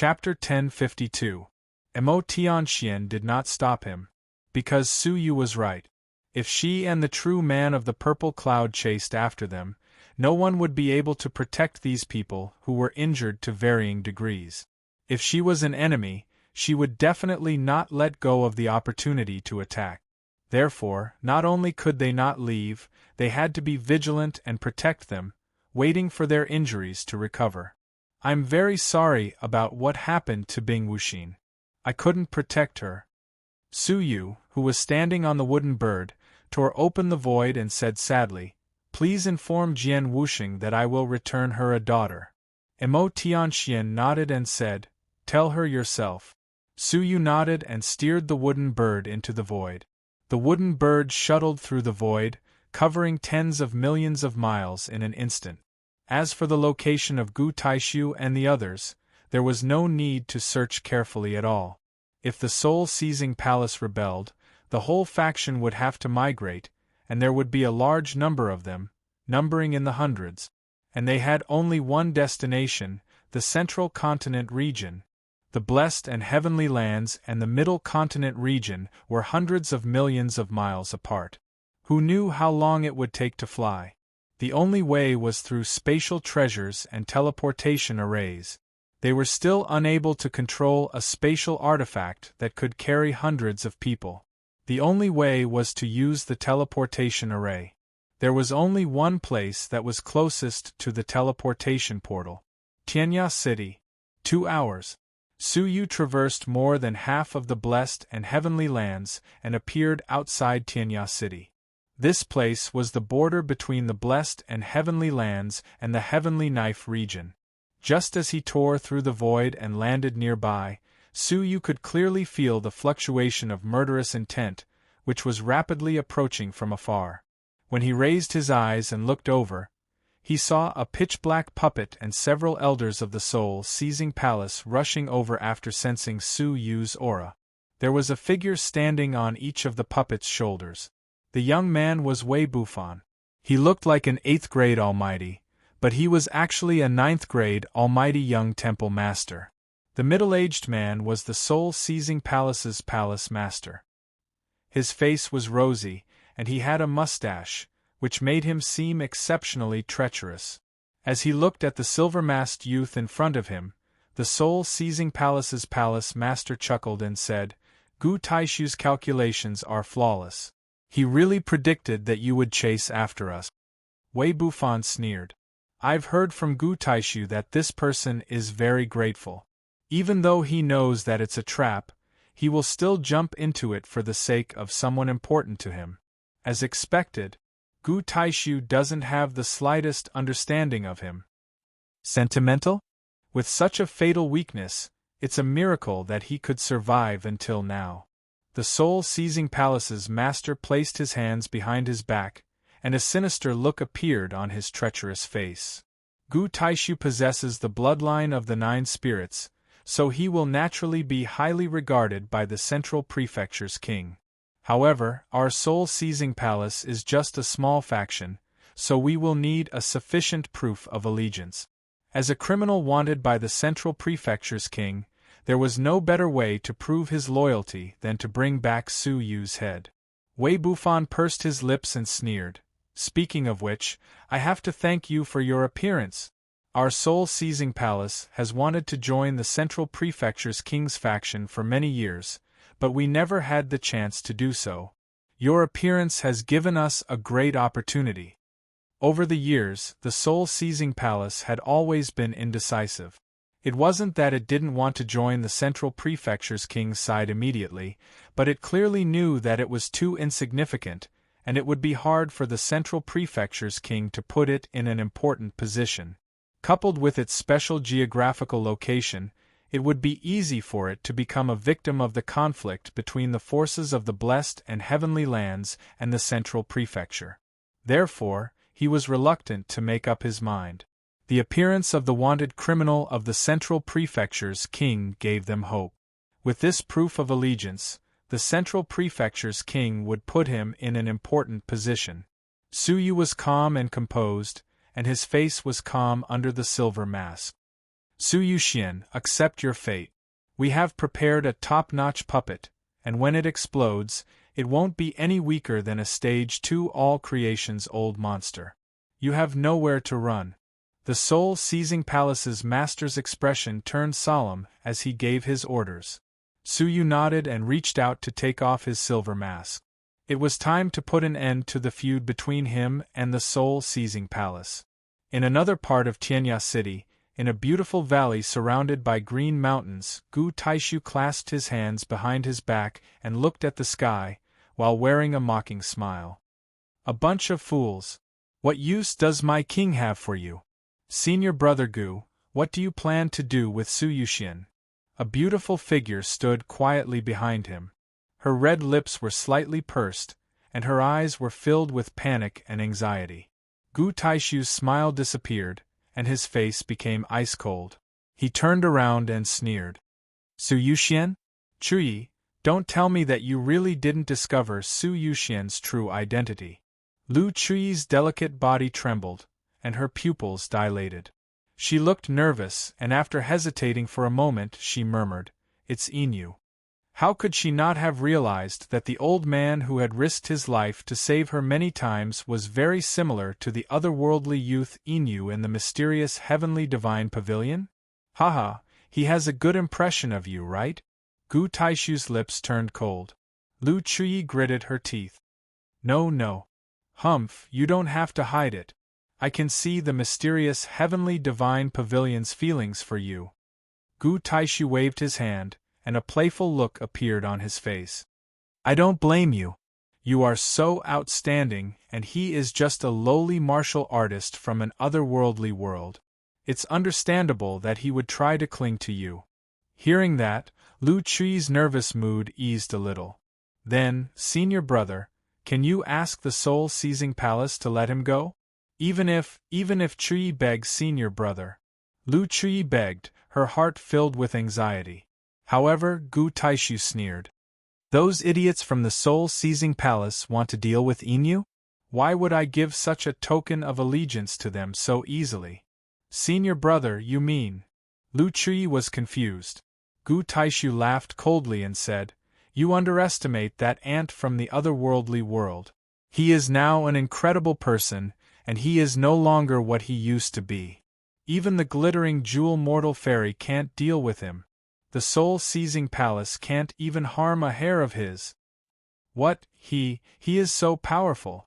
Chapter 1052. Emo Tianxian did not stop him. Because Su Yu was right. If she and the true man of the purple cloud chased after them, no one would be able to protect these people who were injured to varying degrees. If she was an enemy, she would definitely not let go of the opportunity to attack. Therefore, not only could they not leave, they had to be vigilant and protect them, waiting for their injuries to recover. I'm very sorry about what happened to Bing Wuxin. I couldn't protect her. Su Yu, who was standing on the wooden bird, tore open the void and said sadly, "Please inform Jian Wuxing that I will return her a daughter." Emo Tianxian nodded and said, "Tell her yourself." Su Yu nodded and steered the wooden bird into the void. The wooden bird shuttled through the void, covering tens of millions of miles in an instant. As for the location of Gu Taishu and the others, there was no need to search carefully at all. If the soul-seizing palace rebelled, the whole faction would have to migrate, and there would be a large number of them, numbering in the hundreds. And they had only one destination, the Central Continent region. The Blessed and Heavenly Lands and the Middle Continent region were hundreds of millions of miles apart. Who knew how long it would take to fly? The only way was through spatial treasures and teleportation arrays. They were still unable to control a spatial artifact that could carry hundreds of people. The only way was to use the teleportation array. There was only one place that was closest to the teleportation portal. Tianya City. 2 hours. Su Yu traversed more than half of the Blessed and Heavenly Lands and appeared outside Tianya City. This place was the border between the Blessed and Heavenly Lands and the Heavenly Knife region. Just as he tore through the void and landed nearby, Su Yu could clearly feel the fluctuation of murderous intent, which was rapidly approaching from afar. When he raised his eyes and looked over, he saw a pitch-black puppet and several elders of the soul-seizing palace rushing over after sensing Su Yu's aura. There was a figure standing on each of the puppet's shoulders. The young man was Wei Bufan. He looked like an 8th-grade almighty, but he was actually a 9th-grade almighty young temple master. The middle-aged man was the soul-seizing palace's palace master. His face was rosy, and he had a mustache, which made him seem exceptionally treacherous. As he looked at the silver-masked youth in front of him, the soul-seizing palace's palace master chuckled and said, "Gu Taishu's calculations are flawless. He really predicted that you would chase after us." Wei Bufan sneered. "I've heard from Gu Taishu that this person is very grateful. Even though he knows that it's a trap, he will still jump into it for the sake of someone important to him." As expected, Gu Taishu doesn't have the slightest understanding of him. Sentimental? With such a fatal weakness, it's a miracle that he could survive until now. The soul-seizing palace's master placed his hands behind his back, and a sinister look appeared on his treacherous face. Gu Taishu possesses the bloodline of the 9 spirits, so he will naturally be highly regarded by the Central Prefecture's king. However, our soul-seizing palace is just a small faction, so we will need a sufficient proof of allegiance. As a criminal wanted by the Central Prefecture's king, there was no better way to prove his loyalty than to bring back Su Yu's head. Wei Bufan pursed his lips and sneered. "Speaking of which, I have to thank you for your appearance. Our soul-seizing palace has wanted to join the Central Prefecture's king's faction for many years, but we never had the chance to do so. Your appearance has given us a great opportunity." Over the years, the soul-seizing palace had always been indecisive. It wasn't that it didn't want to join the Central Prefecture's king's side immediately, but it clearly knew that it was too insignificant, and it would be hard for the Central Prefecture's king to put it in an important position. Coupled with its special geographical location, it would be easy for it to become a victim of the conflict between the forces of the Blessed and Heavenly Lands and the Central Prefecture. Therefore, he was reluctant to make up his mind. The appearance of the wanted criminal of the Central Prefecture's king gave them hope. With this proof of allegiance, the Central Prefecture's king would put him in an important position. Su Yu was calm and composed, and his face was calm under the silver mask. Su Yuxian, accept your fate. We have prepared a top-notch puppet, and when it explodes, it won't be any weaker than a stage 2 all creations old monster. You have nowhere to run. The soul-seizing palace's master's expression turned solemn as he gave his orders. Su Yu nodded and reached out to take off his silver mask. It was time to put an end to the feud between him and the soul-seizing palace. In another part of Tianya City, in a beautiful valley surrounded by green mountains, Gu Taishu clasped his hands behind his back and looked at the sky, while wearing a mocking smile. A bunch of fools. What use does my king have for you? Senior brother Gu, what do you plan to do with Su Yuxian? A beautiful figure stood quietly behind him. Her red lips were slightly pursed, and her eyes were filled with panic and anxiety. Gu Taishu's smile disappeared, and his face became ice-cold. He turned around and sneered. Su Yuxian? Chuyi, don't tell me that you really didn't discover Su Yuxian's true identity. Lu Chuyi's delicate body trembled, and her pupils dilated. She looked nervous, and after hesitating for a moment she murmured, "It's Inu." How could she not have realized that the old man who had risked his life to save her many times was very similar to the otherworldly youth Inu in the mysterious heavenly divine pavilion? Haha, he has a good impression of you, right? Gu Taishu's lips turned cold. Lu Chuyi gritted her teeth. No. Humph, you don't have to hide it. I can see the mysterious heavenly divine pavilion's feelings for you. Gu Taishu waved his hand, and a playful look appeared on his face. I don't blame you. You are so outstanding, and he is just a lowly martial artist from an otherworldly world. It's understandable that he would try to cling to you. Hearing that, Lu Chuyi's nervous mood eased a little. Then, senior brother, can you ask the soul-seizing palace to let him go? Even if Chuyi begs senior brother. Lu Chuyi begged, her heart filled with anxiety. However, Gu Taishu sneered. Those idiots from the soul-seizing palace want to deal with Inu? Why would I give such a token of allegiance to them so easily? Senior brother, you mean? Lu Chuyi was confused. Gu Taishu laughed coldly and said, You underestimate that ant from the otherworldly world. He is now an incredible person, and he is no longer what he used to be. Even the glittering jewel mortal fairy can't deal with him. The soul-seizing palace can't even harm a hair of his. What, he is so powerful.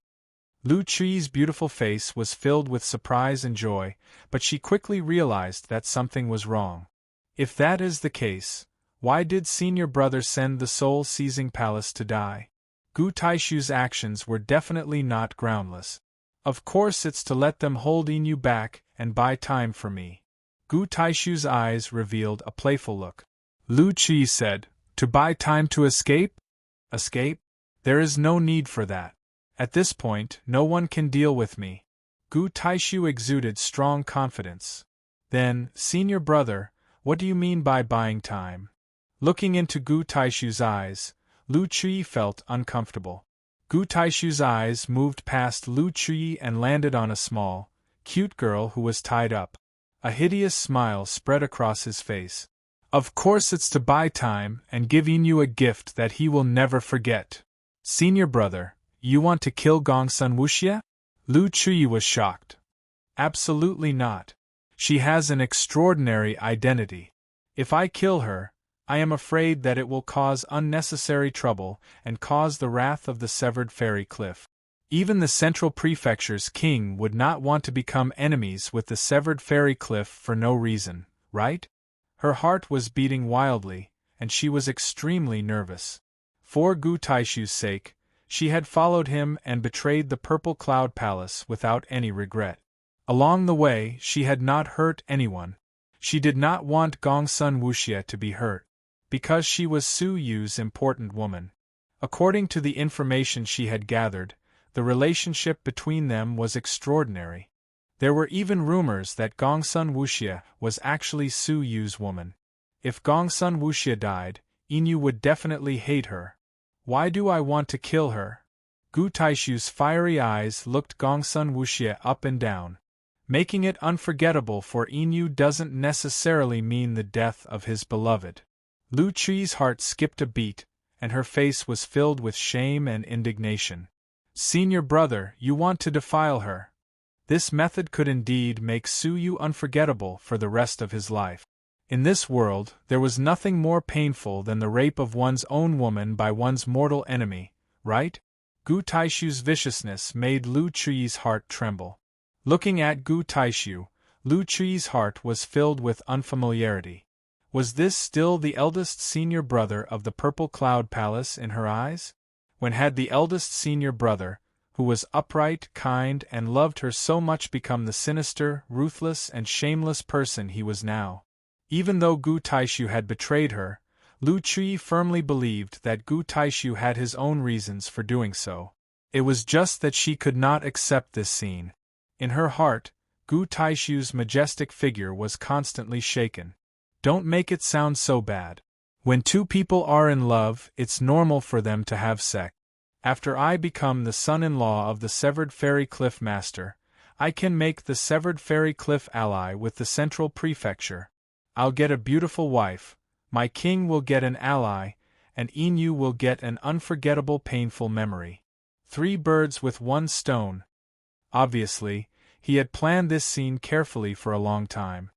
Lu Chuyi's beautiful face was filled with surprise and joy, but she quickly realized that something was wrong. If that is the case, why did senior brother send the soul-seizing palace to die? Gu Taishu's actions were definitely not groundless. Of course it's to let them hold Inu back and buy time for me. Gu Taishu's eyes revealed a playful look. Lu Chuyi said, To buy time to escape? Escape? There is no need for that. At this point, no one can deal with me. Gu Taishu exuded strong confidence. Then, senior brother, what do you mean by buying time? Looking into Gu Taishu's eyes, Lu Chuyi felt uncomfortable. Gu Taishu's eyes moved past Lu Chuyi and landed on a small, cute girl who was tied up. A hideous smile spread across his face. Of course it's to buy time and give Inu a gift that he will never forget. Senior brother, you want to kill Gongsun Wuxia? Lu Chuyi was shocked. Absolutely not. She has an extraordinary identity. If I kill her, I am afraid that it will cause unnecessary trouble and cause the wrath of the severed fairy cliff. Even the Central Prefecture's king would not want to become enemies with the severed fairy cliff for no reason, right? Her heart was beating wildly, and she was extremely nervous. For Gu Taishu's sake, she had followed him and betrayed the Purple Cloud Palace without any regret. Along the way, she had not hurt anyone. She did not want Gongsun Wuxia to be hurt, because she was Su Yu's important woman. According to the information she had gathered, the relationship between them was extraordinary. There were even rumors that Gongsun Wuxia was actually Su Yu's woman. If Gongsun Wuxia died, Inu would definitely hate her. Why do I want to kill her? Gu Taishu's fiery eyes looked Gongsun Wuxia up and down. making it unforgettable for Inu doesn't necessarily mean the death of his beloved. Lu Chuyi's heart skipped a beat, and her face was filled with shame and indignation. Senior brother, you want to defile her. This method could indeed make Su Yu unforgettable for the rest of his life. In this world, there was nothing more painful than the rape of one's own woman by one's mortal enemy, right? Gu Taishu's viciousness made Lu Chuyi's heart tremble. Looking at Gu Taishu, Lu Chuyi's heart was filled with unfamiliarity. Was this still the eldest senior brother of the Purple Cloud Palace in her eyes? When had the eldest senior brother, who was upright, kind, and loved her so much, become the sinister, ruthless, and shameless person he was now? Even though Gu Taishu had betrayed her, Lu Chuyi firmly believed that Gu Taishu had his own reasons for doing so. It was just that she could not accept this scene. In her heart, Gu Taishu's majestic figure was constantly shaken. Don't make it sound so bad. When two people are in love, it's normal for them to have sex. After I become the son-in-law of the Severed Fairy Cliff Master, I can make the Severed Fairy Cliff ally with the Central Prefecture. I'll get a beautiful wife, my king will get an ally, and Inu will get an unforgettable painful memory. 3 birds with 1 stone. Obviously, he had planned this scene carefully for a long time.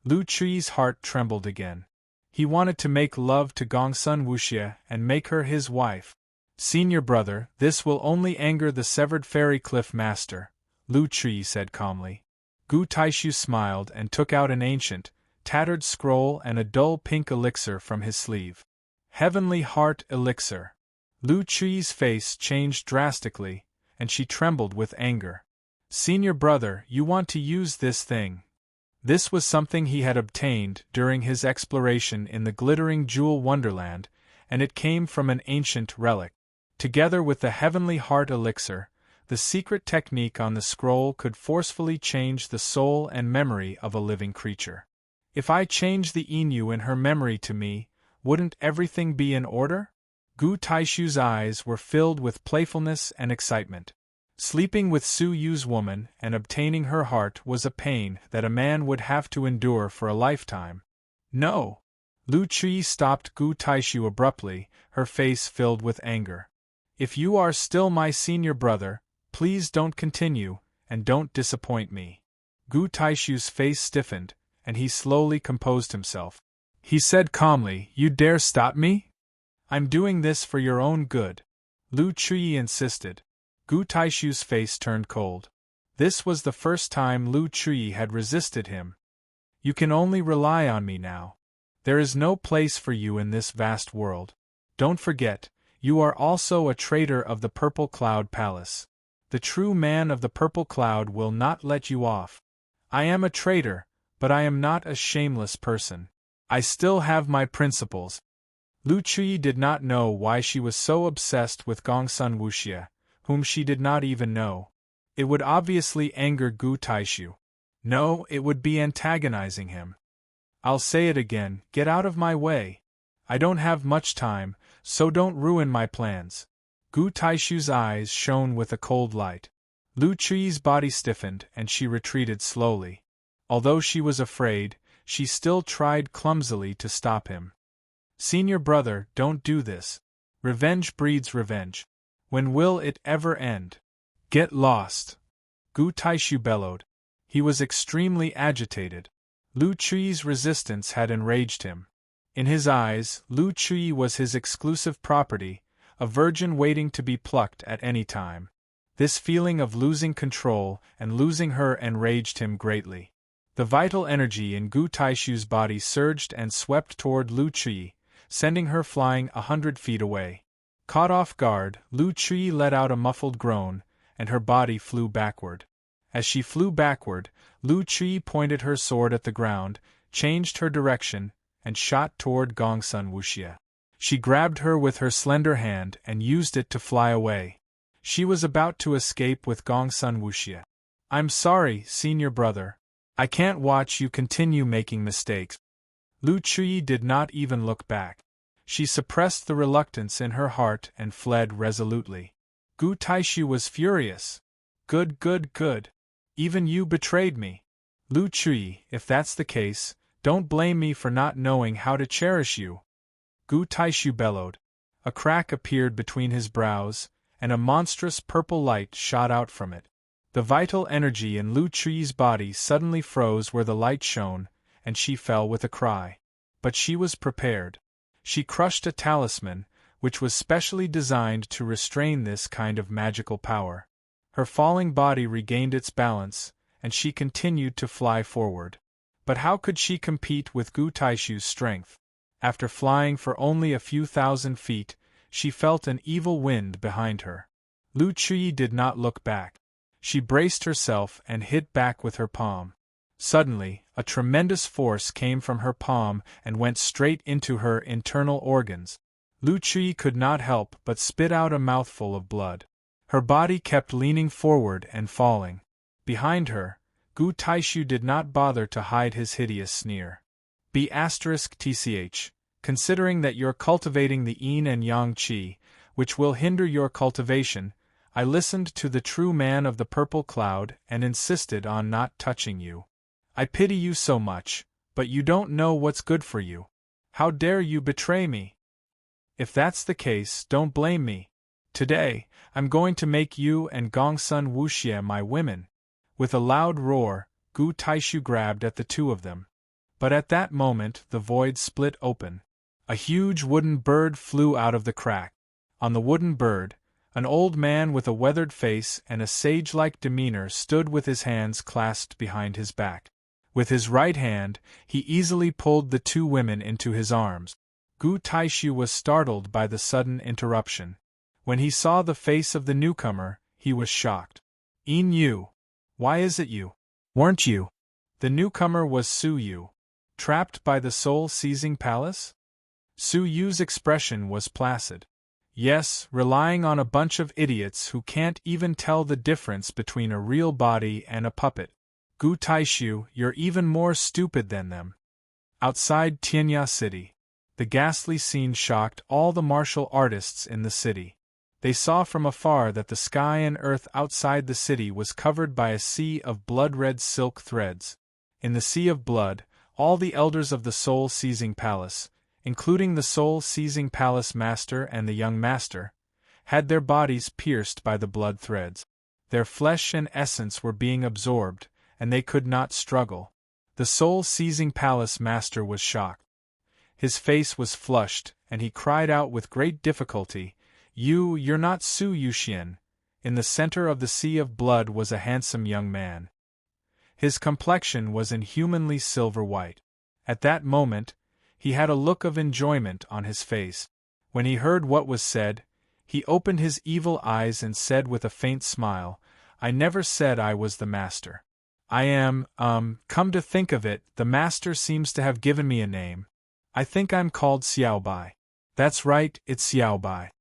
Lu Chuyi's heart trembled again. He wanted to make love to Gongsun Wuxia and make her his wife. Senior brother, this will only anger the Severed Fairy Cliff Master, Lu Chuyi said calmly. Gu Taishu smiled and took out an ancient, tattered scroll and a dull pink elixir from his sleeve. Heavenly Heart Elixir. Lu Chuyi's face changed drastically, and she trembled with anger. Senior brother, you want to use this thing? This was something he had obtained during his exploration in the glittering jewel wonderland, and it came from an ancient relic. Together with the Heavenly Heart Elixir, the secret technique on the scroll could forcefully change the soul and memory of a living creature. If I change the Inu in her memory to me, wouldn't everything be in order? Gu Taishu's eyes were filled with playfulness and excitement. Sleeping with Su Yu's woman and obtaining her heart was a pain that a man would have to endure for a lifetime. No! Lu Chuyi stopped Gu Taishu abruptly, her face filled with anger. If you are still my senior brother, please don't continue, and don't disappoint me. Gu Taishu's face stiffened, and he slowly composed himself. He said calmly, You dare stop me? I'm doing this for your own good. Lu Chuyi insisted. Gu Taishu's face turned cold. This was the first time Lu Chuyi had resisted him. You can only rely on me now. There is no place for you in this vast world. Don't forget, you are also a traitor of the Purple Cloud Palace. The true man of the Purple Cloud will not let you off. I am a traitor, but I am not a shameless person. I still have my principles. Lu Chuyi did not know why she was so obsessed with Gongsun Wuxia, whom she did not even know. It would obviously anger Gu Taishu. No, it would be antagonizing him. I'll say it again, get out of my way. I don't have much time, so don't ruin my plans. Gu Taishu's eyes shone with a cold light. Lu Chuyi's body stiffened and she retreated slowly. Although she was afraid, she still tried clumsily to stop him. Senior brother, don't do this. Revenge breeds revenge. When will it ever end? Get lost! Gu Taishu bellowed. He was extremely agitated. Lu Chuyi's resistance had enraged him. In his eyes, Lu Chuyi was his exclusive property, a virgin waiting to be plucked at any time. This feeling of losing control and losing her enraged him greatly. The vital energy in Gu Taishu's body surged and swept toward Lu Chuyi, sending her flying 100 feet away. Caught off guard, Lu Chuyi let out a muffled groan, and her body flew backward. As she flew backward, Lu Chuyi pointed her sword at the ground, changed her direction, and shot toward Gongsun Wuxia. She grabbed her with her slender hand and used it to fly away. She was about to escape with Gongsun Wuxia. I'm sorry, senior brother. I can't watch you continue making mistakes. Lu Chuyi did not even look back. She suppressed the reluctance in her heart and fled resolutely. Gu Taishu was furious. Good. Even you betrayed me. Lu Chui, if that's the case, don't blame me for not knowing how to cherish you. Gu Taishu bellowed. A crack appeared between his brows, and a monstrous purple light shot out from it. The vital energy in Lu Chui's body suddenly froze where the light shone, and she fell with a cry. But she was prepared. She crushed a talisman, which was specially designed to restrain this kind of magical power. Her falling body regained its balance, and she continued to fly forward. But how could she compete with Gu Taishu's strength? After flying for only a few thousand feet, she felt an evil wind behind her. Lu Chui did not look back. She braced herself and hit back with her palm. Suddenly, a tremendous force came from her palm and went straight into her internal organs. Lu Chui could not help but spit out a mouthful of blood. Her body kept leaning forward and falling. Behind her, Gu Taishu did not bother to hide his hideous sneer. *tch, considering that you're cultivating the yin and yang qi, which will hinder your cultivation, I listened to the true man of the purple cloud and insisted on not touching you. I pity you so much, but you don't know what's good for you. How dare you betray me? If that's the case, don't blame me. Today, I'm going to make you and Gongsun Wuxie my women. With a loud roar, Gu Taishu grabbed at the two of them. But at that moment the void split open. A huge wooden bird flew out of the crack. On the wooden bird, an old man with a weathered face and a sage-like demeanor stood with his hands clasped behind his back. With his right hand, he easily pulled the two women into his arms. Gu Taishu was startled by the sudden interruption. When he saw the face of the newcomer, he was shocked. "In you? Why is it you? Weren't you?" The newcomer was Su Yu. Trapped by the soul-seizing palace? Su Yu's expression was placid. Yes, relying on a bunch of idiots who can't even tell the difference between a real body and a puppet. Gu Taishu, you're even more stupid than them. Outside Tianya City, the ghastly scene shocked all the martial artists in the city. They saw from afar that the sky and earth outside the city was covered by a sea of blood-red silk threads. In the sea of blood, all the elders of the soul-seizing palace, including the soul-seizing palace master and the young master, had their bodies pierced by the blood threads. Their flesh and essence were being absorbed, and they could not struggle. The soul-seizing palace master was shocked. His face was flushed, and he cried out with great difficulty, You're not Su Yuxian." In the center of the sea of blood was a handsome young man. His complexion was inhumanly silver-white. At that moment, he had a look of enjoyment on his face. When he heard what was said, he opened his evil eyes and said with a faint smile, "I never said I was the master. I am, come to think of it, the master seems to have given me a name. I think I'm called Xiaobai." "That's right, it's Xiaobai."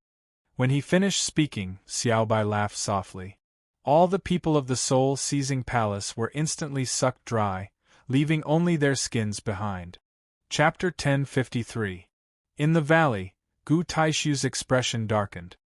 When he finished speaking, Xiaobai laughed softly. All the people of the soul-seizing palace were instantly sucked dry, leaving only their skins behind. Chapter 1053. In the valley, Gu Taishu's expression darkened.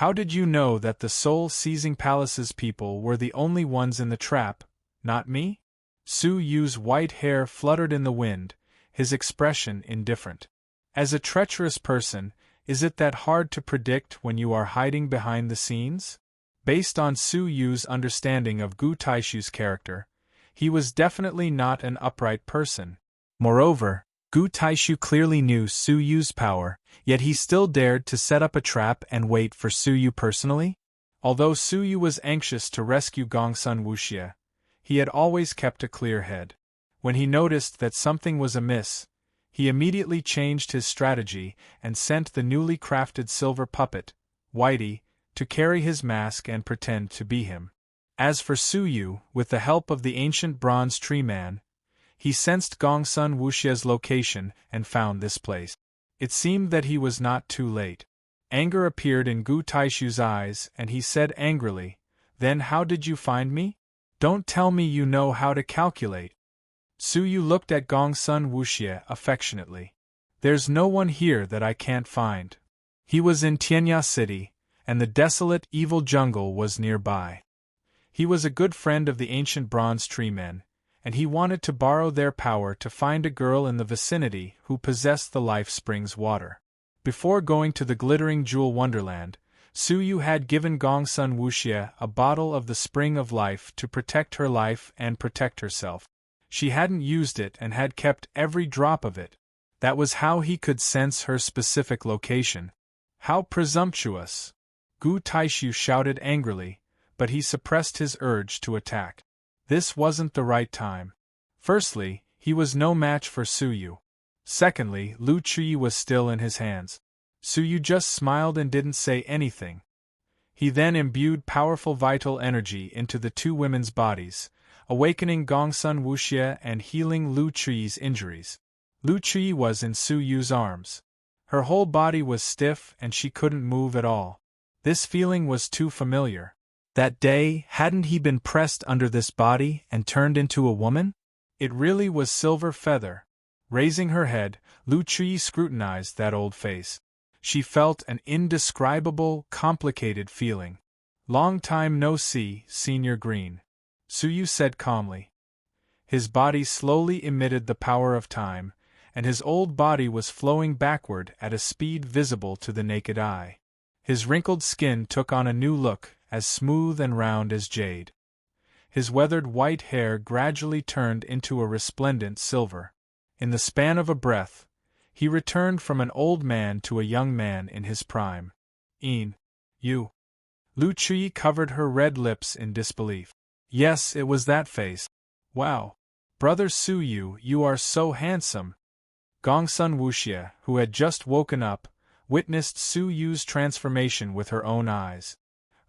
"How did you know that the soul-seizing palace's people were the only ones in the trap, not me?" Su Yu's white hair fluttered in the wind, his expression indifferent. As a treacherous person, is it that hard to predict when you are hiding behind the scenes? Based on Su Yu's understanding of Gu Taishu's character, he was definitely not an upright person. Moreover, Gu Taishu clearly knew Su Yu's power, yet he still dared to set up a trap and wait for Su Yu personally? Although Su Yu was anxious to rescue Gongsun Wuxie, he had always kept a clear head. When he noticed that something was amiss, he immediately changed his strategy and sent the newly crafted silver puppet, Whitey, to carry his mask and pretend to be him. As for Su Yu, with the help of the ancient bronze tree man, he sensed Gongsun Wuxie's location and found this place. It seemed that he was not too late. Anger appeared in Gu Taishu's eyes and he said angrily, "Then how did you find me? Don't tell me you know how to calculate." Su Yu looked at Gongsun Wuxie affectionately. "There's no one here that I can't find." He was in Tianya City, and the desolate, evil jungle was nearby. He was a good friend of the ancient bronze tree men, and he wanted to borrow their power to find a girl in the vicinity who possessed the life spring's water. Before going to the glittering jewel wonderland, Suyu had given Gongsun Wuxia a bottle of the spring of life to protect her life and protect herself. She hadn't used it and had kept every drop of it. That was how he could sense her specific location. How presumptuous! Gu Taishu shouted angrily, but he suppressed his urge to attack. This wasn't the right time. Firstly, he was no match for Suyu. Secondly, Lu Chui was still in his hands. Suyu just smiled and didn't say anything. He then imbued powerful vital energy into the two women's bodies, awakening Gongsun Wuxia and healing Lu Chui's injuries. Lu Chui was in Suyu's arms. Her whole body was stiff and she couldn't move at all. This feeling was too familiar. That day, hadn't he been pressed under this body and turned into a woman? It really was Silver Feather. Raising her head, Lu Chui scrutinized that old face. She felt an indescribable, complicated feeling. "Long time no see, Senior Green," Suyu said calmly. His body slowly emitted the power of time, and his old body was flowing backward at a speed visible to the naked eye. His wrinkled skin took on a new look, as smooth and round as jade. His weathered white hair gradually turned into a resplendent silver. In the span of a breath, he returned from an old man to a young man in his prime. You. Lu Chui covered her red lips in disbelief. Yes, it was that face. Wow. Brother Suyu, you are so handsome. Gongsun Wuxia, who had just woken up, witnessed Suyu's transformation with her own eyes.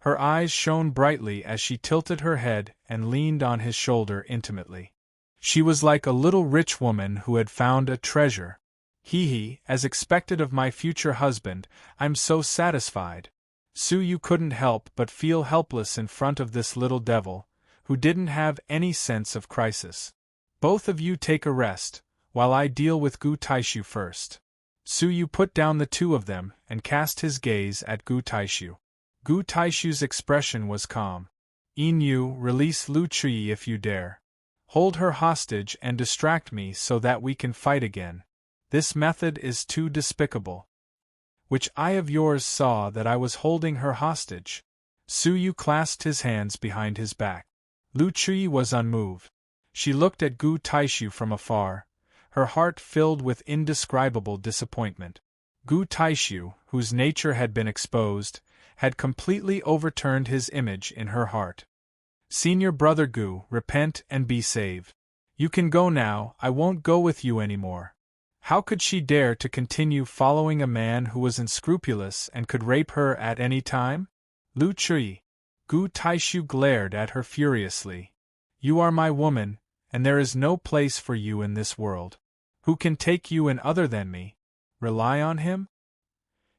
Her eyes shone brightly as she tilted her head and leaned on his shoulder intimately. She was like a little rich woman who had found a treasure. Hee, as expected of my future husband, I'm so satisfied. Suyu couldn't help but feel helpless in front of this little devil, who didn't have any sense of crisis. Both of you take a rest, while I deal with Gu Taishu first. Suyu put down the two of them and cast his gaze at Gu Taishu. Gu Taishu's expression was calm. "You, release Lu Chui if you dare. Hold her hostage and distract me so that we can fight again. This method is too despicable. Which eye of yours saw that I was holding her hostage?" Suyu clasped his hands behind his back. Lu Chui was unmoved. She looked at Gu Taishu from afar, her heart filled with indescribable disappointment. Gu Taishu, whose nature had been exposed, had completely overturned his image in her heart. "Senior brother Gu, repent and be saved. You can go now, I won't go with you anymore." How could she dare to continue following a man who was unscrupulous and could rape her at any time? Lu Chui. Gu Taishu glared at her furiously. "You are my woman, and there is no place for you in this world. Who can take you in other than me? Rely on him?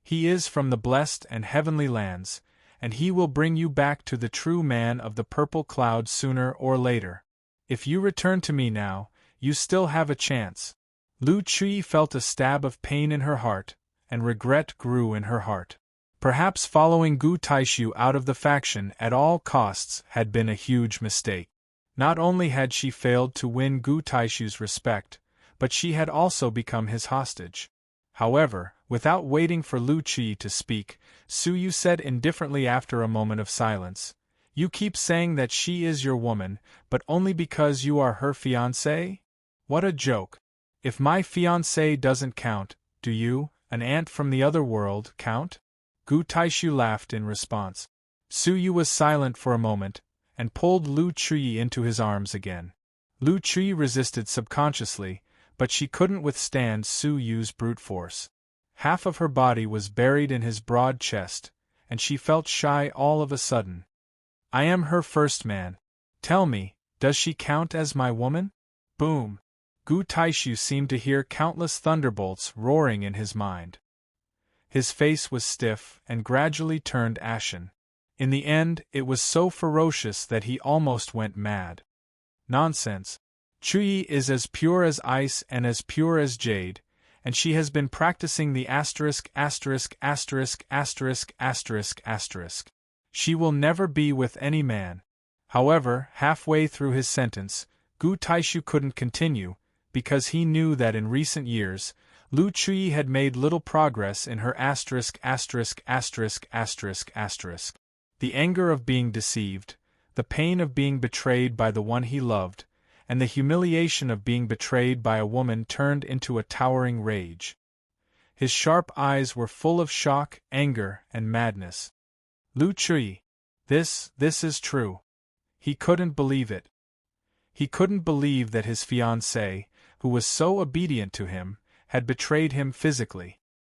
He is from the blessed and heavenly lands, and he will bring you back to the true man of the purple cloud sooner or later. If you return to me now, you still have a chance." Lu Chui felt a stab of pain in her heart, and regret grew in her heart. Perhaps following Gu Taishu out of the faction at all costs had been a huge mistake. Not only had she failed to win Gu Taishu's respect, but she had also become his hostage. However, without waiting for Lu Chui to speak, Suyu said indifferently after a moment of silence, "You keep saying that she is your woman, but only because you are her fiancé? What a joke. If my fiancé doesn't count, do you, an ant from the other world, count?" Gu Taishu laughed in response. Suyu was silent for a moment, and pulled Lu Chui into his arms again. Lu Chui resisted subconsciously, but she couldn't withstand Suyu's brute force. Half of her body was buried in his broad chest, and she felt shy all of a sudden. "I am her first man. Tell me, does she count as my woman?" Boom! Gu Taishu seemed to hear countless thunderbolts roaring in his mind. His face was stiff and gradually turned ashen. In the end, it was so ferocious that he almost went mad. Nonsense. Chui is as pure as ice and as pure as jade, and she has been practicing the asterisk. She will never be with any man. However, halfway through his sentence, Gu Taishu couldn't continue, because he knew that in recent years, Lu Chui had made little progress in her **********. The anger of being deceived, the pain of being betrayed by the one he loved, and the humiliation of being betrayed by a woman turned into a towering rage. His sharp eyes were full of shock, anger, and madness. Lu Chui, this is true. He couldn't believe it. He couldn't believe that his fiancée, who was so obedient to him, had betrayed him physically.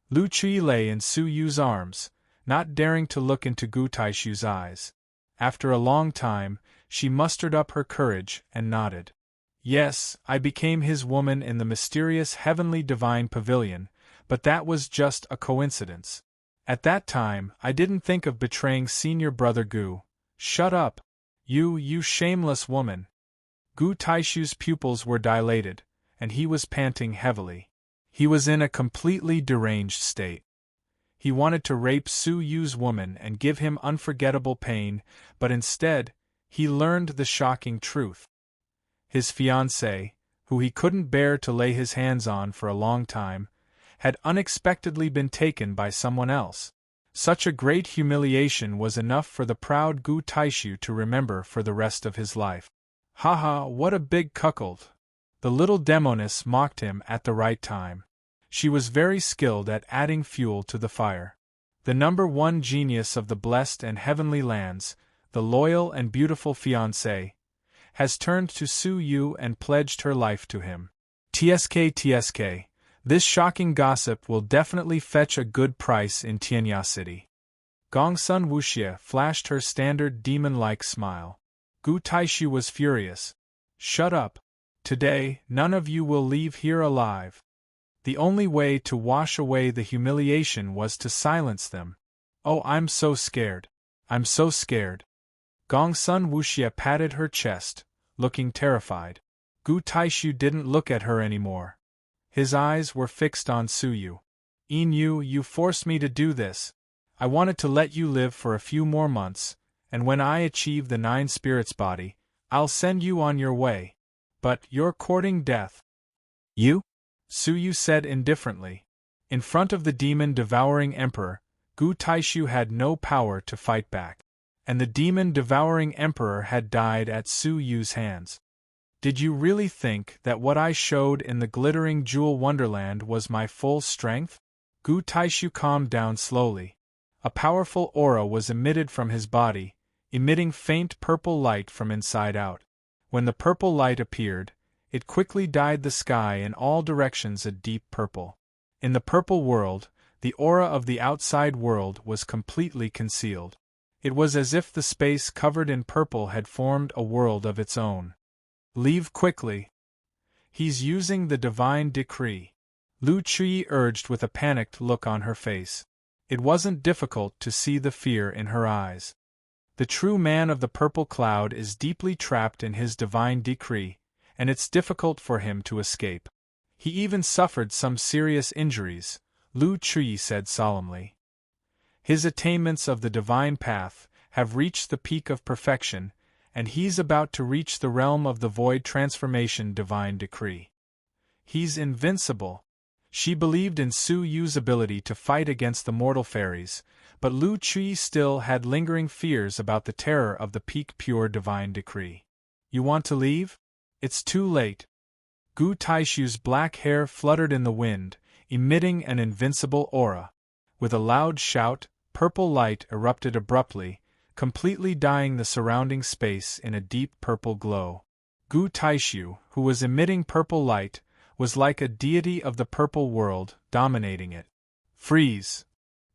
Lu Chui lay in Su Yu's arms, not daring to look into Gu Taishu's eyes. After a long time, she mustered up her courage and nodded. Yes, I became his woman in the mysterious heavenly divine pavilion, but that was just a coincidence. At that time, I didn't think of betraying senior brother Gu. Shut up! You shameless woman! Gu Taishu's pupils were dilated, and he was panting heavily. He was in a completely deranged state. He wanted to rape Su Yu's woman and give him unforgettable pain, but instead, he learned the shocking truth. His fiancée, who he couldn't bear to lay his hands on for a long time, had unexpectedly been taken by someone else. Such a great humiliation was enough for the proud Gu Taishu to remember for the rest of his life. Haha, what a big cuckold! The little demoness mocked him at the right time. She was very skilled at adding fuel to the fire. The #1 genius of the blessed and heavenly lands, the loyal and beautiful fiancée, has turned to Su Yu and pledged her life to him. TSK, this shocking gossip will definitely fetch a good price in Tianya City. Gongsun Wuxia flashed her standard demon-like smile. Gu Taishu was furious. Shut up. Today, none of you will leave here alive. The only way to wash away the humiliation was to silence them. Oh, I'm so scared. I'm so scared. Gongsun Wuxia patted her chest, looking terrified. Gu Taishu didn't look at her anymore. His eyes were fixed on Su Yu. You forced me to do this. I wanted to let you live for a few more months, and when I achieve the 9 spirits body, I'll send you on your way. But you're courting death. You? Su Yu said indifferently. In front of the demon-devouring emperor, Gu Taishu had no power to fight back. And the demon-devouring emperor had died at Su Yu's hands. Did you really think that what I showed in the glittering jewel wonderland was my full strength? Gu Taishu calmed down slowly. A powerful aura was emitted from his body, emitting faint purple light from inside out. When the purple light appeared, it quickly dyed the sky in all directions a deep purple. In the purple world, the aura of the outside world was completely concealed. It was as if the space covered in purple had formed a world of its own. Leave quickly. He's using the divine decree. Lu Chui urged with a panicked look on her face. It wasn't difficult to see the fear in her eyes. The true man of the purple cloud is deeply trapped in his divine decree, and it's difficult for him to escape. He even suffered some serious injuries, Lu Chui said solemnly. His attainments of the divine path have reached the peak of perfection, and he's about to reach the realm of the void transformation divine decree. He's invincible. She believed in Su Yu's ability to fight against the mortal fairies, but Lu Chui still had lingering fears about the terror of the peak pure divine decree. You want to leave? It's too late. Gu Taishu's black hair fluttered in the wind, emitting an invincible aura. With a loud shout, purple light erupted abruptly, completely dyeing the surrounding space in a deep purple glow. Gu Taishu, who was emitting purple light, was like a deity of the purple world, dominating it. Freeze!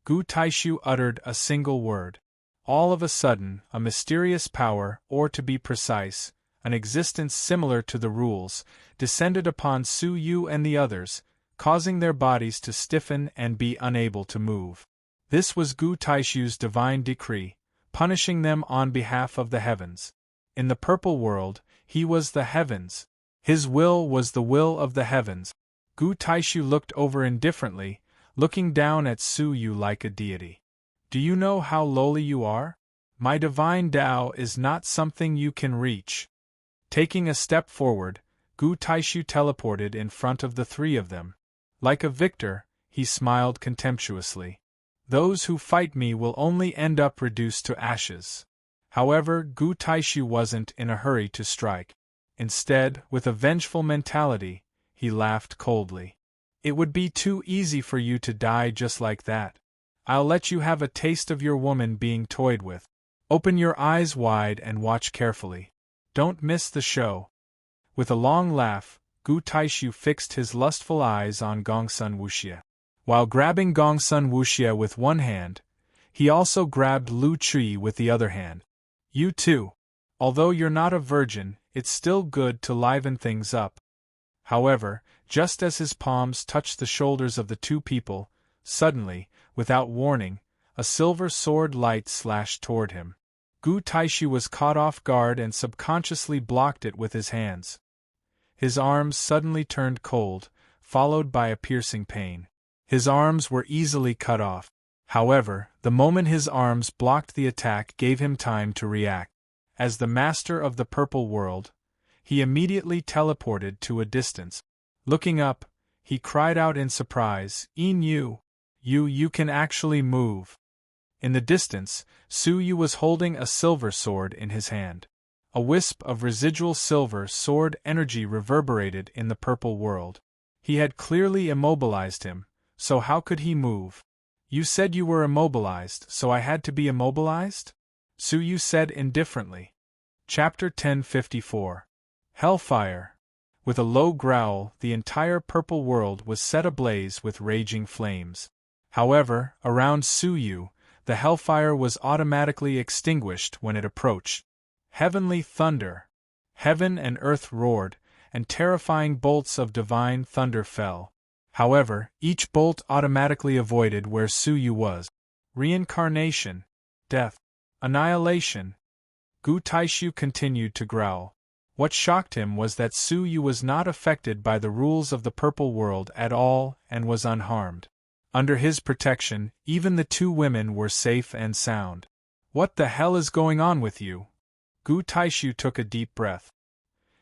Gu Taishu uttered a single word. All of a sudden, a mysterious power, or to be precise, an existence similar to the rules, descended upon Su Yu and the others, causing their bodies to stiffen and be unable to move. This was Gu Taishu's divine decree, punishing them on behalf of the heavens. In the purple world, he was the heavens. His will was the will of the heavens. Gu Taishu looked over indifferently, looking down at Su Yu like a deity. Do you know how lowly you are? My divine Tao is not something you can reach. Taking a step forward, Gu Taishu teleported in front of the three of them. Like a victor, he smiled contemptuously. Those who fight me will only end up reduced to ashes. However, Gu Taishu wasn't in a hurry to strike. Instead, with a vengeful mentality, he laughed coldly. It would be too easy for you to die just like that. I'll let you have a taste of your woman being toyed with. Open your eyes wide and watch carefully. Don't miss the show. With a long laugh, Gu Taishu fixed his lustful eyes on Gongsun Wuxia. While grabbing Gongsun Wuxia with one hand, he also grabbed Lu Chui with the other hand. You too. Although you're not a virgin, it's still good to liven things up. However, just as his palms touched the shoulders of the two people, suddenly, without warning, a silver sword light slashed toward him. Gu Taishu was caught off guard and subconsciously blocked it with his hands. His arms suddenly turned cold, followed by a piercing pain. His arms were easily cut off. However, the moment his arms blocked the attack gave him time to react. As the master of the purple world, he immediately teleported to a distance. Looking up, he cried out in surprise, You can actually move. In the distance, Su Yu was holding a silver sword in his hand. A wisp of residual silver sword energy reverberated in the purple world. He had clearly immobilized him, so how could he move? You said you were immobilized, so I had to be immobilized? Su Yu said indifferently. Chapter 1054. Hellfire. With a low growl, the entire purple world was set ablaze with raging flames. However, around Su Yu, the hellfire was automatically extinguished when it approached. Heavenly thunder. Heaven and earth roared, and terrifying bolts of divine thunder fell. However, each bolt automatically avoided where Su Yu was. Reincarnation. Death. Annihilation. Gu Taishu continued to growl. What shocked him was that Su Yu was not affected by the rules of the purple world at all and was unharmed. Under his protection, even the two women were safe and sound. What the hell is going on with you? Gu Taishu took a deep breath.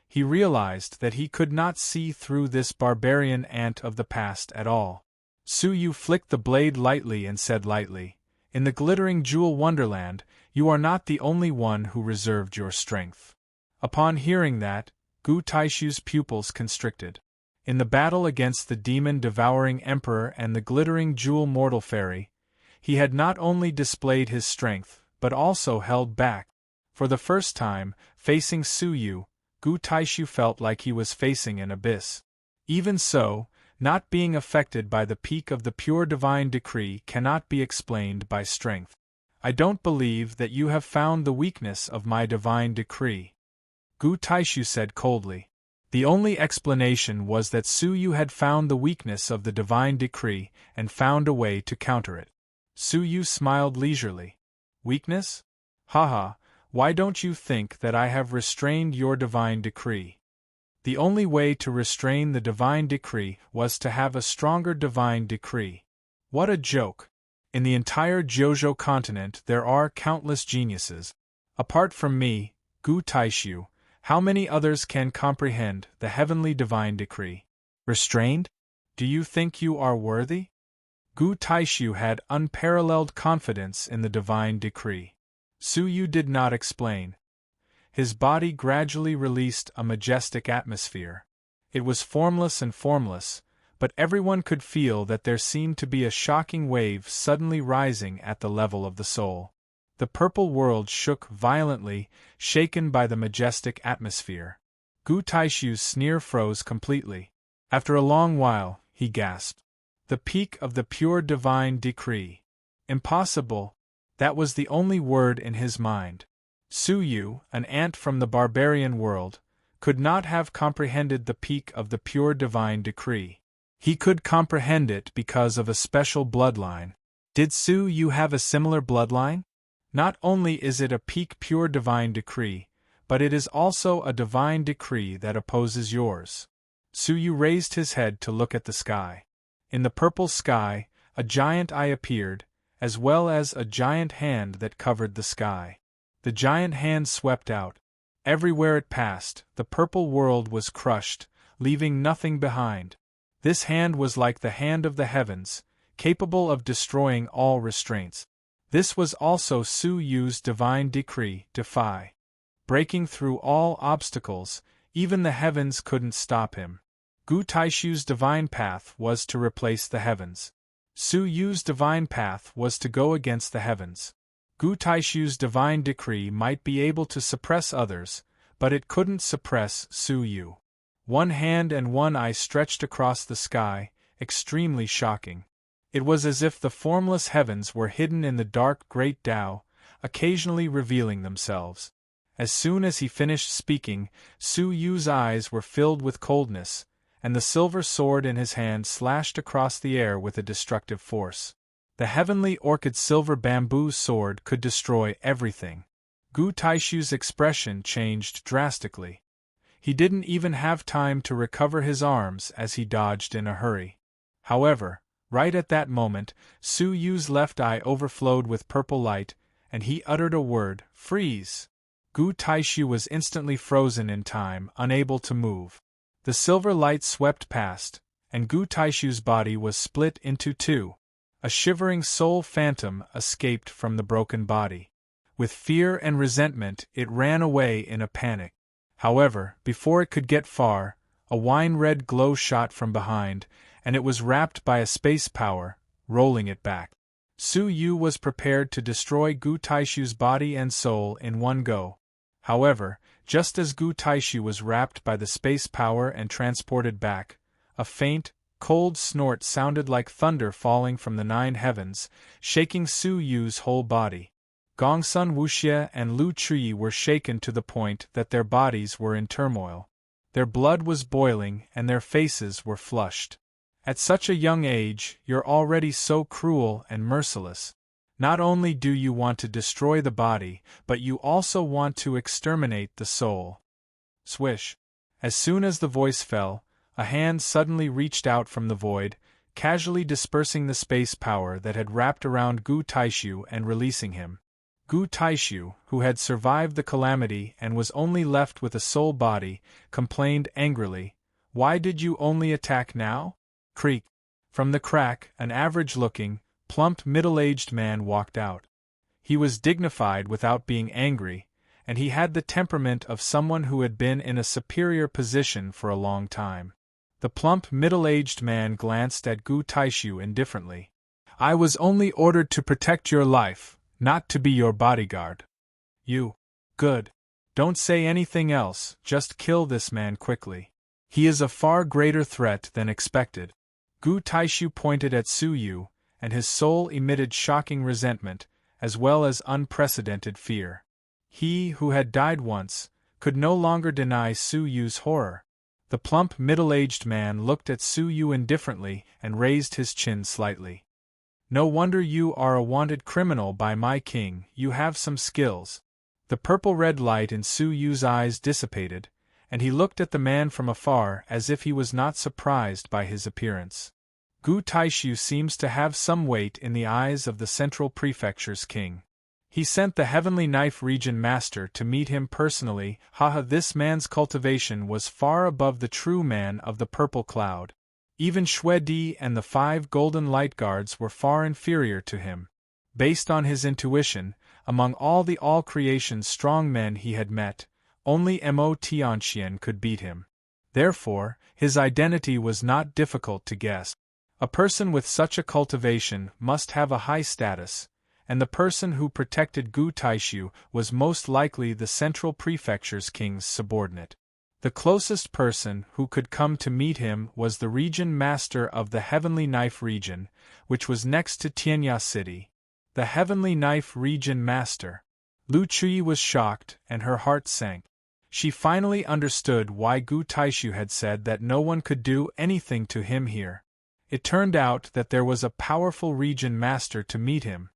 He realized that he could not see through this barbarian ant of the past at all. Su Yu flicked the blade lightly and said lightly, In the glittering jewel wonderland, you are not the only one who reserved your strength. Upon hearing that, Gu Taishu's pupils constricted. In the battle against the demon-devouring emperor and the glittering jewel mortal fairy, he had not only displayed his strength, but also held back. For the first time, facing Su Yu, Gu Taishu felt like he was facing an abyss. Even so, not being affected by the peak of the pure divine decree cannot be explained by strength. I don't believe that you have found the weakness of my divine decree. Gu Taishu said coldly. The only explanation was that Su Yu had found the weakness of the divine decree and found a way to counter it. Su Yu smiled leisurely. Weakness? Haha, why don't you think that I have restrained your divine decree? The only way to restrain the divine decree was to have a stronger divine decree. What a joke! In the entire Jiuzhou continent there are countless geniuses. Apart from me, Gu Taishu, how many others can comprehend the heavenly divine decree? Restrained? Do you think you are worthy? Gu Taishu had unparalleled confidence in the divine decree. Su Yu did not explain. His body gradually released a majestic atmosphere. It was formless and formless, but everyone could feel that there seemed to be a shocking wave suddenly rising at the level of the soul. The purple world shook violently, shaken by the majestic atmosphere. Gu Taishu's sneer froze completely. After a long while, he gasped. The peak of the pure divine decree. Impossible. That was the only word in his mind. Su Yu, an ant from the barbarian world, could not have comprehended the peak of the pure divine decree. He could comprehend it because of a special bloodline. Did Su Yu have a similar bloodline? Not only is it a peak pure divine decree, but it is also a divine decree that opposes yours. Su Yu raised his head to look at the sky. In the purple sky, a giant eye appeared, as well as a giant hand that covered the sky. The giant hand swept out. Everywhere it passed, the purple world was crushed, leaving nothing behind. This hand was like the hand of the heavens, capable of destroying all restraints. This was also Su Yu's divine decree, defy. Breaking through all obstacles, even the heavens couldn't stop him. Gu Taishu's divine path was to replace the heavens. Su Yu's divine path was to go against the heavens. Gu Taishu's divine decree might be able to suppress others, but it couldn't suppress Su Yu. One hand and one eye stretched across the sky, extremely shocking. It was as if the formless heavens were hidden in the dark great Tao, occasionally revealing themselves. As soon as he finished speaking, Su Yu's eyes were filled with coldness, and the silver sword in his hand slashed across the air with a destructive force. The heavenly orchid silver bamboo sword could destroy everything. Gu Taishu's expression changed drastically. He didn't even have time to recover his arms as he dodged in a hurry. However, right at that moment, Su Yu's left eye overflowed with purple light, and he uttered a word, "Freeze!" Gu Taishu was instantly frozen in time, unable to move. The silver light swept past, and Gu Taishu's body was split into two. A shivering soul phantom escaped from the broken body. With fear and resentment, it ran away in a panic. However, before it could get far, a wine-red glow shot from behind, and it was wrapped by a space power, rolling it back. Su Yu was prepared to destroy Gu Taishu's body and soul in one go. However, just as Gu Taishu was wrapped by the space power and transported back, a faint, cold snort sounded like thunder falling from the 9 heavens, shaking Su Yu's whole body. Gongsun Wuxie and Lu Chuyi were shaken to the point that their bodies were in turmoil. Their blood was boiling and their faces were flushed. At such a young age, you're already so cruel and merciless. Not only do you want to destroy the body, but you also want to exterminate the soul. Swish. As soon as the voice fell, a hand suddenly reached out from the void, casually dispersing the space power that had wrapped around Gu Taishu and releasing him. Gu Taishu, who had survived the calamity and was only left with a soul body, complained angrily, "Why did you only attack now?" Creak. From the crack, an average-looking, plump middle-aged man walked out. He was dignified without being angry, and he had the temperament of someone who had been in a superior position for a long time. The plump middle-aged man glanced at Gu Taishu indifferently. "I was only ordered to protect your life, not to be your bodyguard." "You. Good. Don't say anything else, just kill this man quickly. He is a far greater threat than expected." Gu Taishu pointed at Su Yu, and his soul emitted shocking resentment, as well as unprecedented fear. He, who had died once, could no longer deny Su Yu's horror. The plump middle-aged man looked at Su Yu indifferently and raised his chin slightly. "No wonder you are a wanted criminal by my king, you have some skills." The purple-red light in Su Yu's eyes dissipated, and he looked at the man from afar as if he was not surprised by his appearance. Gu Taishu seems to have some weight in the eyes of the Central Prefecture's king. He sent the Heavenly Knife Region Master to meet him personally. Haha, this man's cultivation was far above the true man of the Purple Cloud. Even Xue Di and the 5 golden light guards were far inferior to him. Based on his intuition, among all the all-creation's strong men he had met, only Mo Tianxian could beat him. Therefore, his identity was not difficult to guess. A person with such a cultivation must have a high status, and the person who protected Gu Taishu was most likely the Central Prefecture's king's subordinate. The closest person who could come to meet him was the region master of the Heavenly Knife region, which was next to Tianya City. The Heavenly Knife region master. Lu Chuyi was shocked, and her heart sank. She finally understood why Gu Taishu had said that no one could do anything to him here. It turned out that there was a powerful region master to meet him.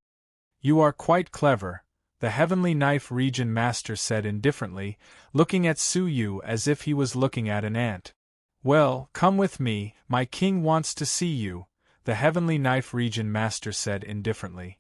"You are quite clever," the Heavenly Knife region master said indifferently, looking at Su Yu as if he was looking at an ant. "Well, come with me, my king wants to see you," the Heavenly Knife region master said indifferently.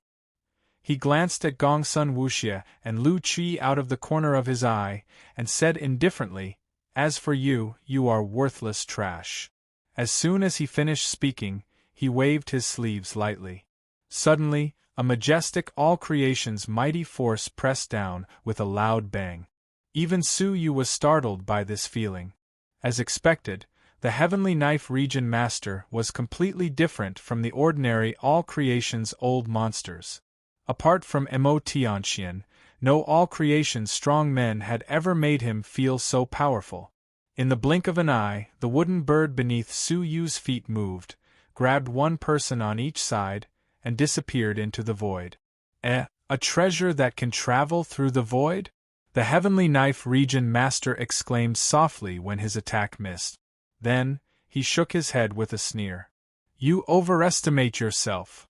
He glanced at Gongsun Wuxia and Lu Qi out of the corner of his eye, and said indifferently, "As for you, you are worthless trash." As soon as he finished speaking, he waved his sleeves lightly. Suddenly, a majestic all-creation's mighty force pressed down with a loud bang. Even Su Yu was startled by this feeling. As expected, the Heavenly Knife Region Master was completely different from the ordinary all-creation's old monsters. Apart from Mo Tianxian, no all-creation's strong men had ever made him feel so powerful. In the blink of an eye, the wooden bird beneath Su Yu's feet moved, grabbed one person on each side, and disappeared into the void. A treasure that can travel through the void? The Heavenly Knife Region Master exclaimed softly when his attack missed. Then, he shook his head with a sneer. "You overestimate yourself."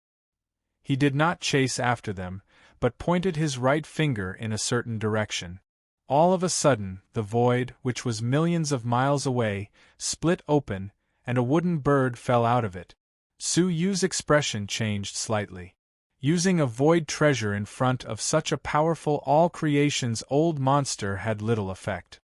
He did not chase after them, but pointed his right finger in a certain direction. All of a sudden, the void, which was millions of miles away, split open, and a wooden bird fell out of it. Su Yu's expression changed slightly. Using a void treasure in front of such a powerful all-creation's old monster had little effect.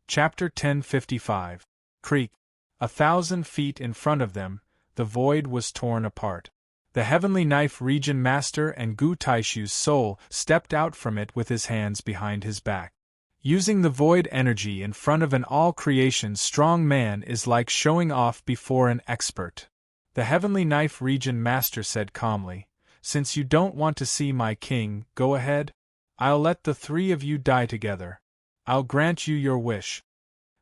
Chapter 1055. Creek. 1,000 feet in front of them, the void was torn apart. The Heavenly Knife Region Master and Gu Taishu's soul stepped out from it with his hands behind his back. Using the void energy in front of an all-creation strong man is like showing off before an expert. The Heavenly Knife Region Master said calmly, "Since you don't want to see my king, go ahead. I'll let the three of you die together. I'll grant you your wish."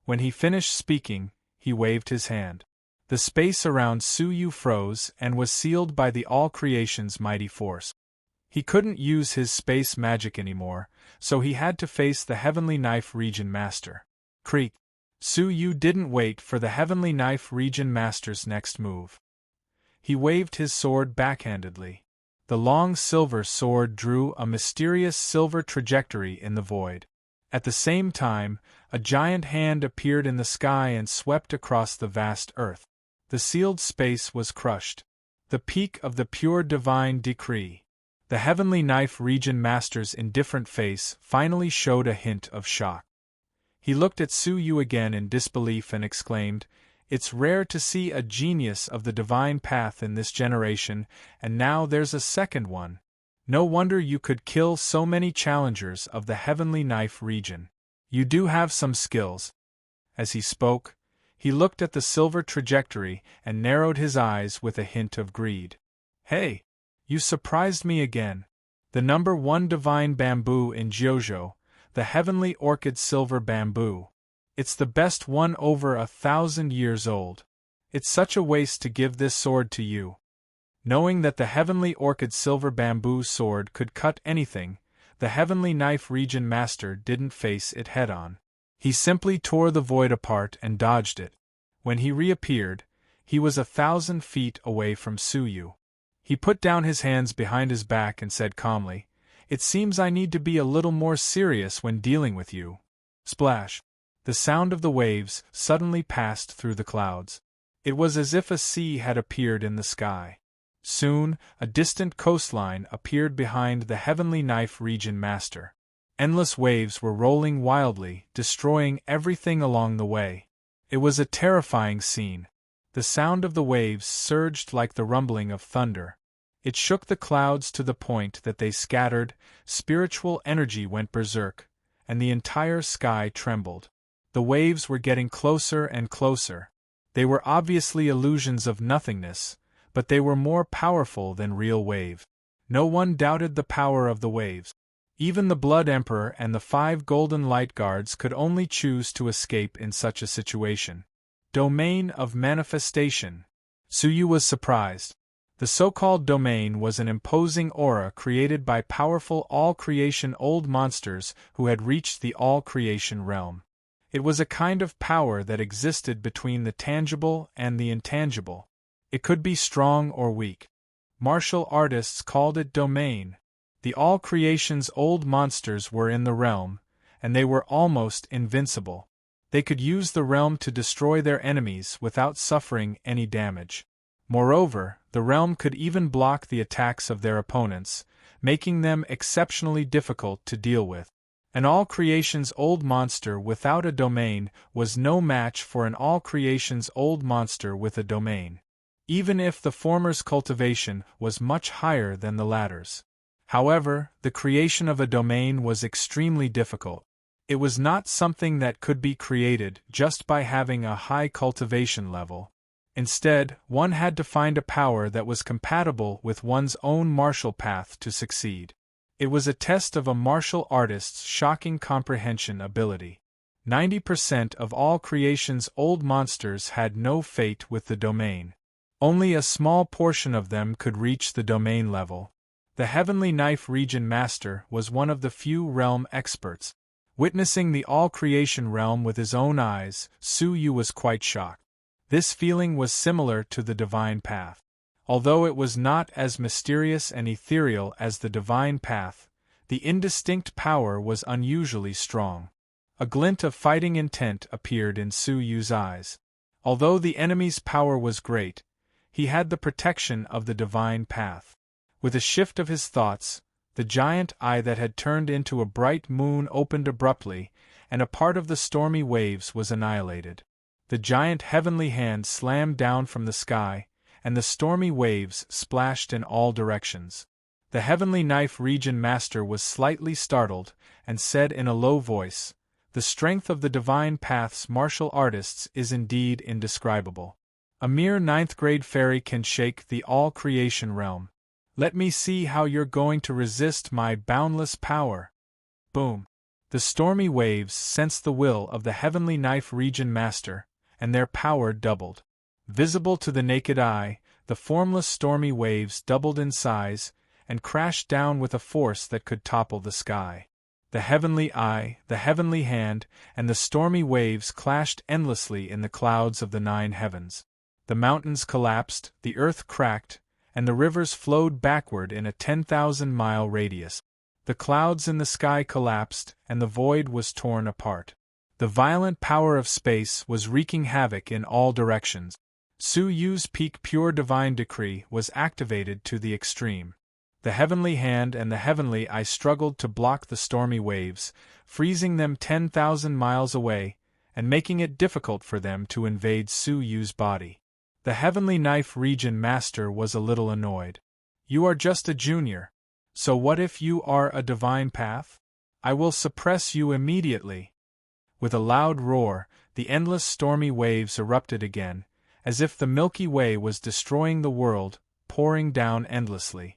When he finished speaking, he waved his hand. The space around Su Yu froze and was sealed by the all-creation's mighty force. He couldn't use his space magic anymore, so he had to face the Heavenly Knife Region Master. Creak. Su Yu didn't wait for the Heavenly Knife Region Master's next move. He waved his sword backhandedly. The long silver sword drew a mysterious silver trajectory in the void. At the same time, a giant hand appeared in the sky and swept across the vast earth. The sealed space was crushed. The peak of the pure divine decree. The Heavenly Knife Region Master's indifferent face finally showed a hint of shock. He looked at Su Yu again in disbelief and exclaimed, "It's rare to see a genius of the divine path in this generation, and now there's a second one. No wonder you could kill so many challengers of the Heavenly Knife Region. You do have some skills." As he spoke, he looked at the silver trajectory and narrowed his eyes with a hint of greed. "Hey! You surprised me again. The number 1 divine bamboo in Jiuzhou, the Heavenly Orchid Silver Bamboo. It's the best one over 1,000 years old. It's such a waste to give this sword to you." Knowing that the Heavenly Orchid Silver Bamboo sword could cut anything, the Heavenly Knife Region Master didn't face it head-on. He simply tore the void apart and dodged it. When he reappeared, he was 1,000 feet away from Su Yu. He put down his hands behind his back and said calmly, "It seems I need to be a little more serious when dealing with you." Splash! The sound of the waves suddenly passed through the clouds. It was as if a sea had appeared in the sky. Soon, a distant coastline appeared behind the Heavenly Knife Region Master. Endless waves were rolling wildly, destroying everything along the way. It was a terrifying scene. The sound of the waves surged like the rumbling of thunder. It shook the clouds to the point that they scattered, spiritual energy went berserk, and the entire sky trembled. The waves were getting closer and closer. They were obviously illusions of nothingness, but they were more powerful than real wave. No one doubted the power of the waves. Even the Blood Emperor and the 5 Golden Light Guards could only choose to escape in such a situation. Domain of Manifestation. Su Yu was surprised. The so-called domain was an imposing aura created by powerful all-creation old monsters who had reached the all-creation realm. It was a kind of power that existed between the tangible and the intangible. It could be strong or weak. Martial artists called it domain. The all-creation's old monsters were in the realm, and they were almost invincible. They could use the realm to destroy their enemies without suffering any damage. Moreover, the realm could even block the attacks of their opponents, making them exceptionally difficult to deal with. An all creation's old monster without a domain was no match for an all creation's old monster with a domain, even if the former's cultivation was much higher than the latter's. However, the creation of a domain was extremely difficult. It was not something that could be created just by having a high cultivation level. Instead, one had to find a power that was compatible with one's own martial path to succeed. It was a test of a martial artist's shocking comprehension ability. 90% of all creation's old monsters had no fate with the domain. Only a small portion of them could reach the domain level. The Heavenly Knife Region Master was one of the few realm experts. Witnessing the all-creation realm with his own eyes, Su Yu was quite shocked. This feeling was similar to the divine path. Although it was not as mysterious and ethereal as the divine path, the indistinct power was unusually strong. A glint of fighting intent appeared in Su Yu's eyes. Although the enemy's power was great, he had the protection of the divine path. With a shift of his thoughts, the giant eye that had turned into a bright moon opened abruptly, and a part of the stormy waves was annihilated. The giant heavenly hand slammed down from the sky, and the stormy waves splashed in all directions. The Heavenly Knife Region Master was slightly startled, and said in a low voice, "The strength of the Divine Path's martial artists is indeed indescribable. A mere ninth-grade fairy can shake the all-creation realm. Let me see how you're going to resist my boundless power." Boom! The stormy waves sensed the will of the Heavenly Knife Region Master, and their power doubled. Visible to the naked eye, the formless stormy waves doubled in size, and crashed down with a force that could topple the sky. The heavenly eye, the heavenly hand, and the stormy waves clashed endlessly in the clouds of the 9 heavens. The mountains collapsed, the earth cracked, and the rivers flowed backward in a 10,000-mile radius. The clouds in the sky collapsed, and the void was torn apart. The violent power of space was wreaking havoc in all directions. Su Yu's peak pure divine decree was activated to the extreme. The heavenly hand and the heavenly eye struggled to block the stormy waves, freezing them 10,000 miles away, and making it difficult for them to invade Su Yu's body. The Heavenly Knife Region Master was a little annoyed. "You are just a junior. So what if you are a divine path? I will suppress you immediately." With a loud roar, the endless stormy waves erupted again, as if the Milky Way was destroying the world, pouring down endlessly.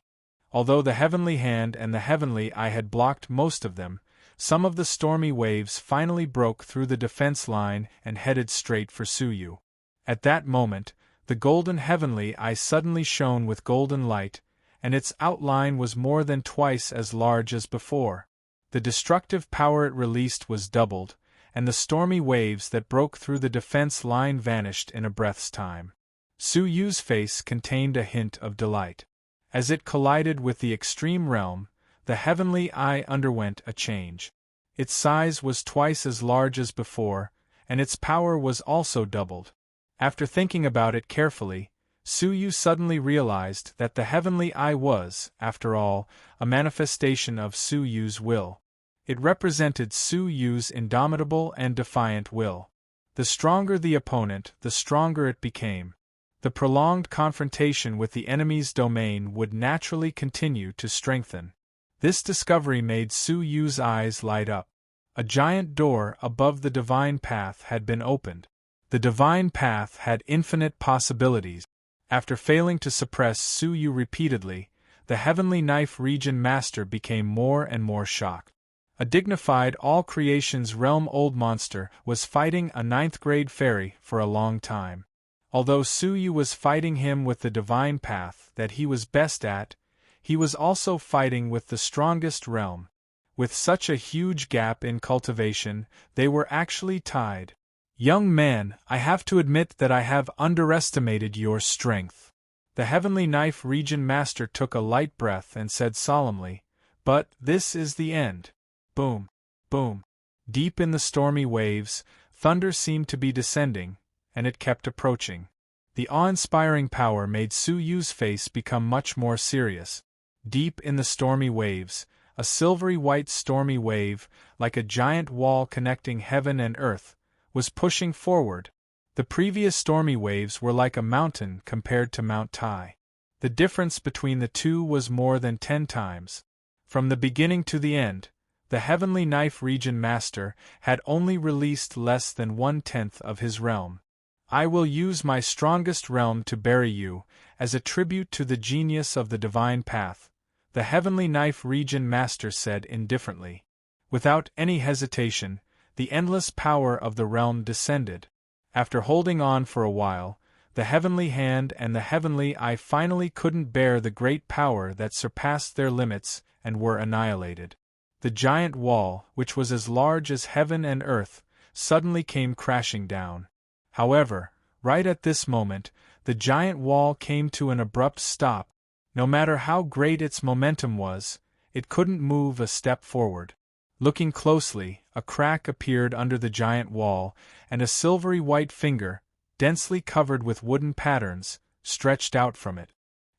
Although the heavenly hand and the heavenly eye had blocked most of them, some of the stormy waves finally broke through the defense line and headed straight for Su Yu. At that moment, the golden heavenly eye suddenly shone with golden light, and its outline was more than twice as large as before. The destructive power it released was doubled, and the stormy waves that broke through the defense line vanished in a breath's time. Su Yu's face contained a hint of delight. As it collided with the extreme realm, the heavenly eye underwent a change. Its size was twice as large as before, and its power was also doubled. After thinking about it carefully, Su Yu suddenly realized that the heavenly eye was, after all, a manifestation of Su Yu's will. It represented Su Yu's indomitable and defiant will. The stronger the opponent, the stronger it became. The prolonged confrontation with the enemy's domain would naturally continue to strengthen. This discovery made Su Yu's eyes light up. A giant door above the divine path had been opened. The divine path had infinite possibilities. After failing to suppress Su Yu repeatedly, the Heavenly Knife Region Master became more and more shocked. A dignified all-creation's realm old monster was fighting a ninth-grade fairy for a long time. Although Su Yu was fighting him with the divine path that he was best at, he was also fighting with the strongest realm. With such a huge gap in cultivation, they were actually tied. "Young man, I have to admit that I have underestimated your strength." The Heavenly Knife Region Master took a light breath and said solemnly, "But this is the end." Boom! Boom! Deep in the stormy waves, thunder seemed to be descending, and it kept approaching. The awe-inspiring power made Su Yu's face become much more serious. Deep in the stormy waves, a silvery white stormy wave, like a giant wall connecting heaven and earth, was pushing forward. The previous stormy waves were like a mountain compared to Mount Tai. The difference between the two was more than 10 times. From the beginning to the end, the Heavenly Knife Region Master had only released less than 1/10 of his realm. I will use my strongest realm to bury you, as a tribute to the genius of the divine path, the Heavenly Knife Region Master said indifferently. Without any hesitation, the endless power of the realm descended. After holding on for a while, the Heavenly Hand and the Heavenly Eye finally couldn't bear the great power that surpassed their limits and were annihilated. The giant wall, which was as large as heaven and earth, suddenly came crashing down. However, right at this moment, the giant wall came to an abrupt stop. No matter how great its momentum was, it couldn't move a step forward. Looking closely, a crack appeared under the giant wall, and a silvery white finger, densely covered with wooden patterns, stretched out from it.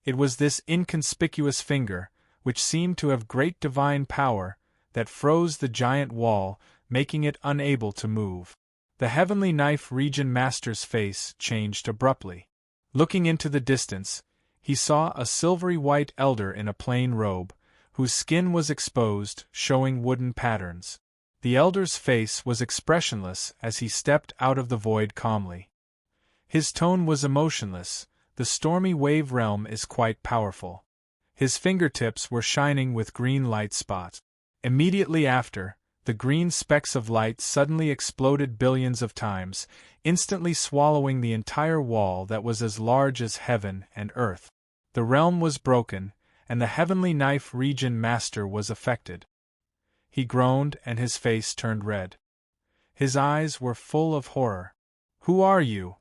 It was this inconspicuous finger, which seemed to have great divine power, that froze the giant wall, making it unable to move. The Heavenly Knife Region Master's face changed abruptly. Looking into the distance, he saw a silvery white elder in a plain robe, whose skin was exposed, showing wooden patterns. The elder's face was expressionless as he stepped out of the void calmly. His tone was emotionless. The stormy wave realm is quite powerful. His fingertips were shining with green light spots. Immediately after, the green specks of light suddenly exploded billions of times, instantly swallowing the entire wall that was as large as heaven and earth. The realm was broken, and the Heavenly Knife Region Master was affected. He groaned and his face turned red. His eyes were full of horror. Who are you?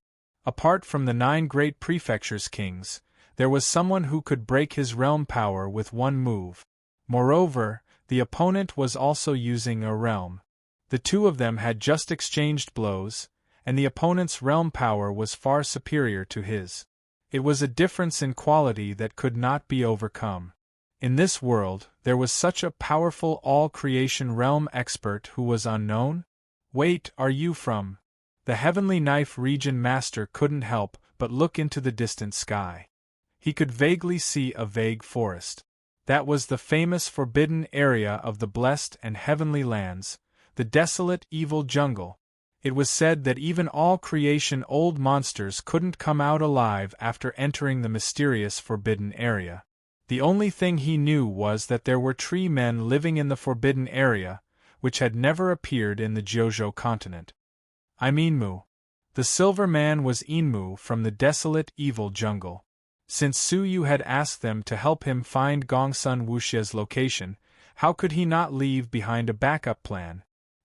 Apart from the 9 great prefectures kings, there was someone who could break his realm power with one move. Moreover, the opponent was also using a realm. The two of them had just exchanged blows, and the opponent's realm power was far superior to his. It was a difference in quality that could not be overcome. In this world, there was such a powerful all-creation realm expert who was unknown? Wait, are you from? The Heavenly Knife Region Master couldn't help but look into the distant sky. He could vaguely see a vague forest. That was the famous forbidden area of the blessed and heavenly lands, the desolate evil jungle. It was said that even all creation old monsters couldn't come out alive after entering the mysterious forbidden area. The only thing he knew was that there were tree men living in the forbidden area, which had never appeared in the Jojo continent. I mean Mu. The silver man was Inmu from the desolate evil jungle. Since Su Yu had asked them to help him find Gongsun Wuxia's location, how could he not leave behind a backup plan?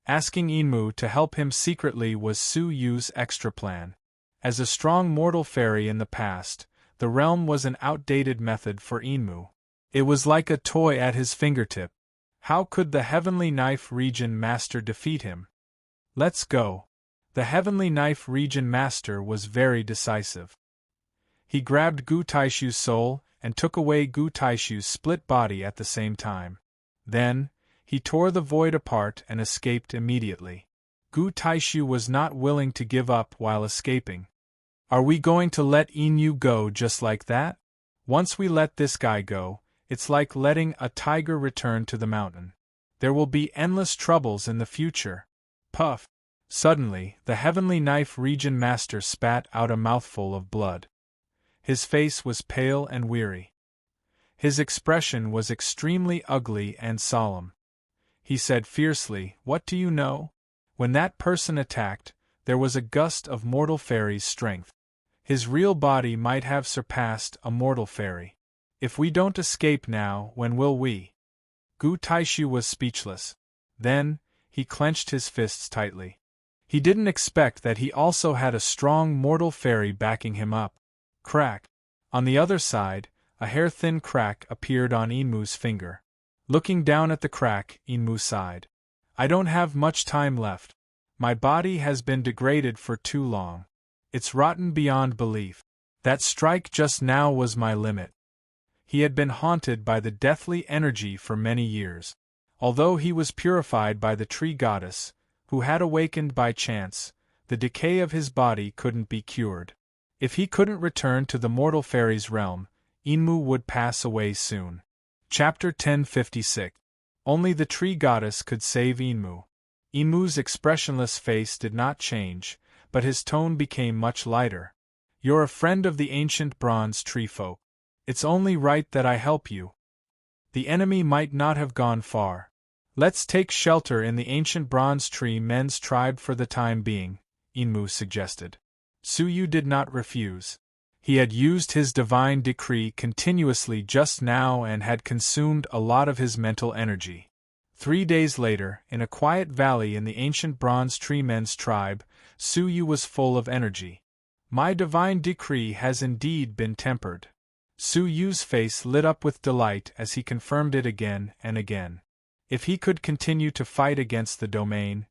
Asking Inmu to help him secretly was Su Yu's extra plan. As a strong mortal fairy in the past, the realm was an outdated method for Inmu. It was like a toy at his fingertip. How could the Heavenly Knife Region Master defeat him? Let's go. The Heavenly Knife Region Master was very decisive. He grabbed Gu Taishu's soul and took away Gu Taishu's split body at the same time. Then, he tore the void apart and escaped immediately. Gu Taishu was not willing to give up while escaping. Are we going to let Inu go just like that? Once we let this guy go, it's like letting a tiger return to the mountain. There will be endless troubles in the future. Puff! Suddenly, the Heavenly Knife Region Master spat out a mouthful of blood. His face was pale and weary. His expression was extremely ugly and solemn. He said fiercely, "What do you know? When that person attacked, there was a gust of mortal fairy's strength. His real body might have surpassed a mortal fairy. If we don't escape now, when will we?" Gu Taishu was speechless. Then, he clenched his fists tightly. He didn't expect that he also had a strong mortal fairy backing him up. Crack! On the other side, a hair-thin crack appeared on Inmu's finger. Looking down at the crack, Inmu sighed. "I don't have much time left. My body has been degraded for too long. It's rotten beyond belief. That strike just now was my limit." He had been haunted by the deathly energy for many years. Although he was purified by the tree goddess, who had awakened by chance, the decay of his body couldn't be cured. If he couldn't return to the mortal fairy's realm, Enmu would pass away soon. Chapter 1056. Only the tree goddess could save Enmu. Enmu's expressionless face did not change, but his tone became much lighter. You're a friend of the ancient bronze tree folk. It's only right that I help you. The enemy might not have gone far. Let's take shelter in the ancient bronze tree men's tribe for the time being, Enmu suggested. Suyu did not refuse. He had used his divine decree continuously just now and had consumed a lot of his mental energy. 3 days later, in a quiet valley in the ancient bronze tree men's tribe, Suyu was full of energy. My divine decree has indeed been tempered. Suyu's face lit up with delight as he confirmed it again and again. If he could continue to fight against the domain,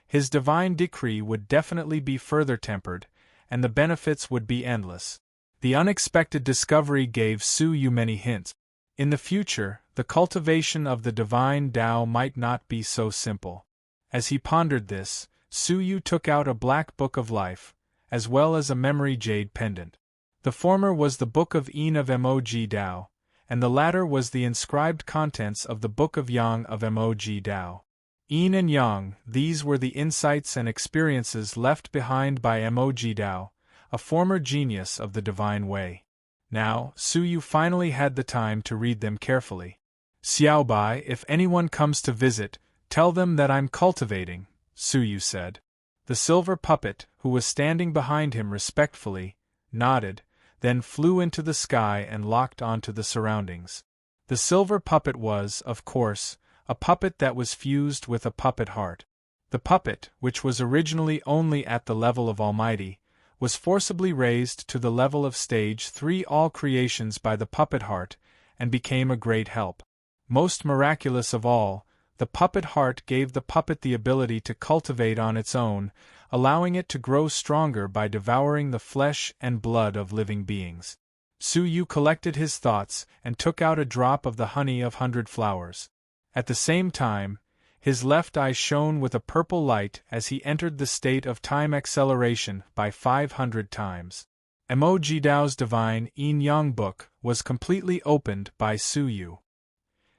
his divine decree would definitely be further tempered, and the benefits would be endless. The unexpected discovery gave Suyu many hints. In the future, the cultivation of the divine Tao might not be so simple. As he pondered this, Suyu took out a black book of life, as well as a memory jade pendant. The former was the Book of Yin of Mog Dao, and the latter was the inscribed contents of the Book of Yang of Mog Dao. Yin and Yang, these were the insights and experiences left behind by Mog Dao, a former genius of the divine way. Now, Suyu finally had the time to read them carefully. Xiaobai, if anyone comes to visit, tell them that I'm cultivating, Suyu said. The silver puppet, who was standing behind him respectfully, nodded, then flew into the sky and locked onto the surroundings. The silver puppet was, of course, a puppet that was fused with a puppet heart. The puppet, which was originally only at the level of Almighty, was forcibly raised to the level of stage 3 all creations by the puppet heart, and became a great help. Most miraculous of all, the puppet heart gave the puppet the ability to cultivate on its own, allowing it to grow stronger by devouring the flesh and blood of living beings. Suyu collected his thoughts and took out a drop of the honey of 100 flowers. At the same time, his left eye shone with a purple light as he entered the state of time acceleration by 500 times. Mog Dao's divine Yin-Yang book was completely opened by Suyu.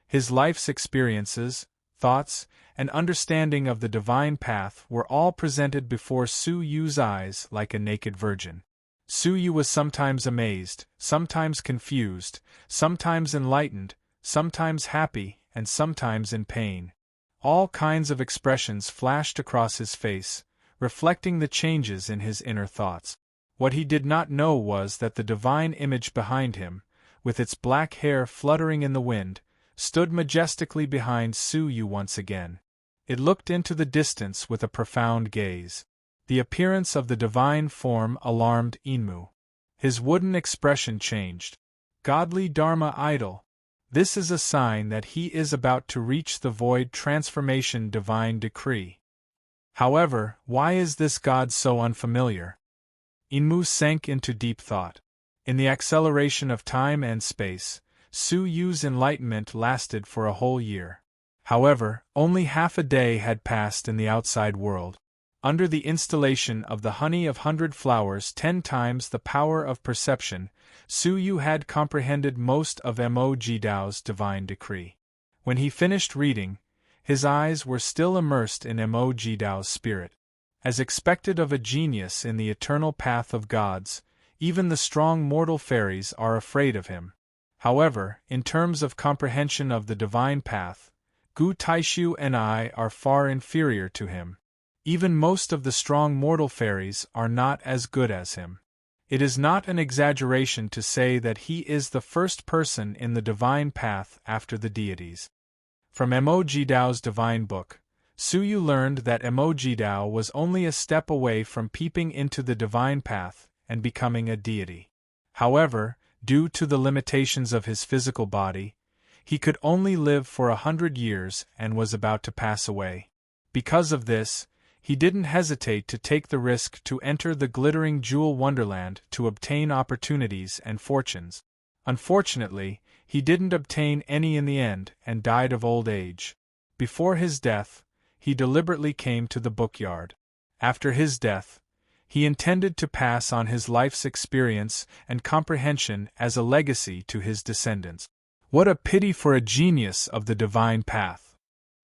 His life's experiences, thoughts, and understanding of the divine path were all presented before Suyu's eyes like a naked virgin. Suyu was sometimes amazed, sometimes confused, sometimes enlightened, sometimes happy, and sometimes in pain. All kinds of expressions flashed across his face, reflecting the changes in his inner thoughts. What he did not know was that the divine image behind him, with its black hair fluttering in the wind, stood majestically behind Suyu once again. It looked into the distance with a profound gaze. The appearance of the divine form alarmed Enmu. His wooden expression changed. Godly Dharma idol. This is a sign that he is about to reach the void transformation divine decree. However, why is this god so unfamiliar? Enmu sank into deep thought. In the acceleration of time and space, Suyu's enlightenment lasted for a whole year. However, only half a day had passed in the outside world. Under the installation of the honey of 100 flowers 10 times the power of perception, Suyu had comprehended most of Mog Dao's divine decree. When he finished reading, his eyes were still immersed in Mog Dao's spirit. As expected of a genius in the eternal path of gods, even the strong mortal fairies are afraid of him. However, in terms of comprehension of the divine path, Gu Taishu and I are far inferior to him. Even most of the strong mortal fairies are not as good as him. It is not an exaggeration to say that he is the first person in the divine path after the deities. From Mog Dao's divine book, Suyu learned that Mog Dao was only a step away from peeping into the divine path and becoming a deity. However, due to the limitations of his physical body, he could only live for 100 years and was about to pass away. Because of this, he didn't hesitate to take the risk to enter the glittering jewel wonderland to obtain opportunities and fortunes. Unfortunately, He didn't obtain any in the end and died of old age. Before his death, he deliberately came to the bookyard. After his death, he intended to pass on his life's experience and comprehension as a legacy to his descendants. What a pity for a genius of the divine path!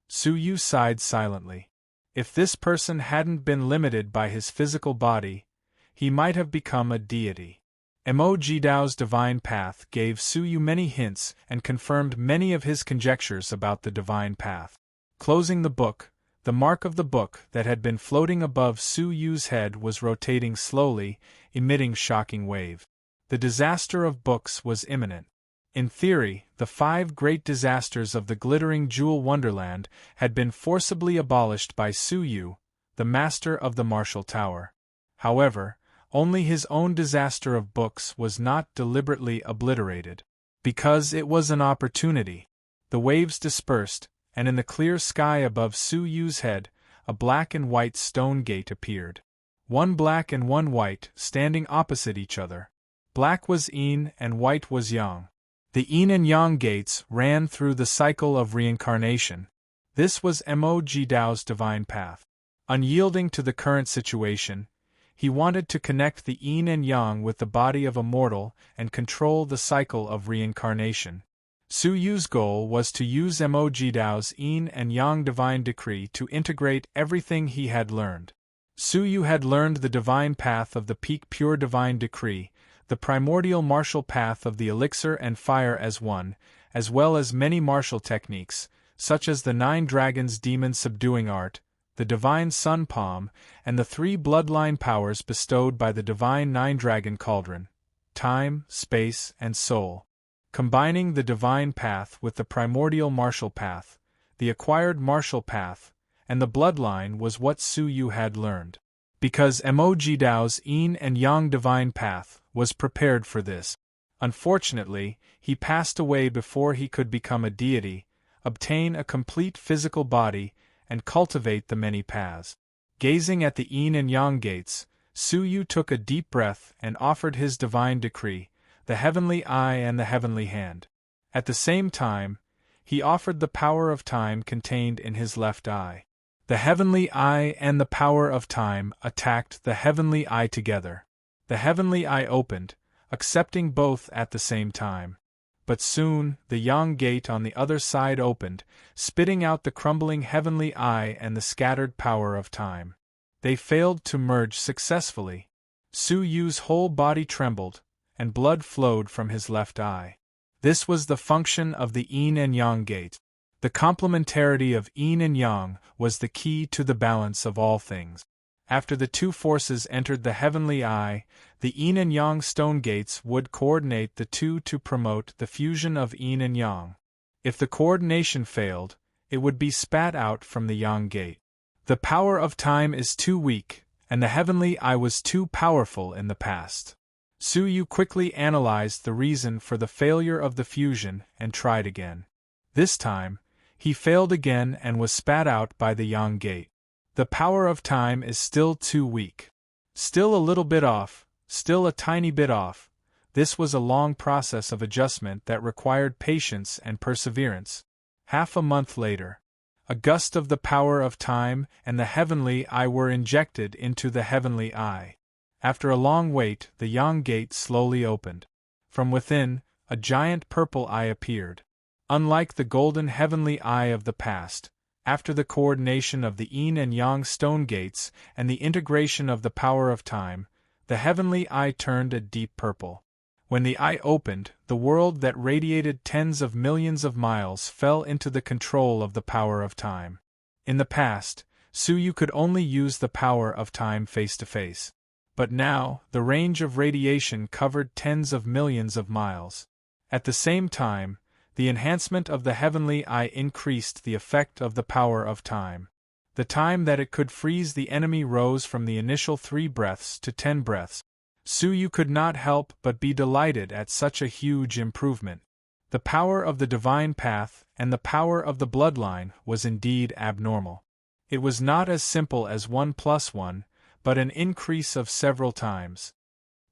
Su Yu sighed silently. If this person hadn't been limited by his physical body, he might have become a deity. Mo Jidao's divine path gave Su Yu many hints and confirmed many of his conjectures about the divine path. Closing the book, the mark of the book that had been floating above Su Yu's head was rotating slowly, emitting shocking waves. The disaster of books was imminent. In theory, the 5 great disasters of the glittering jewel wonderland had been forcibly abolished by Su Yu, the master of the martial tower. However, only his own disaster of books was not deliberately obliterated. Because it was an opportunity. The waves dispersed, and in the clear sky above Su Yu's head, a black and white stone gate appeared. One black and one white, standing opposite each other. Black was yin and white was yang. The yin and yang gates ran through the cycle of reincarnation. This was Mo Jidao's divine path. Unyielding to the current situation, he wanted to connect the yin and yang with the body of a mortal and control the cycle of reincarnation. Su Yu's goal was to use Mo Jidao's yin and yang divine decree to integrate everything he had learned. Su Yu had learned the divine path of the peak pure divine decree, the primordial martial path of the elixir and fire as one, as well as many martial techniques, such as the 9 dragons demon subduing art, the divine sun palm, and the 3 bloodline powers bestowed by the divine 9-dragon cauldron: time, space, and soul. Combining the divine path with the primordial martial path, the acquired martial path, and the bloodline was what Su Yu had learned. Because Mo Jidao's yin and yang divine path was prepared for this. Unfortunately, he passed away before he could become a deity, obtain a complete physical body, and cultivate the many paths. Gazing at the yin and yang gates, Su Yu took a deep breath and offered his divine decree, the heavenly eye and the heavenly hand. At the same time, he offered the power of time contained in his left eye. The heavenly eye and the power of time attacked the heavenly eye together. The heavenly eye opened, accepting both at the same time. But soon, the yang gate on the other side opened, spitting out the crumbling heavenly eye and the scattered power of time. They failed to merge successfully. Su Yu's whole body trembled, and blood flowed from his left eye. This was the function of the yin and yang gate. The complementarity of yin and yang was the key to the balance of all things. After the 2 forces entered the heavenly eye, the yin and yang stone gates would coordinate the 2 to promote the fusion of yin and yang. If the coordination failed, it would be spat out from the yang gate. The power of time is too weak, and the heavenly eye was too powerful in the past. Su Yu quickly analyzed the reason for the failure of the fusion and tried again. This time, he failed again and was spat out by the yang gate. The power of time is still too weak. Still a little bit off, still a tiny bit off. This was a long process of adjustment that required patience and perseverance. Half a month later, a gust of the power of time and the heavenly eye were injected into the heavenly eye. After a long wait, the yang gate slowly opened. From within, a giant purple eye appeared. Unlike the golden heavenly eye of the past, after the coordination of the yin and yang stone gates and the integration of the power of time, the heavenly eye turned a deep purple. When the eye opened, the world that radiated tens of millions of miles fell into the control of the power of time. In the past, Su Yu could only use the power of time face to face. But now, the range of radiation covered tens of millions of miles. At the same time, the enhancement of the heavenly eye increased the effect of the power of time. The time that it could freeze the enemy rose from the initial 3 breaths to 10 breaths. Su Yu could not help but be delighted at such a huge improvement. The power of the divine path and the power of the bloodline was indeed abnormal. It was not as simple as 1 + 1, but an increase of several times.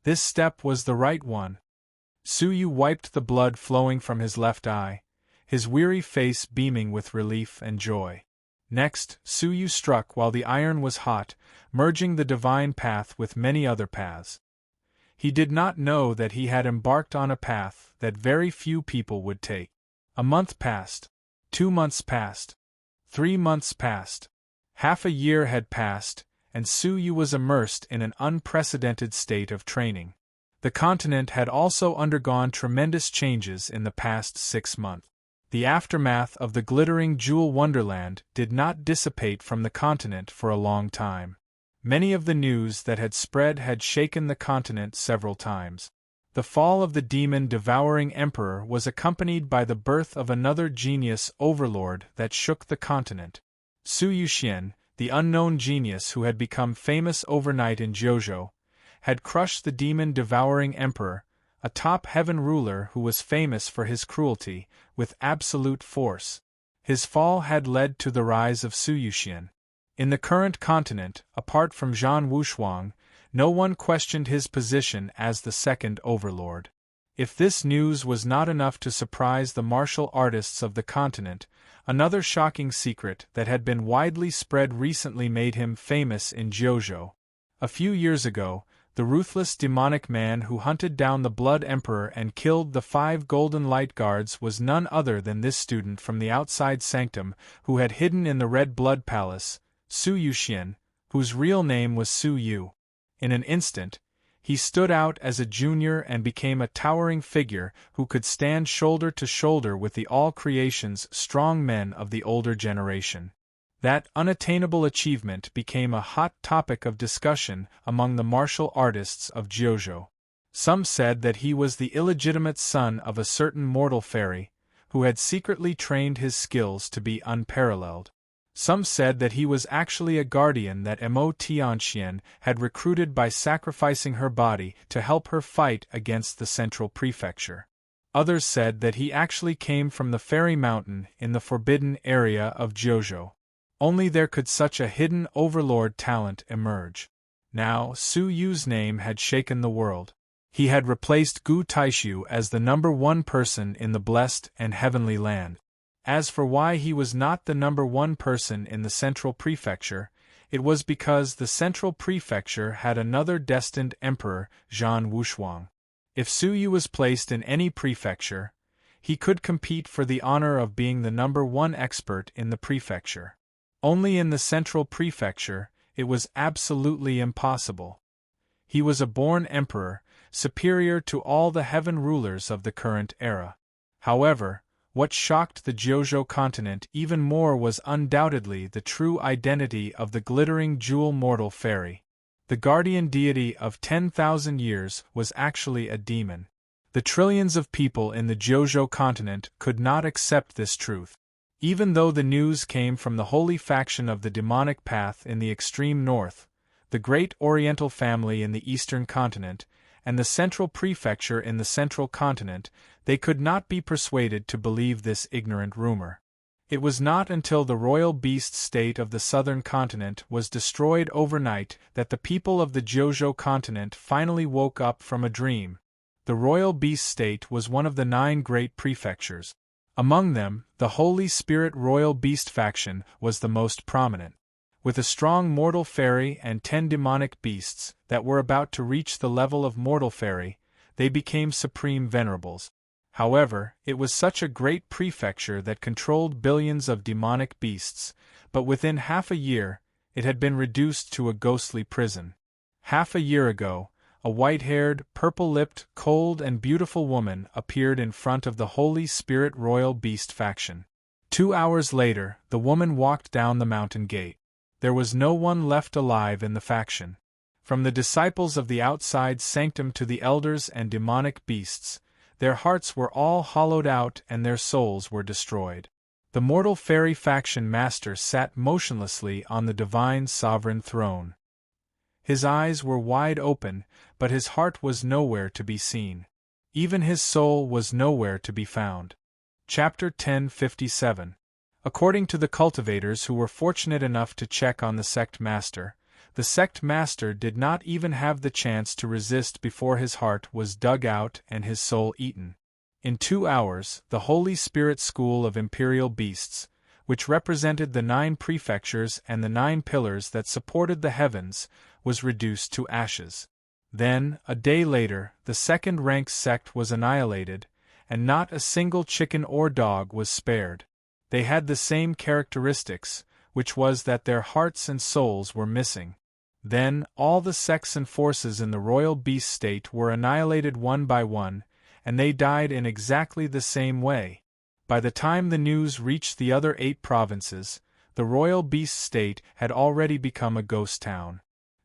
This step was the right one. Su Yu wiped the blood flowing from his left eye, his weary face beaming with relief and joy. Next, Su Yu struck while the iron was hot, merging the divine path with many other paths. He did not know that he had embarked on a path that very few people would take. A month passed. 2 months passed. 3 months passed. Half a year had passed, and Su Yu was immersed in an unprecedented state of training. The continent had also undergone tremendous changes in the past 6 months. The aftermath of the glittering jewel wonderland did not dissipate from the continent for a long time. Many of the news that had spread had shaken the continent several times. The fall of the demon-devouring emperor was accompanied by the birth of another genius overlord that shook the continent. Su Yuxian, the unknown genius who had become famous overnight in Jiuzhou, had crushed the demon-devouring emperor, a top heaven ruler who was famous for his cruelty, with absolute force. His fall had led to the rise of Su Yuxian. In the current continent, apart from Zhan Wushuang, no one questioned his position as the second overlord. If this news was not enough to surprise the martial artists of the continent, another shocking secret that had been widely spread recently made him famous in Jiuzhou. A few years ago, the ruthless demonic man who hunted down the Blood Emperor and killed the 5 golden light guards was none other than this student from the outside sanctum who had hidden in the Red Blood Palace, Su Yuxian, whose real name was Su Yu. In an instant, he stood out as a junior and became a towering figure who could stand shoulder to shoulder with the all-creation's strong men of the older generation. That unattainable achievement became a hot topic of discussion among the martial artists of Jiuzhou. Some said that he was the illegitimate son of a certain mortal fairy, who had secretly trained his skills to be unparalleled. Some said that he was actually a guardian that Mo Tianxian had recruited by sacrificing her body to help her fight against the central prefecture. Others said that he actually came from the Fairy Mountain in the forbidden area of Jiuzhou. Only there could such a hidden overlord talent emerge. Now, Su Yu's name had shaken the world. He had replaced Gu Taishu as the #1 person in the blessed and heavenly land. As for why he was not the #1 person in the central prefecture, it was because the central prefecture had another destined emperor, Zhan Wushuang. If Su Yu was placed in any prefecture, he could compete for the honor of being the #1 expert in the prefecture. Only in the central prefecture, it was absolutely impossible. He was a born emperor, superior to all the heaven rulers of the current era. However, what shocked the Jiuzhou continent even more was undoubtedly the true identity of the glittering jewel mortal fairy. The guardian deity of 10,000 years was actually a demon. The trillions of people in the Jiuzhou continent could not accept this truth. Even though the news came from the holy faction of the demonic path in the extreme north, the great oriental family in the eastern continent, and the central prefecture in the central continent, they could not be persuaded to believe this ignorant rumor. It was not until the royal beast state of the southern continent was destroyed overnight that the people of the Jiuzhou continent finally woke up from a dream. The royal beast state was one of the 9 great prefectures. Among them, the Holy Spirit Royal Beast faction was the most prominent. With a strong mortal fairy and 10 demonic beasts that were about to reach the level of mortal fairy, they became supreme venerables. However, it was such a great prefecture that controlled billions of demonic beasts, but within half a year, it had been reduced to a ghostly prison. Half a year ago, a white-haired, purple-lipped, cold and beautiful woman appeared in front of the Holy Spirit Royal Beast faction. 2 hours later, the woman walked down the mountain gate. There was no one left alive in the faction. From the disciples of the outside sanctum to the elders and demonic beasts, their hearts were all hollowed out and their souls were destroyed. The mortal fairy faction master sat motionlessly on the divine sovereign throne. His eyes were wide open, but his heart was nowhere to be seen. Even his soul was nowhere to be found. Chapter 1057. According to the cultivators who were fortunate enough to check on the sect master, the sect master did not even have the chance to resist before his heart was dug out and his soul eaten. In 2 hours, the Holy Spirit school of imperial beasts, which represented the 9 prefectures and the 9 pillars that supported the heavens, was reduced to ashes. Then, a day later, the second-rank sect was annihilated, and not a single chicken or dog was spared. They had the same characteristics, which was that their hearts and souls were missing. Then, all the sects and forces in the royal beast state were annihilated one by one, and they died in exactly the same way. By the time the news reached the other 8 provinces, the royal beast state had already become a ghost town.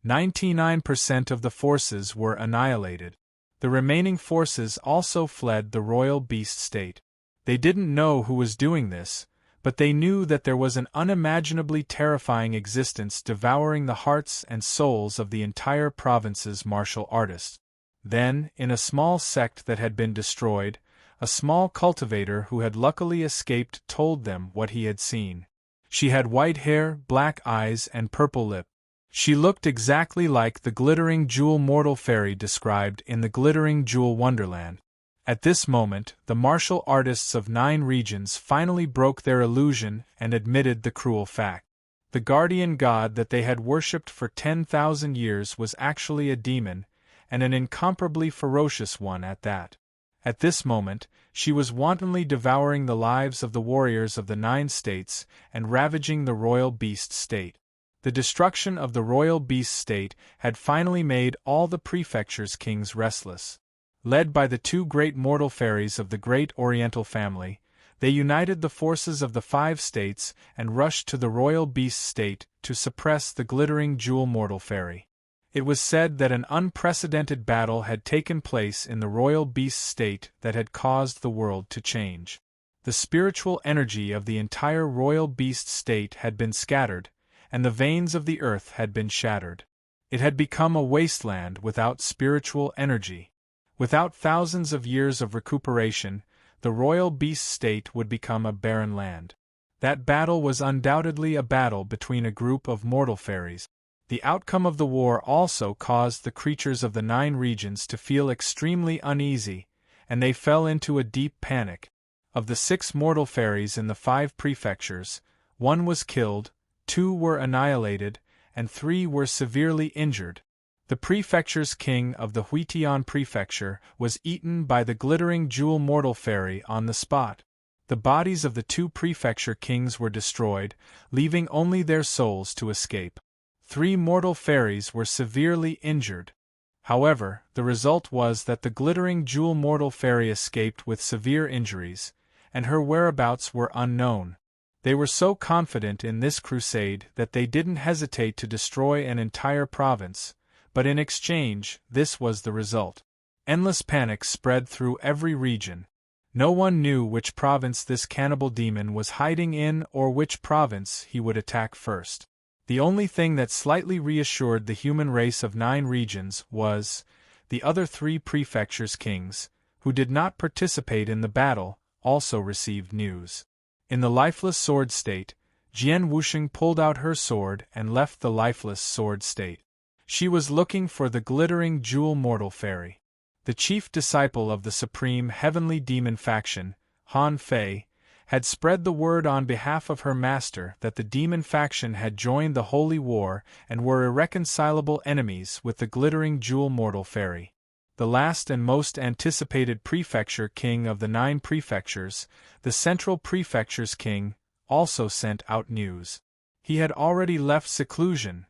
99% of the forces were annihilated. The remaining forces also fled the royal beast state. They didn't know who was doing this, but they knew that there was an unimaginably terrifying existence devouring the hearts and souls of the entire province's martial artists. Then, in a small sect that had been destroyed, a small cultivator who had luckily escaped told them what he had seen. She had white hair, black eyes, and purple lips. She looked exactly like the glittering jewel mortal fairy described in the glittering jewel wonderland. At this moment, the martial artists of 9 regions finally broke their illusion and admitted the cruel fact. The guardian god that they had worshipped for 10,000 years was actually a demon, and an incomparably ferocious one at that. At this moment, she was wantonly devouring the lives of the warriors of the 9 states and ravaging the royal beast state. The destruction of the royal beast state had finally made all the prefecture's kings restless. Led by the 2 great mortal fairies of the great Oriental family, they united the forces of the 5 states and rushed to the royal beast state to suppress the glittering jewel mortal fairy. It was said that an unprecedented battle had taken place in the royal beast state that had caused the world to change. The spiritual energy of the entire royal beast state had been scattered, and the veins of the earth had been shattered. It had become a wasteland without spiritual energy. Without thousands of years of recuperation, the royal beast state would become a barren land. That battle was undoubtedly a battle between a group of mortal fairies. The outcome of the war also caused the creatures of the 9 regions to feel extremely uneasy, and they fell into a deep panic. Of the 6 mortal fairies in the 5 prefectures, 1 was killed, 2 were annihilated, and 3 were severely injured. The prefecture's king of the Huitian prefecture was eaten by the glittering jewel mortal fairy on the spot. The bodies of the 2 prefecture kings were destroyed, leaving only their souls to escape. 3 mortal fairies were severely injured. However, the result was that the glittering jewel mortal fairy escaped with severe injuries, and her whereabouts were unknown. They were so confident in this crusade that they didn't hesitate to destroy an entire province, but in exchange, this was the result. Endless panic spread through every region. No one knew which province this cannibal demon was hiding in or which province he would attack first. The only thing that slightly reassured the human race of 9 regions was the other 3 prefectures' kings, who did not participate in the battle, also received news. In the lifeless sword state, Jian Wuxing pulled out her sword and left the lifeless sword state. She was looking for the glittering jewel mortal fairy. The chief disciple of the supreme heavenly demon faction, Han Fei, had spread the word on behalf of her master that the demon faction had joined the holy war and were irreconcilable enemies with the glittering jewel mortal fairy. The last and most anticipated prefecture king of the 9 prefectures, the central prefecture's king, also sent out news. He had already left seclusion.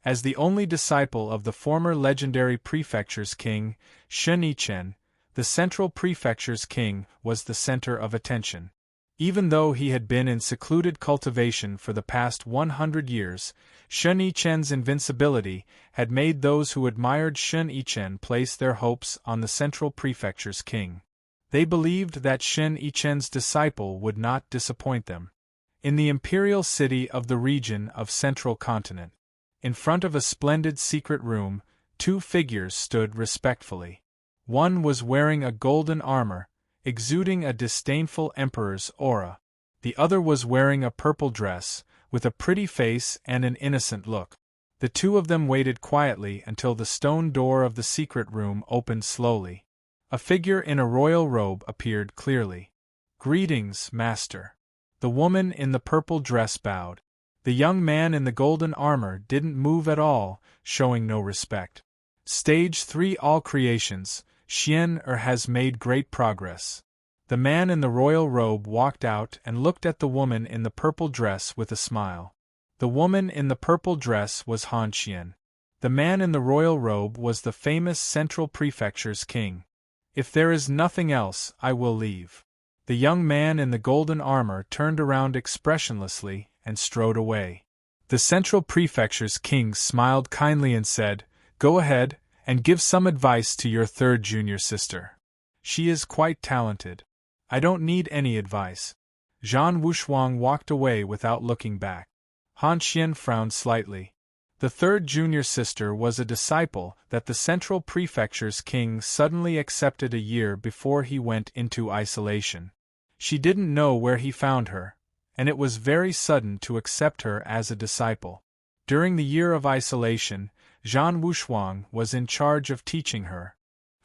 As the only disciple of the former legendary prefecture's king, Shen Yichen, the central prefecture's king was the center of attention. Even though he had been in secluded cultivation for the past 100 years, Shen Yichen's invincibility had made those who admired Shen Yichen place their hopes on the central prefecture's king. They believed that Shen Yichen's disciple would not disappoint them. In the imperial city of the region of Central Continent, in front of a splendid secret room, 2 figures stood respectfully. One was wearing a golden armor, exuding a disdainful emperor's aura. The other was wearing a purple dress, with a pretty face and an innocent look. The two of them waited quietly until the stone door of the secret room opened slowly. A figure in a royal robe appeared clearly. "Greetings, master." The woman in the purple dress bowed. The young man in the golden armor didn't move at all, showing no respect. Stage 3 All creations, Xian has made great progress. The man in the royal robe walked out and looked at the woman in the purple dress with a smile. The woman in the purple dress was Han Xian. The man in the royal robe was the famous Central Prefecture's king. "If there is nothing else, I will leave." The young man in the golden armor turned around expressionlessly and strode away. The Central Prefecture's king smiled kindly and said, "Go ahead, and give some advice to your third junior sister. She is quite talented. I don't need any advice." Zhan Wushuang walked away without looking back. Han Xian frowned slightly. The third junior sister was a disciple that the Central Prefecture's king suddenly accepted a year before he went into isolation. She didn't know where he found her, and it was very sudden to accept her as a disciple. During the year of isolation, Zhan Wushuang was in charge of teaching her.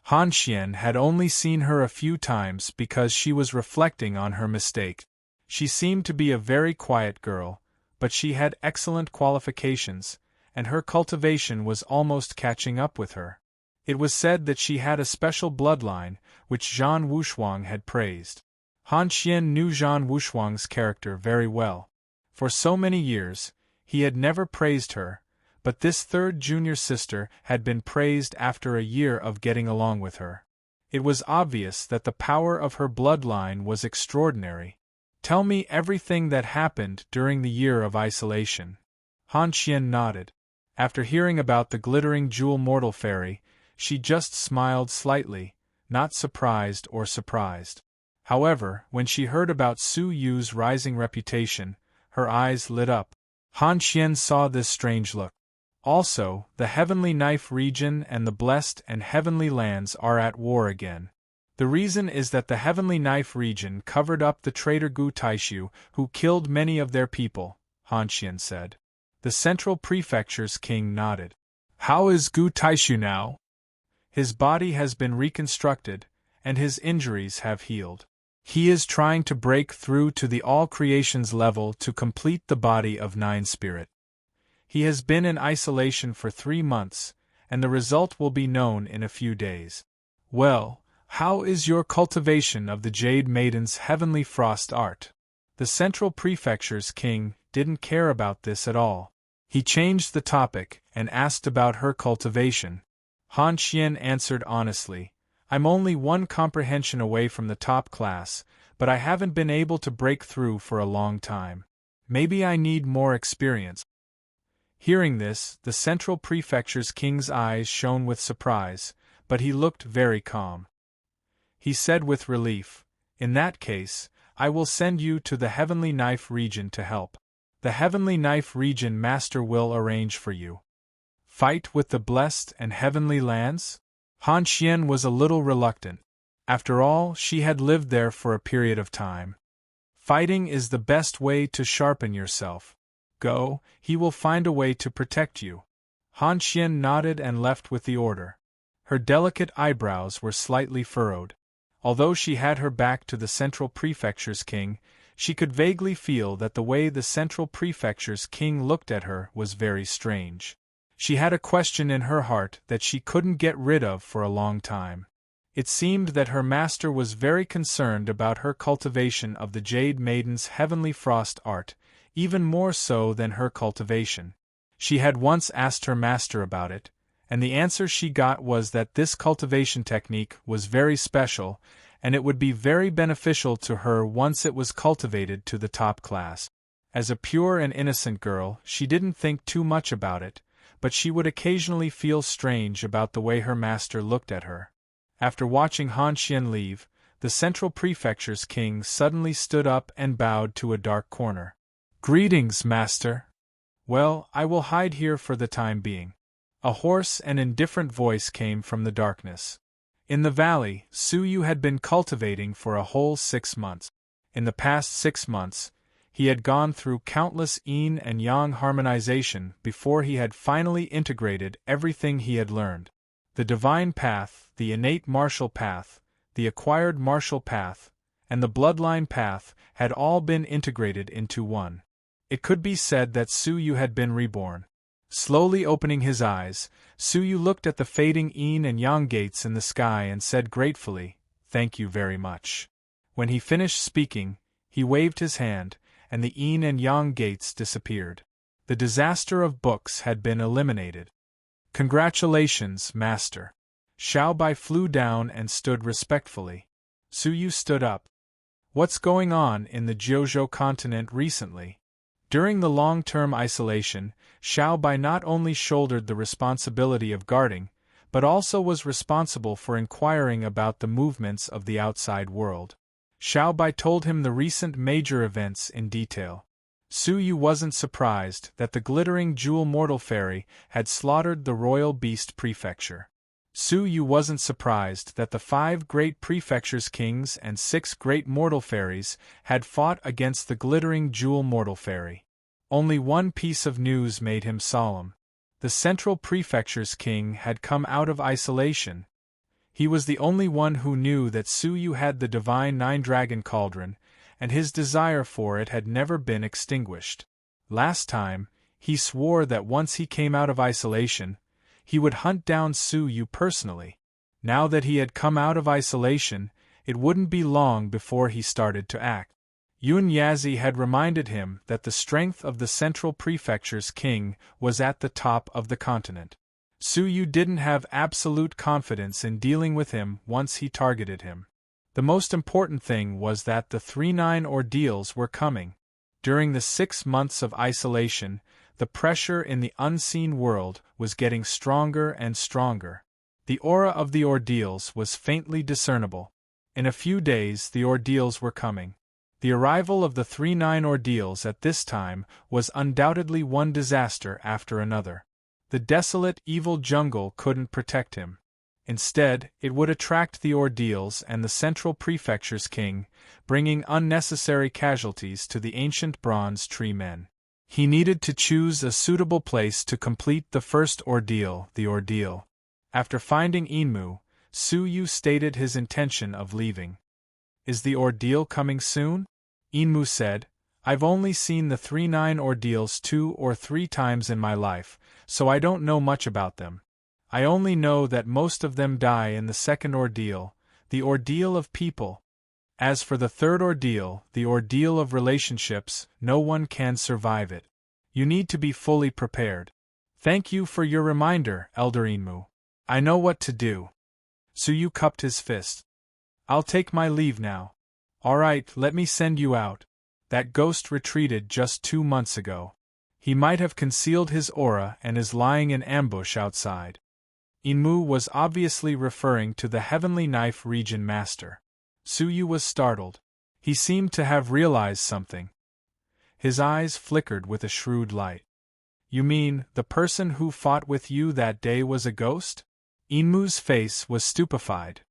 Han Xian had only seen her a few times because she was reflecting on her mistake. She seemed to be a very quiet girl, but she had excellent qualifications, and her cultivation was almost catching up with her. It was said that she had a special bloodline, which Zhan Wushuang had praised. Han Xian knew Zhan Wushuang's character very well. For so many years, he had never praised her, but this third junior sister had been praised after a year of getting along with her. It was obvious that the power of her bloodline was extraordinary. "Tell me everything that happened during the year of isolation." Han Xian nodded. After hearing about the glittering jewel mortal fairy, she just smiled slightly, not surprised or surprised. However, when she heard about Su Yu's rising reputation, her eyes lit up. Han Xian saw this strange look. Also, the Heavenly Knife region and the Blessed and Heavenly Lands are at war again. The reason is that the Heavenly Knife region covered up the traitor Gu Taishu, who killed many of their people, Han Xian said. The Central Prefecture's king nodded. "How is Gu Taishu now?" "His body has been reconstructed, and his injuries have healed. He is trying to break through to the All Creations level to complete the body of Nine Spirit. He has been in isolation for 3 months, and the result will be known in a few days." "Well, how is your cultivation of the Jade Maiden's Heavenly Frost art?" The Central Prefecture's king didn't care about this at all. He changed the topic and asked about her cultivation. Han Xian answered honestly, "I'm only one comprehension away from the top class, but I haven't been able to break through for a long time. Maybe I need more experience." Hearing this, the Central Prefecture's king's eyes shone with surprise, but he looked very calm. He said with relief, "In that case, I will send you to the Heavenly Knife region to help. The Heavenly Knife region master will arrange for you." Fight with the Blessed and Heavenly Lands? Han Xian was a little reluctant. After all, she had lived there for a period of time. Fighting is the best way to sharpen yourself. Go, he will find a way to protect you. Han Xian nodded and left with the order. Her delicate eyebrows were slightly furrowed. Although she had her back to the Central Prefecture's king, she could vaguely feel that the way the Central Prefecture's king looked at her was very strange. She had a question in her heart that she couldn't get rid of for a long time. It seemed that her master was very concerned about her cultivation of the Jade Maiden's Heavenly Frost art, even more so than her cultivation. She had once asked her master about it, and the answer she got was that this cultivation technique was very special, and it would be very beneficial to her once it was cultivated to the top class. As a pure and innocent girl, she didn't think too much about it, but she would occasionally feel strange about the way her master looked at her. After watching Han Xian leave, the Central Prefecture's king suddenly stood up and bowed to a dark corner. "Greetings, master." "Well, I will hide here for the time being." A hoarse and indifferent voice came from the darkness. In the valley, Su Yu had been cultivating for a whole 6 months. In the past 6 months, He had gone through countless yin and yang harmonization before he had finally integrated everything he had learned. The divine path, the innate martial path, the acquired martial path, and the bloodline path had all been integrated into one. It could be said that Su Yu had been reborn. Slowly opening his eyes, Su Yu looked at the fading yin and yang gates in the sky and said gratefully, "Thank you very much." When he finished speaking, he waved his hand, and the yin and yang gates disappeared. The disaster of books had been eliminated. "Congratulations, Master." Xiao Bai flew down and stood respectfully. Su Yu stood up. "What's going on in the Jiuzhou continent recently?" During the long-term isolation, Xiao Bai not only shouldered the responsibility of guarding, but also was responsible for inquiring about the movements of the outside world. Xiao Bai told him the recent major events in detail. Su Yu wasn't surprised that the glittering jewel mortal fairy had slaughtered the royal beast prefecture. Su Yu wasn't surprised that the 5 great prefectures' kings and 6 great mortal fairies had fought against the glittering jewel mortal fairy. Only one piece of news made him solemn. The central prefecture's king had come out of isolation. He was the only one who knew that Su Yu had the divine 9-dragon cauldron, and his desire for it had never been extinguished. Last time, he swore that once he came out of isolation, he would hunt down Su Yu personally. Now that he had come out of isolation, it wouldn't be long before he started to act. Yun Yazi had reminded him that the strength of the central prefecture's king was at the top of the continent. Su Yu didn't have absolute confidence in dealing with him once he targeted him. The most important thing was that the 3-9 ordeals were coming. During the 6 months of isolation, the pressure in the unseen world was getting stronger and stronger. The aura of the ordeals was faintly discernible. In a few days the ordeals were coming. The arrival of the 3-9 ordeals at this time was undoubtedly one disaster after another. The desolate, evil jungle couldn't protect him. Instead, it would attract the ordeals and the central prefecture's king, bringing unnecessary casualties to the ancient bronze tree men. He needed to choose a suitable place to complete the first ordeal, the ordeal. After finding Inmu, Su Yu stated his intention of leaving. "Is the ordeal coming soon?" Inmu said, "I've only seen the 3-9 ordeals 2 or 3 times in my life, so I don't know much about them. I only know that most of them die in the second ordeal, the ordeal of people. As for the third ordeal, the ordeal of relationships, no one can survive it. You need to be fully prepared." "Thank you for your reminder, Elder Inmu. I know what to do." Su Yu cupped his fist. "I'll take my leave now." "All right, let me send you out. That ghost retreated just 2 months ago. He might have concealed his aura and is lying in ambush outside." Inmu was obviously referring to the Heavenly Knife Region Master. Su Yu was startled. He seemed to have realized something. His eyes flickered with a shrewd light. "You mean, the person who fought with you that day was a ghost?" Inmu's face was stupefied.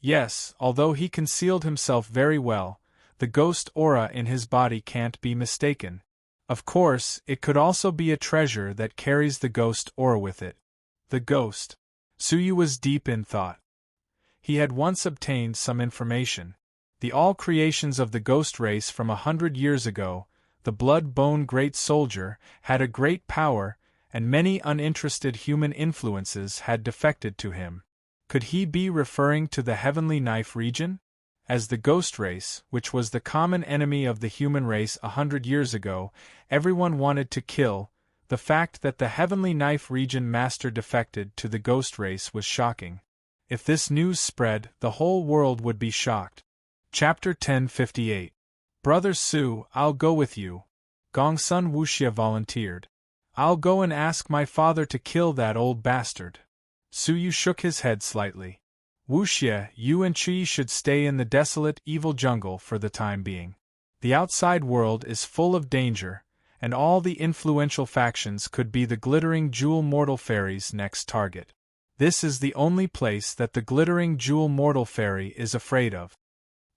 "Yes, although he concealed himself very well, the ghost aura in his body can't be mistaken. Of course, it could also be a treasure that carries the ghost aura with it." The ghost. Su Yu was deep in thought. He had once obtained some information. The all-creations of the ghost race from 100 years ago, the blood-bone great soldier, had a great power, and many uninterested human influences had defected to him. Could he be referring to the Heavenly Knife region? As the ghost race, which was the common enemy of the human race 100 years ago, everyone wanted to kill, the fact that the Heavenly Knife region master defected to the ghost race was shocking. If this news spread, the whole world would be shocked. Chapter 1058. "Brother Su, I'll go with you." Gongsun Wuxia volunteered. "I'll go and ask my father to kill that old bastard." Su Yu shook his head slightly. "Wuxia, you and Qi should stay in the desolate, evil jungle for the time being. The outside world is full of danger, and all the influential factions could be the glittering jewel mortal fairy's next target. This is the only place that the glittering jewel mortal fairy is afraid of.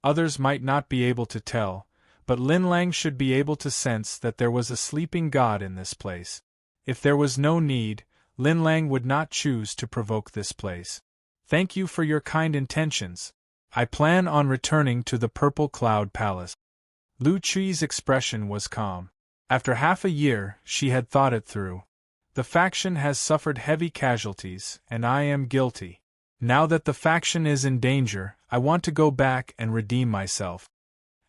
Others might not be able to tell, but Lin Lang should be able to sense that there was a sleeping god in this place. If there was no need, Lin Lang would not choose to provoke this place. Thank you for your kind intentions. I plan on returning to the Purple Cloud Palace. Lu Chui's expression was calm. After half a year, she had thought it through. The faction has suffered heavy casualties, and I am guilty. Now that the faction is in danger, I want to go back and redeem myself.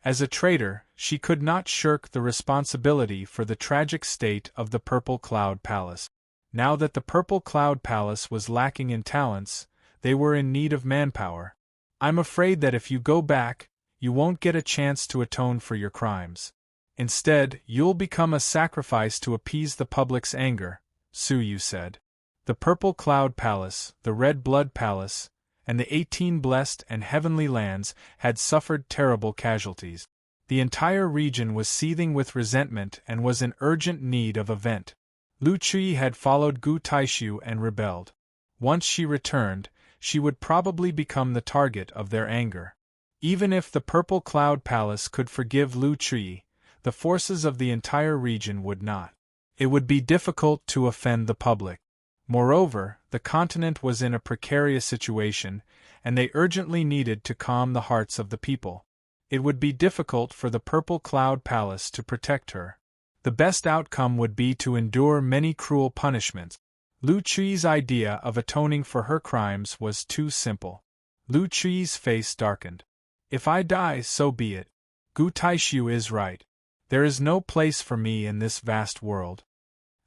As a traitor, she could not shirk the responsibility for the tragic state of the Purple Cloud Palace. Now that the Purple Cloud Palace was lacking in talents, they were in need of manpower. I'm afraid that if you go back, you won't get a chance to atone for your crimes. Instead, you'll become a sacrifice to appease the public's anger, Su Yu said. The Purple Cloud Palace, the Red Blood Palace, and the 18 blessed and heavenly lands had suffered terrible casualties. The entire region was seething with resentment and was in urgent need of a vent. Lu Chui had followed Gu Taishu and rebelled. Once she returned, she would probably become the target of their anger. Even if the Purple Cloud Palace could forgive Lu Chui, the forces of the entire region would not. It would be difficult to offend the public. Moreover, the continent was in a precarious situation, and they urgently needed to calm the hearts of the people. It would be difficult for the Purple Cloud Palace to protect her. The best outcome would be to endure many cruel punishments. Lu Chui's idea of atoning for her crimes was too simple. Lu Chui's face darkened. If I die, so be it. Gu Taishu is right. There is no place for me in this vast world.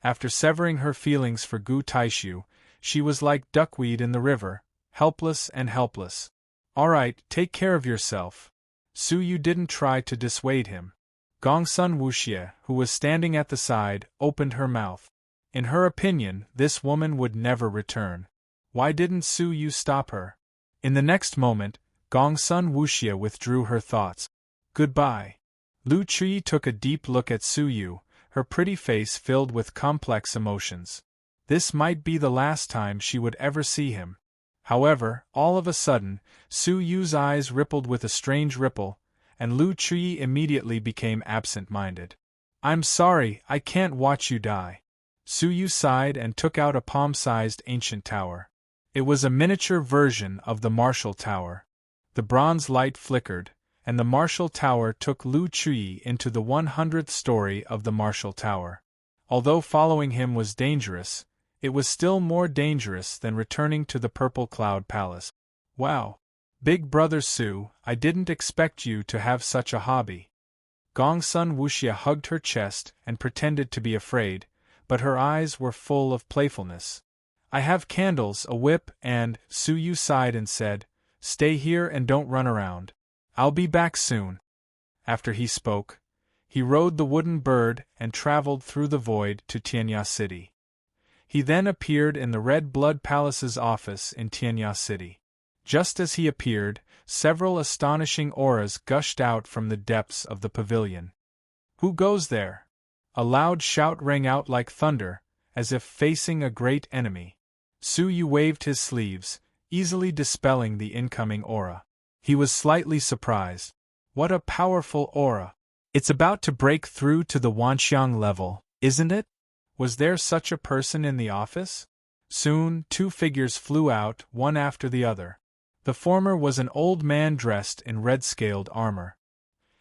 After severing her feelings for Gu Taishu, she was like duckweed in the river, helpless and helpless. All right, take care of yourself. Su Yu didn't try to dissuade him. Gongsun Wuxie, who was standing at the side, opened her mouth. In her opinion, this woman would never return. Why didn't Su Yu stop her? In the next moment, Gongsun Wuxie withdrew her thoughts. Goodbye. Lu Chui took a deep look at Su Yu, her pretty face filled with complex emotions. This might be the last time she would ever see him. However, all of a sudden, Su Yu's eyes rippled with a strange ripple, and Lu Chui immediately became absent-minded. I'm sorry, I can't watch you die. Su Yu sighed and took out a palm-sized ancient tower. It was a miniature version of the Martial Tower. The bronze light flickered, and the Martial Tower took Lu Chui into the 100th story of the Martial Tower. Although following him was dangerous, it was still more dangerous than returning to the Purple Cloud Palace. Wow! Big Brother Su, I didn't expect you to have such a hobby. Gongsun Wuxie hugged her chest and pretended to be afraid, but her eyes were full of playfulness. I have candles, a whip, and, Su Yu sighed and said, stay here and don't run around. I'll be back soon. After he spoke, he rode the wooden bird and traveled through the void to Tianya City. He then appeared in the Red Blood Palace's office in Tianya City. Just as he appeared, several astonishing auras gushed out from the depths of the pavilion. Who goes there? A loud shout rang out like thunder, as if facing a great enemy. Su Yu waved his sleeves, easily dispelling the incoming aura. He was slightly surprised. What a powerful aura! It's about to break through to the Wanxiang level, isn't it? Was there such a person in the office? Soon, two figures flew out, one after the other. The former was an old man dressed in red-scaled armor.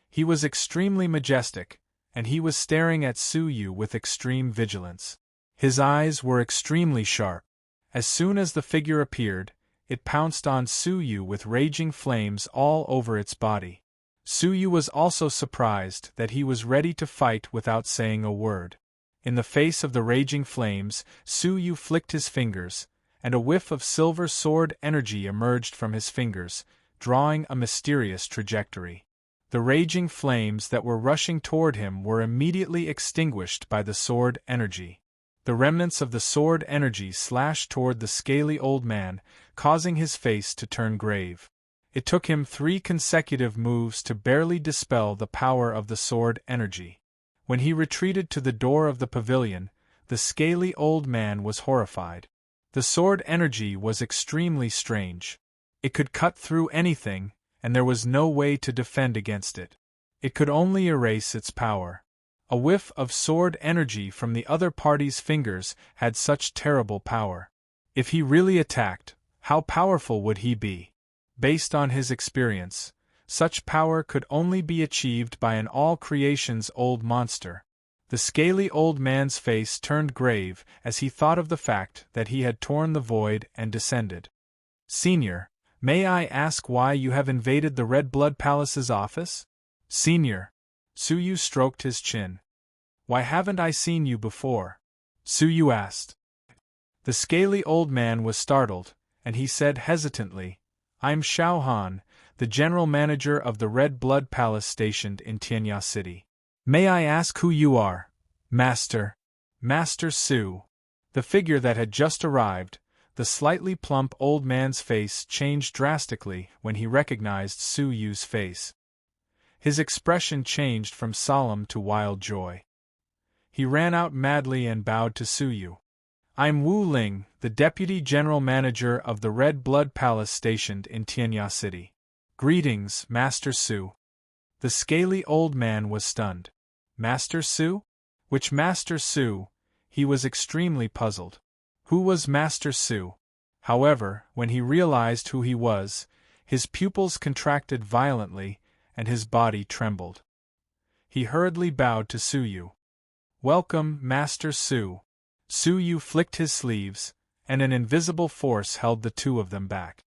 He was extremely majestic, and he was staring at Su Yu with extreme vigilance. His eyes were extremely sharp. As soon as the figure appeared, it pounced on Su Yu with raging flames all over its body. Su Yu was also surprised that he was ready to fight without saying a word. In the face of the raging flames, Su Yu flicked his fingers, and a whiff of silver sword energy emerged from his fingers, drawing a mysterious trajectory. The raging flames that were rushing toward him were immediately extinguished by the sword energy. The remnants of the sword energy slashed toward the scaly old man, causing his face to turn grave. It took him 3 consecutive moves to barely dispel the power of the sword energy. When he retreated to the door of the pavilion, the scaly old man was horrified. The sword energy was extremely strange. It could cut through anything, and there was no way to defend against it. It could only erase its power. A whiff of sword energy from the other party's fingers had such terrible power. If he really attacked, how powerful would he be? Based on his experience, such power could only be achieved by an all-creation's old monster. The scaly old man's face turned grave as he thought of the fact that he had torn the void and descended. Senior, may I ask why you have invaded the Red Blood Palace's office? Senior. Suyu stroked his chin. Why haven't I seen you before? Suyu asked. The scaly old man was startled, and he said hesitantly, I'm Xiao Han, the general manager of the Red Blood Palace stationed in Tianya City. May I ask who you are, Master? Master Su. The figure that had just arrived, the slightly plump old man's face changed drastically when he recognized Su Yu's face. His expression changed from solemn to wild joy. He ran out madly and bowed to Su Yu. I'm Wu Ling, the Deputy General Manager of the Red Blood Palace stationed in Tianya City. Greetings, Master Su. The scaly old man was stunned. Master Su? Which Master Su? He was extremely puzzled. Who was Master Su? However, when he realized who he was, his pupils contracted violently, and his body trembled. He hurriedly bowed to Su Yu. Welcome, Master Su. Su Yu flicked his sleeves, and an invisible force held the two of them back.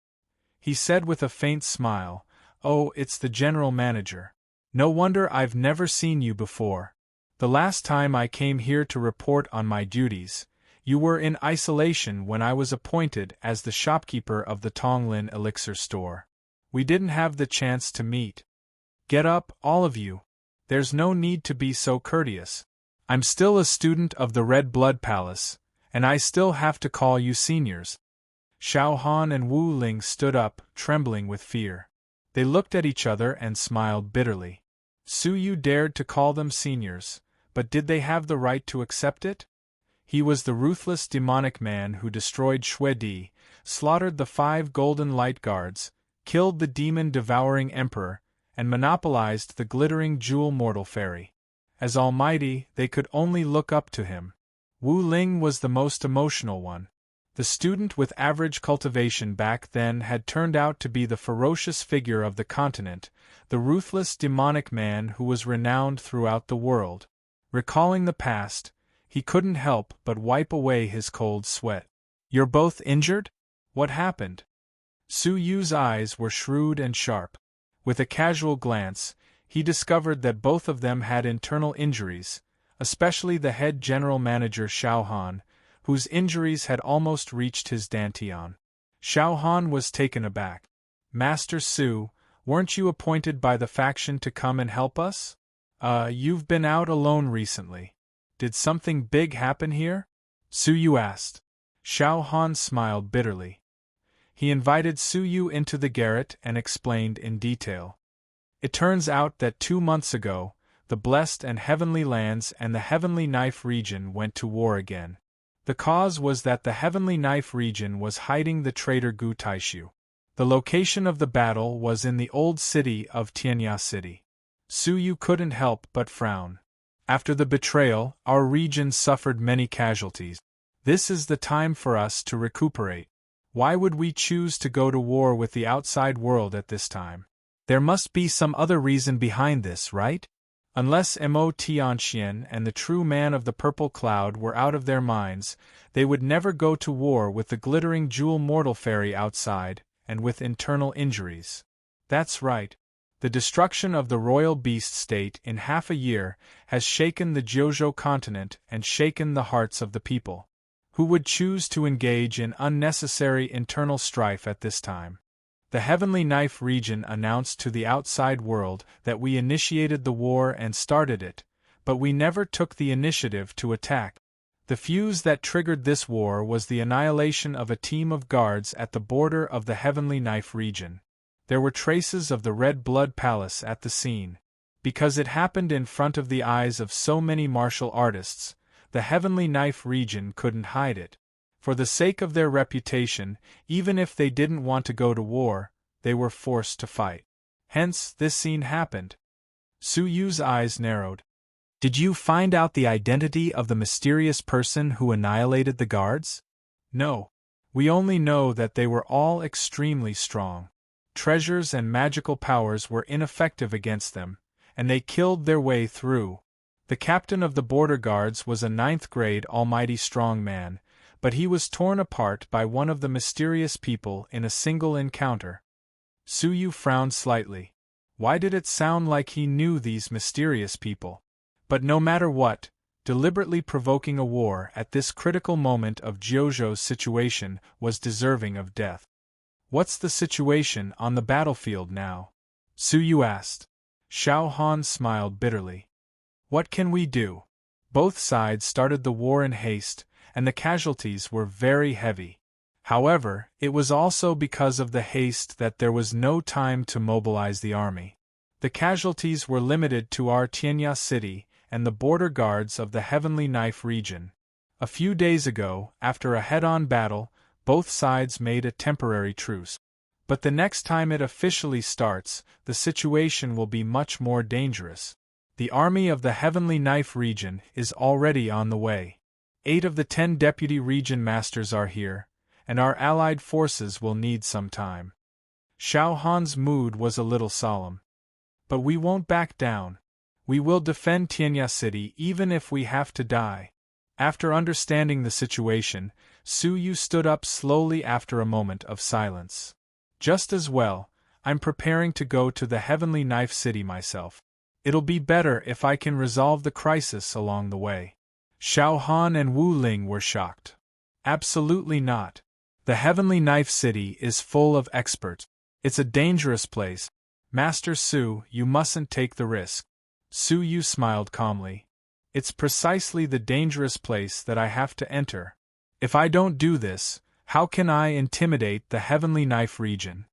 He said with a faint smile, Oh, it's the general manager. No wonder I've never seen you before. The last time I came here to report on my duties, you were in isolation when I was appointed as the shopkeeper of the Tonglin elixir store. We didn't have the chance to meet. Get up, all of you. There's no need to be so courteous. I'm still a student of the Red Blood Palace, and I still have to call you seniors. Xiao Han and Wu Ling stood up, trembling with fear. They looked at each other and smiled bitterly. Su Yu dared to call them seniors, but did they have the right to accept it? He was the ruthless demonic man who destroyed Xue Di, slaughtered the 5 golden light guards, killed the demon-devouring emperor, and monopolized the glittering jewel mortal fairy. As almighty, they could only look up to him. Wu Ling was the most emotional one. The student with average cultivation back then had turned out to be the ferocious figure of the continent, the ruthless demonic man who was renowned throughout the world. Recalling the past, he couldn't help but wipe away his cold sweat. You're both injured? What happened? Su Yu's eyes were shrewd and sharp. With a casual glance, he discovered that both of them had internal injuries, especially the head general manager Xiao Han, whose injuries had almost reached his dantian. Xiao Han was taken aback. Master Su, weren't you appointed by the faction to come and help us? You've been out alone recently. Did something big happen here? Su Yu asked. Xiao Han smiled bitterly. He invited Su Yu into the garret and explained in detail. It turns out that 2 months ago, the Blessed and Heavenly Lands and the Heavenly Knife region went to war again. The cause was that the Heavenly Knife region was hiding the traitor Gu Taishu. The location of the battle was in the old city of Tianya City. Su Yu couldn't help but frown. After the betrayal, our region suffered many casualties. This is the time for us to recuperate. Why would we choose to go to war with the outside world at this time? There must be some other reason behind this, right? Unless Mo Tianxian and the true man of the purple cloud were out of their minds, they would never go to war with the glittering jewel mortal fairy outside, and with internal injuries. That's right. The destruction of the royal beast state in half a year has shaken the Jiuzhou continent and shaken the hearts of the people. Who would choose to engage in unnecessary internal strife at this time? The Heavenly Knife region announced to the outside world that we initiated the war and started it, but we never took the initiative to attack. The fuse that triggered this war was the annihilation of a team of guards at the border of the Heavenly Knife region. There were traces of the Red Blood Palace at the scene. Because it happened in front of the eyes of so many martial artists, the Heavenly Knife region couldn't hide it. For the sake of their reputation, even if they didn't want to go to war, they were forced to fight. Hence, this scene happened. Su Yu's eyes narrowed. Did you find out the identity of the mysterious person who annihilated the guards? No. We only know that they were all extremely strong. Treasures and magical powers were ineffective against them, and they killed their way through. The captain of the border guards was a 9th-grade almighty strong man, but he was torn apart by one of the mysterious people in a single encounter. Su Yu frowned slightly. Why did it sound like he knew these mysterious people? But no matter what, deliberately provoking a war at this critical moment of Jiuzhou's situation was deserving of death. What's the situation on the battlefield now? Su Yu asked. Xiao Han smiled bitterly. What can we do? Both sides started the war in haste, and the casualties were very heavy. However, it was also because of the haste that there was no time to mobilize the army. The casualties were limited to our Tianya city and the border guards of the Heavenly Knife region. A few days ago, after a head-on battle, both sides made a temporary truce. But the next time it officially starts, the situation will be much more dangerous. The army of the Heavenly Knife region is already on the way. 8 of the 10 deputy region masters are here, and our allied forces will need some time. Xiao Han's mood was a little solemn. But we won't back down. We will defend Tianya City even if we have to die. After understanding the situation, Su Yu stood up slowly after a moment of silence. Just as well, I'm preparing to go to the Heavenly Knife City myself. It'll be better if I can resolve the crisis along the way. Xiao Han and Wu Ling were shocked. Absolutely not. The Heavenly Knife City is full of experts. It's a dangerous place. Master Su, you mustn't take the risk. Su Yu smiled calmly. It's precisely the dangerous place that I have to enter. If I don't do this, how can I intimidate the Heavenly Knife region?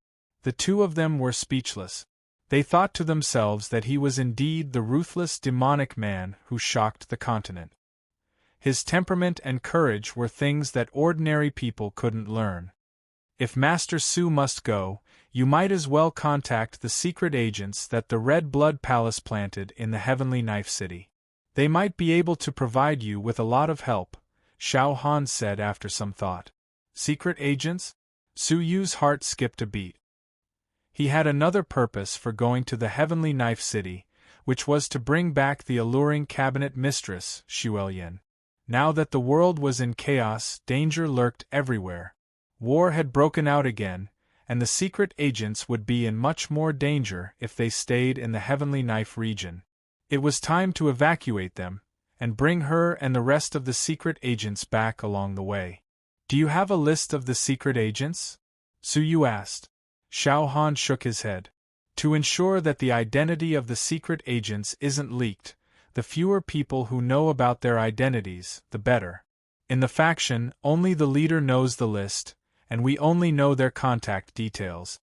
The two of them were speechless. They thought to themselves that he was indeed the ruthless demonic man who shocked the continent. His temperament and courage were things that ordinary people couldn't learn. If Master Su must go, you might as well contact the secret agents that the Red Blood Palace planted in the Heavenly Knife City. They might be able to provide you with a lot of help, Xiao Han said after some thought. Secret agents? Su Yu's heart skipped a beat. He had another purpose for going to the Heavenly Knife City, which was to bring back the alluring cabinet mistress, Xuelian. Now that the world was in chaos, danger lurked everywhere. War had broken out again, and the secret agents would be in much more danger if they stayed in the Heavenly Knife region. It was time to evacuate them, and bring her and the rest of the secret agents back along the way. Do you have a list of the secret agents? Su Yu asked. Xiao Han shook his head. To ensure that the identity of the secret agents isn't leaked, the fewer people who know about their identities, the better. In the faction, only the leader knows the list, and we only know their contact details.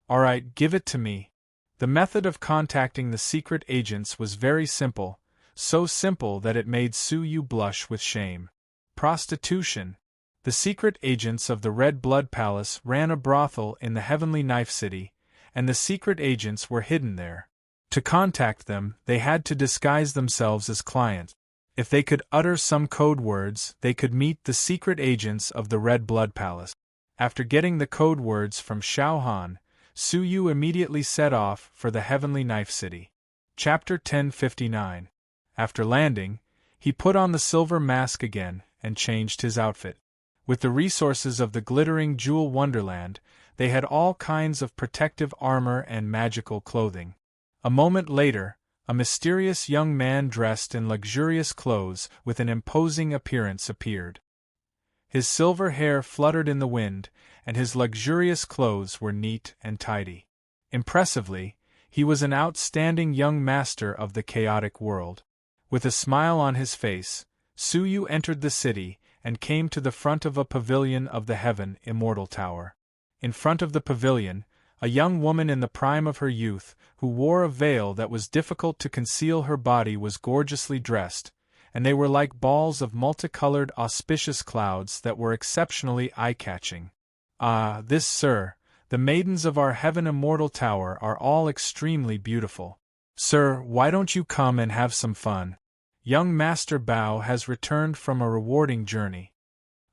All right, give it to me. The method of contacting the secret agents was very simple, so simple that it made Su Yu blush with shame. Prostitution. The secret agents of the Red Blood Palace ran a brothel in the Heavenly Knife City, and the secret agents were hidden there. To contact them, they had to disguise themselves as clients. If they could utter some code words, they could meet the secret agents of the Red Blood Palace. After getting the code words from Xiao Han, Su Yu immediately set off for the Heavenly Knife City. Chapter 1059. After landing, he put on the silver mask again and changed his outfit. With the resources of the glittering jewel wonderland, they had all kinds of protective armor and magical clothing. A moment later, a mysterious young man dressed in luxurious clothes with an imposing appearance appeared. His silver hair fluttered in the wind, and his luxurious clothes were neat and tidy. Impressively, he was an outstanding young master of the chaotic world. With a smile on his face, Su Yu entered the city and came to the front of a pavilion of the Heaven Immortal Tower. In front of the pavilion, a young woman in the prime of her youth, who wore a veil that was difficult to conceal her body, was gorgeously dressed, and they were like balls of multicolored auspicious clouds that were exceptionally eye-catching. Ah, this, sir, the maidens of our Heaven Immortal Tower are all extremely beautiful. Sir, why don't you come and have some fun? Young Master Bao has returned from a rewarding journey.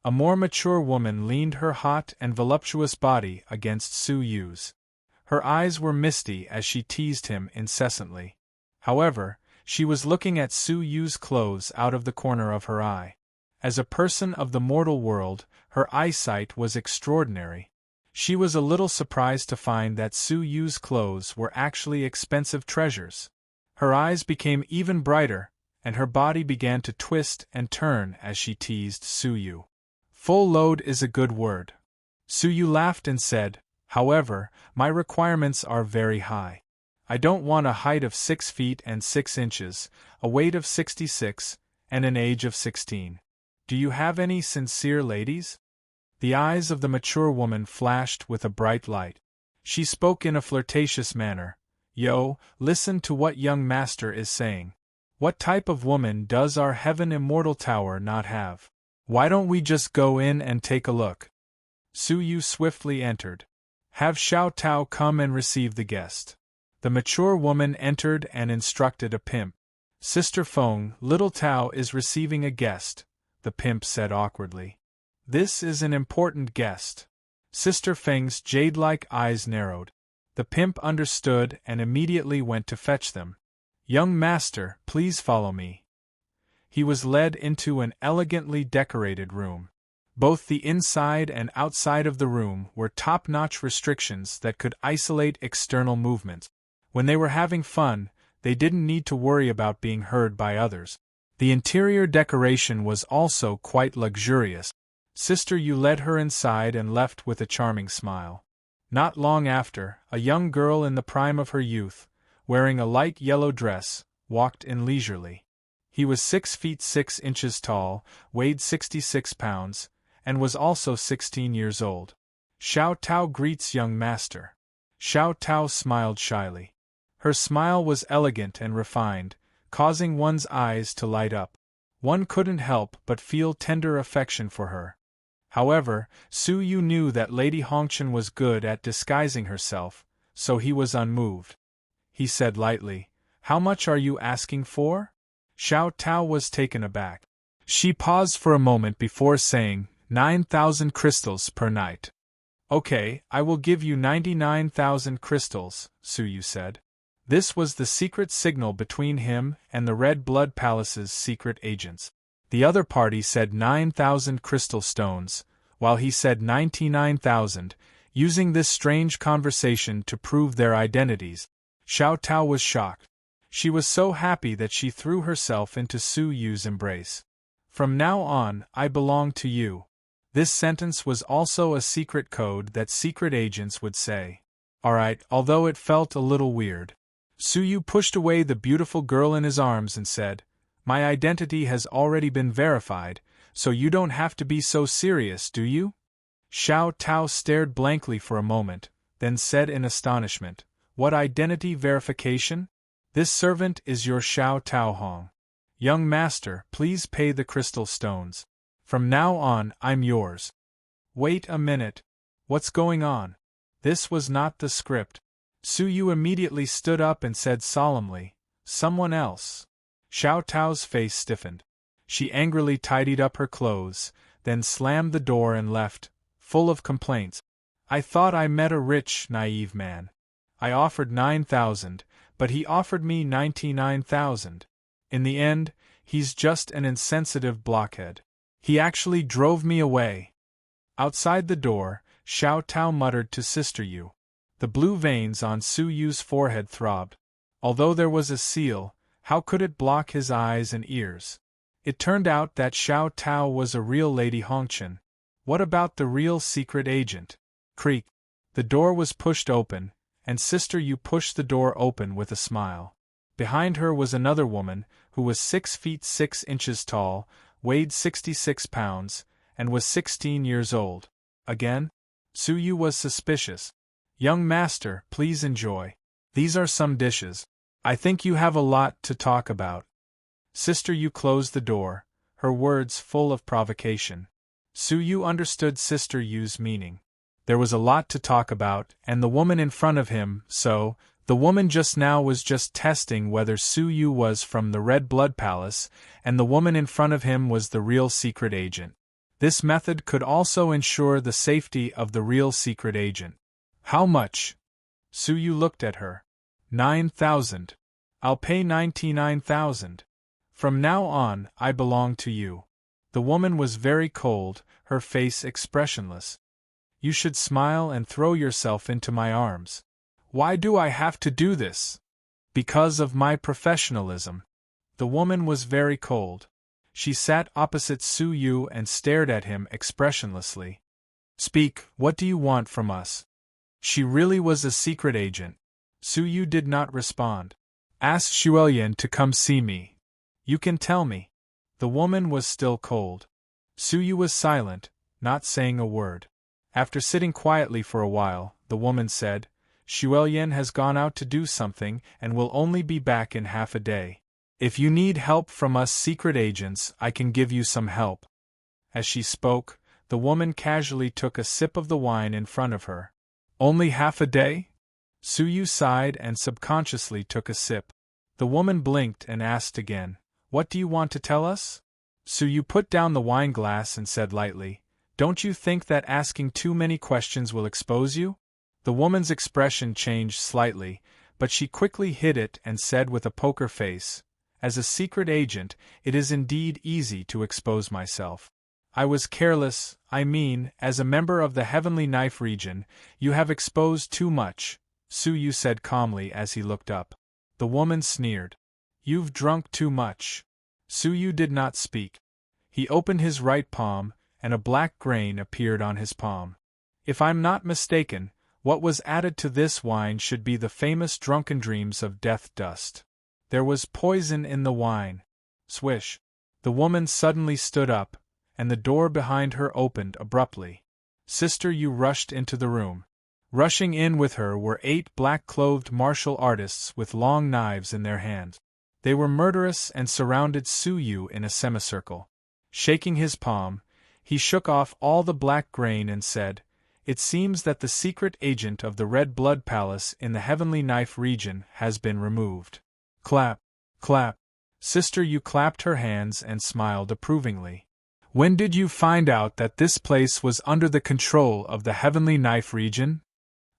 A more mature woman leaned her hot and voluptuous body against Su Yu's. Her eyes were misty as she teased him incessantly. However, she was looking at Su Yu's clothes out of the corner of her eye. As a person of the mortal world, her eyesight was extraordinary. She was a little surprised to find that Su Yu's clothes were actually expensive treasures. Her eyes became even brighter, and her body began to twist and turn as she teased Su Yu. Full load is a good word. Su Yu laughed and said, however, my requirements are very high. I don't want a height of 6 feet and 6 inches, a weight of 66, and an age of 16. Do you have any sincere ladies? The eyes of the mature woman flashed with a bright light. She spoke in a flirtatious manner. Yo, listen to what young master is saying. What type of woman does our heaven immortal tower not have? Why don't we just go in and take a look? Su Yu swiftly entered. Have Xiao Tao come and receive the guest. The mature woman entered and instructed a pimp. Sister Feng, little Tao is receiving a guest, the pimp said awkwardly. This is an important guest. Sister Feng's jade-like eyes narrowed. The pimp understood and immediately went to fetch them. Young master, please follow me. He was led into an elegantly decorated room. Both the inside and outside of the room were top-notch restrictions that could isolate external movements. When they were having fun, they didn't need to worry about being heard by others. The interior decoration was also quite luxurious. Sister Yu led her inside and left with a charming smile. Not long after, a young girl in the prime of her youth, wearing a light yellow dress, walked in leisurely. He was 6 feet 6 inches tall, weighed 66 pounds, and was also 16 years old. Xiao Tao greets young master. Xiao Tao smiled shyly. Her smile was elegant and refined, causing one's eyes to light up. One couldn't help but feel tender affection for her. However, Su Yu knew that Lady Hongchen was good at disguising herself, so he was unmoved. He said lightly, How much are you asking for? Xiao Tao was taken aback. She paused for a moment before saying, 9,000 crystals per night. Okay, I will give you 99,000 crystals, Su Yu said. This was the secret signal between him and the Red Blood Palace's secret agents. The other party said 9,000 crystal stones, while he said 99,000, using this strange conversation to prove their identities. Xiao Tao was shocked. She was so happy that she threw herself into Su Yu's embrace. From now on, I belong to you. This sentence was also a secret code that secret agents would say. Alright, although it felt a little weird. Su Yu pushed away the beautiful girl in his arms and said, My identity has already been verified, so you don't have to be so serious, do you? Xiao Tao stared blankly for a moment, then said in astonishment, What identity verification? This servant is your Xiao Tao Hong. Young master, please pay the crystal stones. From now on, I'm yours. Wait a minute. What's going on? This was not the script. Su Yu immediately stood up and said solemnly, Someone else. Xiao Tao's face stiffened. She angrily tidied up her clothes, then slammed the door and left, full of complaints. I thought I met a rich, naive man. I offered 9,000, but he offered me 99,000. In the end, he's just an insensitive blockhead. He actually drove me away. Outside the door, Xiao Tao muttered to Sister Yu. The blue veins on Su Yu's forehead throbbed. Although there was a seal, how could it block his eyes and ears? It turned out that Xiao Tao was a real Lady Hongchen. What about the real secret agent? Creak. The door was pushed open, and Sister Yu pushed the door open with a smile. Behind her was another woman, who was 6 feet 6 inches tall, weighed 66 pounds, and was 16 years old. Again? Su Yu was suspicious. Young master, please enjoy. These are some dishes. I think you have a lot to talk about. Sister Yu closed the door, her words full of provocation. Su Yu understood Sister Yu's meaning. There was a lot to talk about, and the woman in front of him, so, The woman just now was just testing whether Su Yu was from the Red Blood Palace, and the woman in front of him was the real secret agent. This method could also ensure the safety of the real secret agent. How much? Su Yu looked at her. 9,000. I'll pay 99,000. From now on, I belong to you. The woman was very cold, her face expressionless. You should smile and throw yourself into my arms. Why do I have to do this? Because of my professionalism. The woman was very cold. She sat opposite Su Yu and stared at him expressionlessly. Speak, what do you want from us? She really was a secret agent. Su Yu did not respond. Ask Xuelian to come see me. You can tell me. The woman was still cold. Su Yu was silent, not saying a word. After sitting quietly for a while, the woman said, Xuelian has gone out to do something and will only be back in half a day. If you need help from us secret agents, I can give you some help. As she spoke, the woman casually took a sip of the wine in front of her. Only half a day? Su Yu sighed and subconsciously took a sip. The woman blinked and asked again, What do you want to tell us? Su Yu put down the wine glass and said lightly, Don't you think that asking too many questions will expose you? The woman's expression changed slightly, but she quickly hid it and said with a poker face, As a secret agent, it is indeed easy to expose myself. I was careless, I mean, as a member of the Heavenly Knife region, you have exposed too much, Su Yu said calmly as he looked up. The woman sneered. You've drunk too much. Su Yu did not speak. He opened his right palm, and a black grain appeared on his palm. If I'm not mistaken, what was added to this wine should be the famous drunken dreams of death dust. There was poison in the wine. Swish. The woman suddenly stood up, and the door behind her opened abruptly. Sister Yu rushed into the room. Rushing in with her were 8 black-clothed martial artists with long knives in their hands. They were murderous and surrounded Su Yu in a semicircle. Shaking his palm, he shook off all the black grain and said, It seems that the secret agent of the Red Blood Palace in the Heavenly Knife region has been removed. Clap, clap. Sister Yu clapped her hands and smiled approvingly. When did you find out that this place was under the control of the Heavenly Knife region?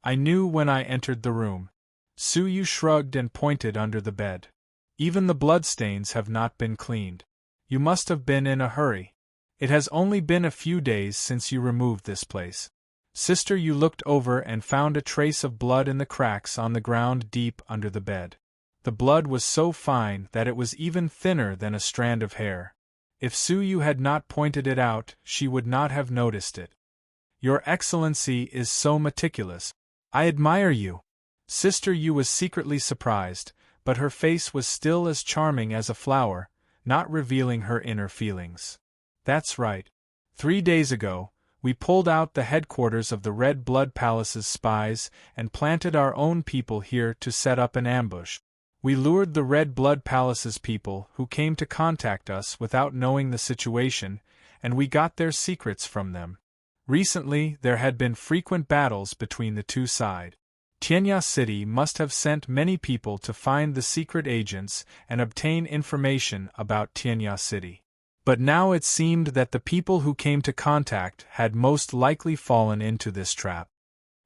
I knew when I entered the room. Su Yu shrugged and pointed under the bed. Even the bloodstains have not been cleaned. You must have been in a hurry. It has only been a few days since you removed this place. Sister Yu looked over and found a trace of blood in the cracks on the ground deep under the bed. The blood was so fine that it was even thinner than a strand of hair. If Su Yu had not pointed it out, she would not have noticed it. Your Excellency is so meticulous. I admire you. Sister Yu was secretly surprised, but her face was still as charming as a flower, not revealing her inner feelings. That's right. 3 days ago, we pulled out the headquarters of the Red Blood Palace's spies and planted our own people here to set up an ambush. We lured the Red Blood Palace's people who came to contact us without knowing the situation, and we got their secrets from them. Recently, there had been frequent battles between the two sides. Tianya City must have sent many people to find the secret agents and obtain information about Tianya City. But now it seemed that the people who came to contact had most likely fallen into this trap.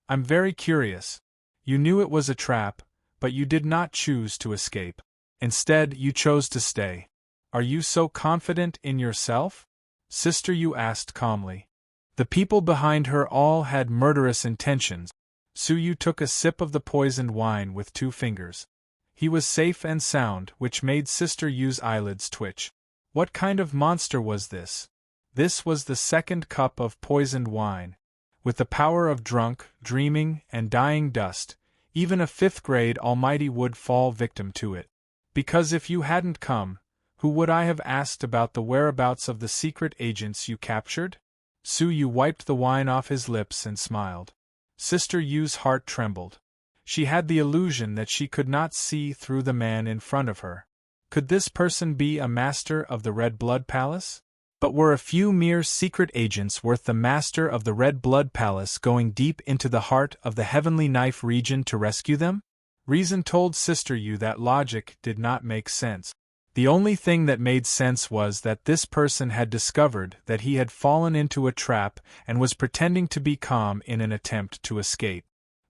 I'm very curious. You knew it was a trap, but you did not choose to escape. Instead, you chose to stay. Are you so confident in yourself? Sister Yu asked calmly. The people behind her all had murderous intentions. Su Yu took a sip of the poisoned wine with 2 fingers. He was safe and sound, which made Sister Yu's eyelids twitch. What kind of monster was this? This was the 2nd cup of poisoned wine. With the power of drunk, dreaming, and dying dust, even a 5th-grade almighty would fall victim to it. Because if you hadn't come, who would I have asked about the whereabouts of the secret agents you captured? Su Yu wiped the wine off his lips and smiled. Sister Yu's heart trembled. She had the illusion that she could not see through the man in front of her. Could this person be a master of the Red Blood Palace? But were a few mere secret agents worth the master of the Red Blood Palace going deep into the heart of the Heavenly Knife region to rescue them? Reason told Sister Yu that logic did not make sense. The only thing that made sense was that this person had discovered that he had fallen into a trap and was pretending to be calm in an attempt to escape.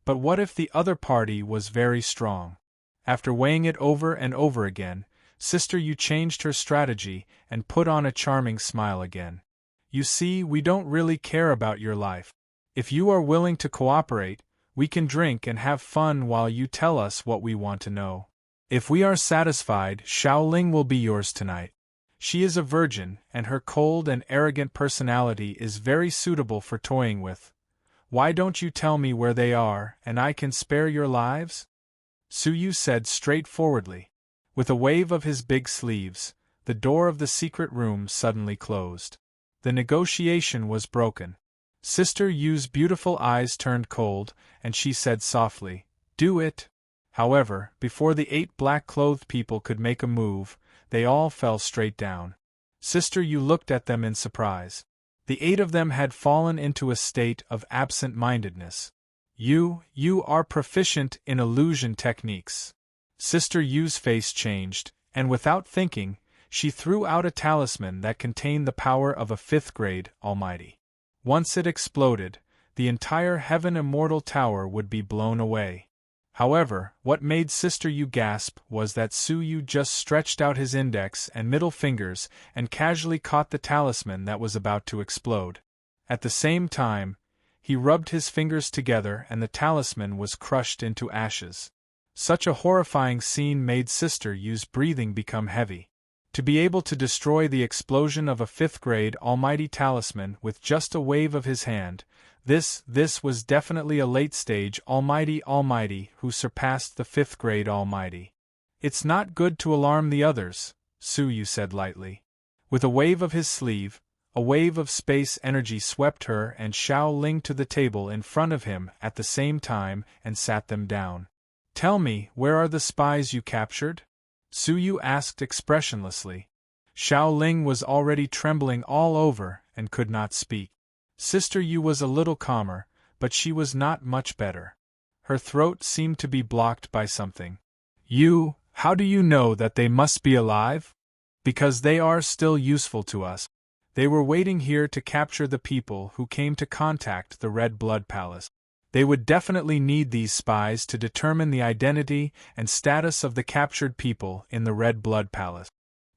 But what if the other party was very strong? After weighing it over and over again, Sister Yu changed her strategy and put on a charming smile again. You see, we don't really care about your life. If you are willing to cooperate, we can drink and have fun while you tell us what we want to know. If we are satisfied, Xiaoling will be yours tonight. She is a virgin, and her cold and arrogant personality is very suitable for toying with. Why don't you tell me where they are, and I can spare your lives? Su Yu said straightforwardly. With a wave of his big sleeves, the door of the secret room suddenly closed. The negotiation was broken. Sister Yu's beautiful eyes turned cold, and she said softly, "Do it." However, before the 8 black-clothed people could make a move, they all fell straight down. Sister Yu looked at them in surprise. The 8 of them had fallen into a state of absent-mindedness. You are proficient in illusion techniques." Sister Yu's face changed, and without thinking, she threw out a talisman that contained the power of a 5th-grade Almighty. Once it exploded, the entire Heaven Immortal Tower would be blown away. However, what made Sister Yu gasp was that Su Yu just stretched out his index and middle fingers and casually caught the talisman that was about to explode. At the same time, he rubbed his fingers together and the talisman was crushed into ashes. Such a horrifying scene made Sister Yu's breathing become heavy. To be able to destroy the explosion of a 5th-grade Almighty talisman with just a wave of his hand, this was definitely a late-stage Almighty who surpassed the 5th-grade Almighty. "It's not good to alarm the others," Su Yu said lightly. With a wave of his sleeve, a wave of space energy swept her and Xiaoling to the table in front of him at the same time and sat them down. "Tell me, where are the spies you captured?" Su Yu asked expressionlessly. Xiaoling was already trembling all over and could not speak. Sister Yu was a little calmer, but she was not much better. Her throat seemed to be blocked by something. How do you know that they must be alive?" "Because they are still useful to us. They were waiting here to capture the people who came to contact the Red Blood Palace. They would definitely need these spies to determine the identity and status of the captured people in the Red Blood Palace."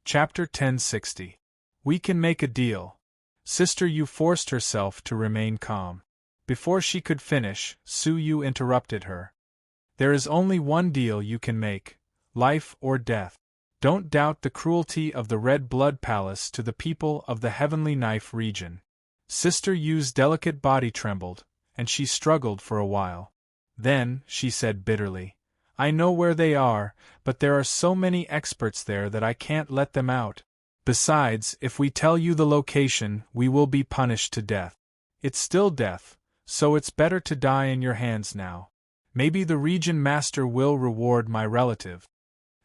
Chapter 1060. We can make a deal. Sister Yu forced herself to remain calm. Before she could finish, Su Yu interrupted her. "There is only one deal you can make, life or death. Don't doubt the cruelty of the Red Blood Palace to the people of the Heavenly Knife region." Sister Yu's delicate body trembled, and she struggled for a while. Then, she said bitterly, "I know where they are, but there are so many experts there that I can't let them out. Besides, if we tell you the location, we will be punished to death. It's still death, so it's better to die in your hands now. Maybe the region master will reward my relative."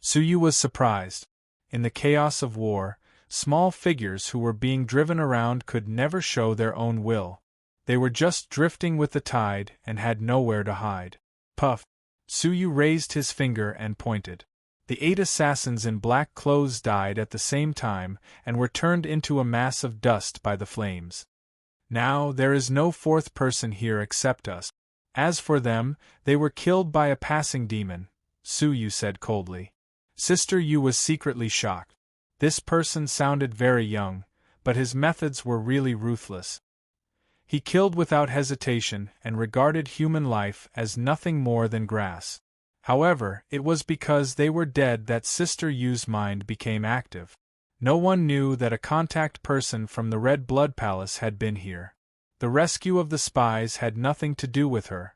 Su Yu was surprised. In the chaos of war, small figures who were being driven around could never show their own will. They were just drifting with the tide and had nowhere to hide. Puff! Su Yu raised his finger and pointed. The 8 assassins in black clothes died at the same time and were turned into a mass of dust by the flames. "Now there is no 4th person here except us. As for them, they were killed by a passing demon," Su Yu said coldly. Sister Yu was secretly shocked. This person sounded very young, but his methods were really ruthless. He killed without hesitation and regarded human life as nothing more than grass. However, it was because they were dead that Sister Yu's mind became active. No one knew that a contact person from the Red Blood Palace had been here. The rescue of the spies had nothing to do with her.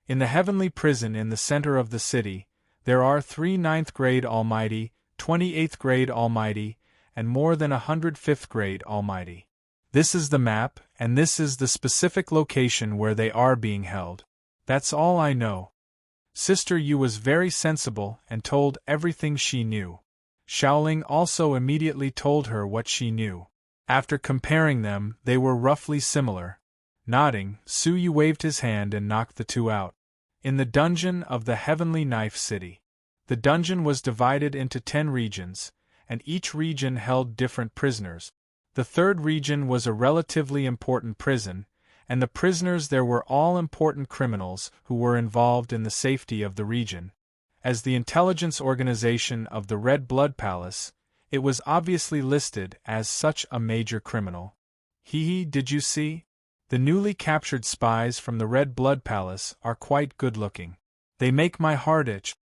In the heavenly prison in the center of the city, there are 3 9th-grade Almighty, 28th-grade Almighty, and more than 100 5th-grade Almighty. This is the map, and this is the specific location where they are being held. That's all I know. Sister Yu was very sensible and told everything she knew. Xiaoling also immediately told her what she knew. After comparing them, they were roughly similar. Nodding, Su Yu waved his hand and knocked the 2 out. In the dungeon of the Heavenly Knife City. The dungeon was divided into 10 regions, and each region held different prisoners. The third region was a relatively important prison, and the prisoners there were all important criminals who were involved in the safety of the region. As the intelligence organization of the Red Blood Palace, it was obviously listed as such a major criminal. Did you see? The newly captured spies from the Red Blood Palace are quite good-looking. They make my heart itch.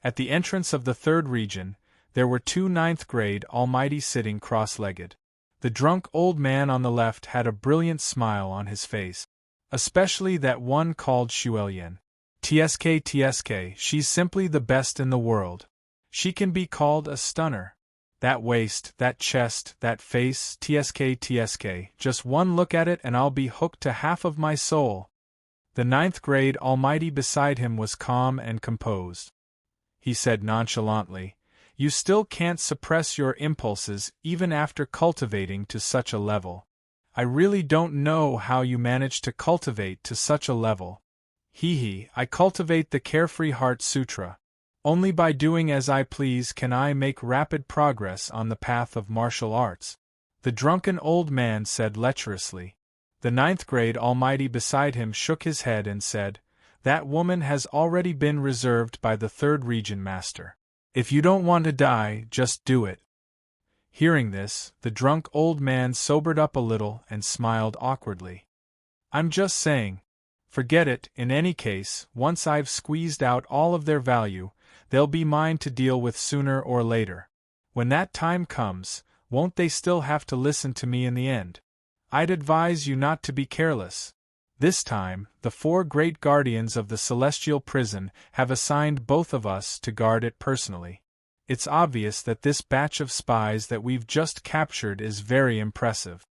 At the entrance of the third region, there were 2 ninth-grade Almighty sitting cross-legged. The drunk old man on the left had a brilliant smile on his face. Especially that one called Shuelien. TSK, she's simply the best in the world. She can be called a stunner. That waist, that chest, that face, TSK, just one look at it and I'll be hooked to half of my soul. The ninth-grade Almighty beside him was calm and composed. He said nonchalantly, "You still can't suppress your impulses even after cultivating to such a level. I really don't know how you manage to cultivate to such a level." I cultivate the Carefree Heart Sutra. Only by doing as I please can I make rapid progress on the path of martial arts. The drunken old man said lecherously. The ninth-grade Almighty beside him shook his head and said, "That woman has already been reserved by the third region master. If you don't want to die, just do it." Hearing this, the drunk old man sobered up a little and smiled awkwardly. "I'm just saying. Forget it, in any case, once I've squeezed out all of their value, they'll be mine to deal with sooner or later. When that time comes, won't they still have to listen to me in the end? I'd advise you not to be careless. This time, the 4 great guardians of the celestial prison have assigned both of us to guard it personally. It's obvious that this batch of spies that we've just captured is very impressive."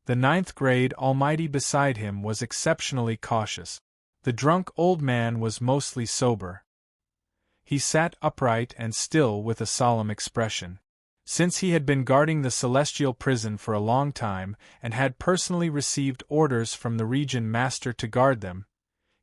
The ninth-grade Almighty beside him was exceptionally cautious. The drunk old man was mostly sober. He sat upright and still with a solemn expression. Since he had been guarding the celestial prison for a long time and had personally received orders from the region master to guard them,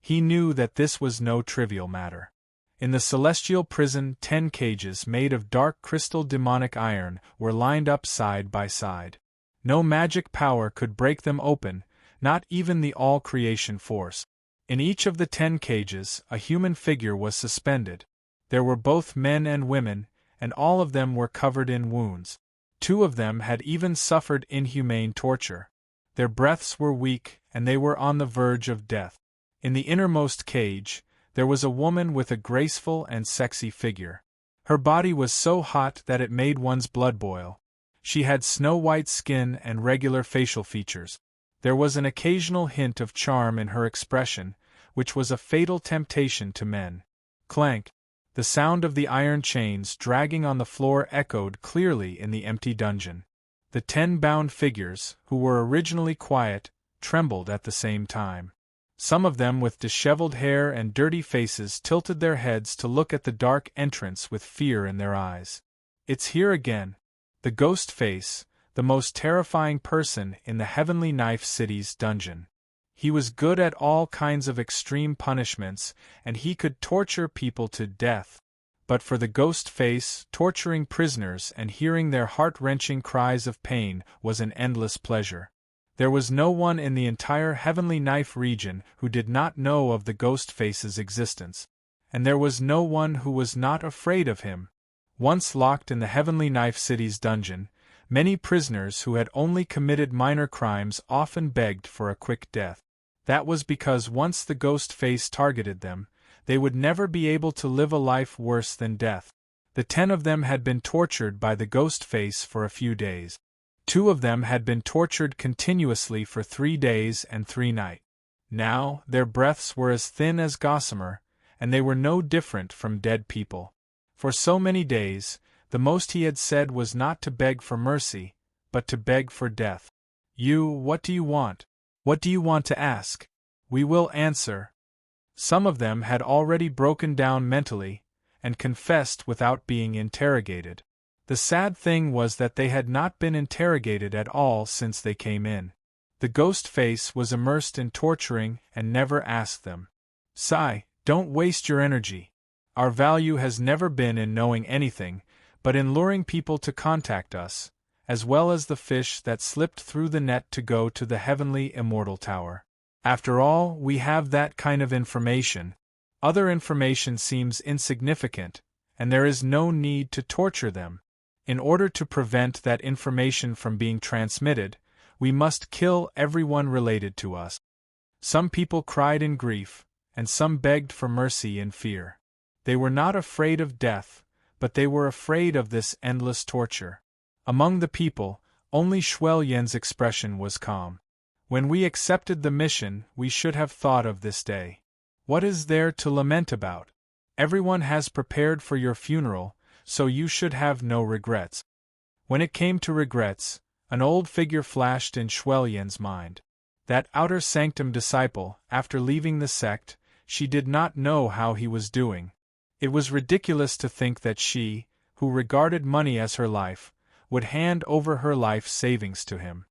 he knew that this was no trivial matter. In the celestial prison, 10 cages made of dark crystal demonic iron were lined up side by side. No magic power could break them open, not even the all-creation force. In each of the 10 cages, a human figure was suspended. There were both men and women, and all of them were covered in wounds. 2 of them had even suffered inhumane torture. Their breaths were weak, and they were on the verge of death. In the innermost cage, there was a woman with a graceful and sexy figure. Her body was so hot that it made one's blood boil. She had snow-white skin and regular facial features. There was an occasional hint of charm in her expression, which was a fatal temptation to men. Clank! The sound of the iron chains dragging on the floor echoed clearly in the empty dungeon. The 10 bound figures, who were originally quiet, trembled at the same time. Some of them with disheveled hair and dirty faces tilted their heads to look at the dark entrance with fear in their eyes. "It's here again. The ghost face, the most terrifying person in the Heavenly Knife City's dungeon. He was good at all kinds of extreme punishments, and he could torture people to death. But for the ghost face, torturing prisoners and hearing their heart-wrenching cries of pain was an endless pleasure. There was no one in the entire Heavenly Knife region who did not know of the ghost face's existence. And there was no one who was not afraid of him. Once locked in the Heavenly Knife City's dungeon, many prisoners who had only committed minor crimes often begged for a quick death. That was because once the ghost face targeted them, they would never be able to live a life worse than death. The 10 of them had been tortured by the ghost face for a few days. 2 of them had been tortured continuously for 3 days and 3 nights. Now, their breaths were as thin as gossamer, and they were no different from dead people. For so many days, the most he had said was not to beg for mercy, but to beg for death. What do you want? What do you want to ask? We will answer." Some of them had already broken down mentally, and confessed without being interrogated. The sad thing was that they had not been interrogated at all since they came in. The ghost face was immersed in torturing and never asked them. "Sigh, Don't waste your energy. Our value has never been in knowing anything, but in luring people to contact us, as well as the fish that slipped through the net to go to the heavenly immortal tower. After all, we have that kind of information. Other information seems insignificant, and there is no need to torture them. In order to prevent that information from being transmitted, we must kill everyone related to us. Some people cried in grief, and some begged for mercy in fear. They were not afraid of death, but they were afraid of this endless torture. Among the people, only Shuo-Yan's expression was calm. When we accepted the mission, we should have thought of this day. What is there to lament about? Everyone has prepared for your funeral, so you should have no regrets. When it came to regrets, an old figure flashed in Shuo-Yan's mind. That outer sanctum disciple, after leaving the sect, she did not know how he was doing. It was ridiculous to think that she, who regarded money as her life, would hand over her life savings to him.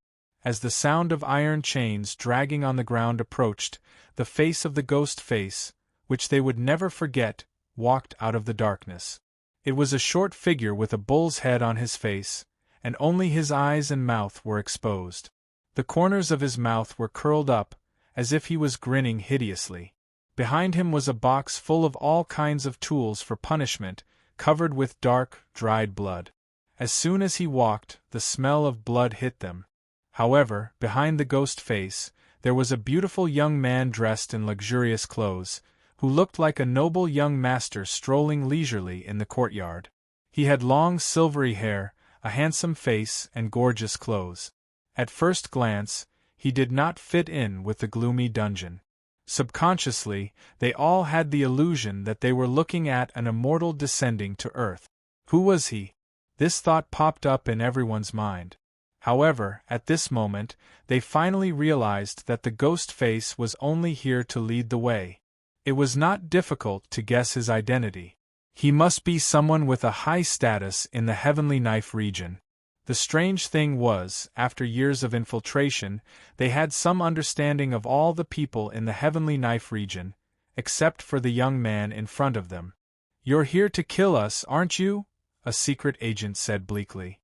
As the sound of iron chains dragging on the ground approached, the face of the ghost face, which they would never forget, walked out of the darkness. It was a short figure with a bull's head on his face, and only his eyes and mouth were exposed. The corners of his mouth were curled up, as if he was grinning hideously. Behind him was a box full of all kinds of tools for punishment, covered with dark, dried blood. As soon as he walked, the smell of blood hit them. However, behind the ghost face, there was a beautiful young man dressed in luxurious clothes, who looked like a noble young master strolling leisurely in the courtyard. He had long silvery hair, a handsome face, and gorgeous clothes. At first glance, he did not fit in with the gloomy dungeon. Subconsciously, they all had the illusion that they were looking at an immortal descending to earth. Who was he? This thought popped up in everyone's mind. However, at this moment, they finally realized that the ghost face was only here to lead the way. It was not difficult to guess his identity. He must be someone with a high status in the Heavenly Knife region. The strange thing was, after years of infiltration, they had some understanding of all the people in the Heavenly Knife region, except for the young man in front of them. "You're here to kill us, aren't you?" a secret agent said bleakly.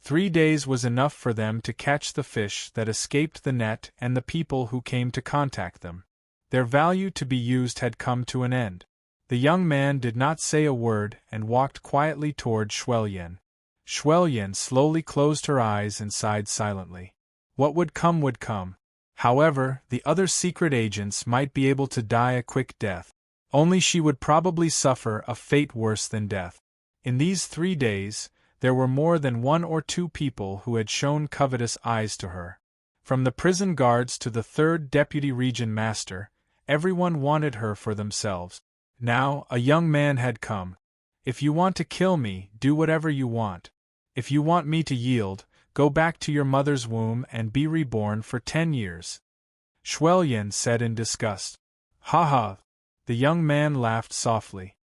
3 days was enough for them to catch the fish that escaped the net and the people who came to contact them. Their value to be used had come to an end. The young man did not say a word and walked quietly toward Shuo-Yan. Shuo-Yan slowly closed her eyes and sighed silently. What would come would come. However, the other secret agents might be able to die a quick death. Only she would probably suffer a fate worse than death. In these 3 days, there were more than 1 or 2 people who had shown covetous eyes to her. From the prison guards to the 3rd Deputy Region Master, everyone wanted her for themselves. Now, a young man had come. "If you want to kill me, do whatever you want. If you want me to yield, go back to your mother's womb and be reborn for 10 years. Shuo-Yan said in disgust. "Ha ha!" The young man laughed softly.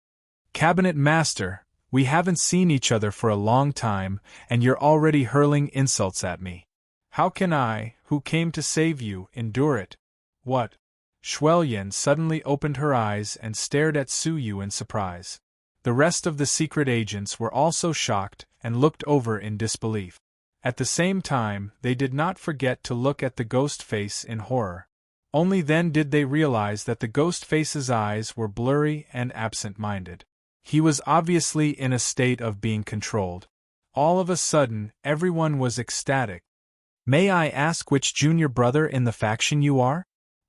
"Cabinet Master, we haven't seen each other for a long time, and you're already hurling insults at me. How can I, who came to save you, endure it?" "What?" Shuo-Yan suddenly opened her eyes and stared at Su-Yu in surprise. The rest of the secret agents were also shocked and looked over in disbelief. At the same time, they did not forget to look at the ghost face in horror. Only then did they realize that the ghost face's eyes were blurry and absent-minded. He was obviously in a state of being controlled. All of a sudden, everyone was ecstatic. "May I ask which junior brother in the faction you are?"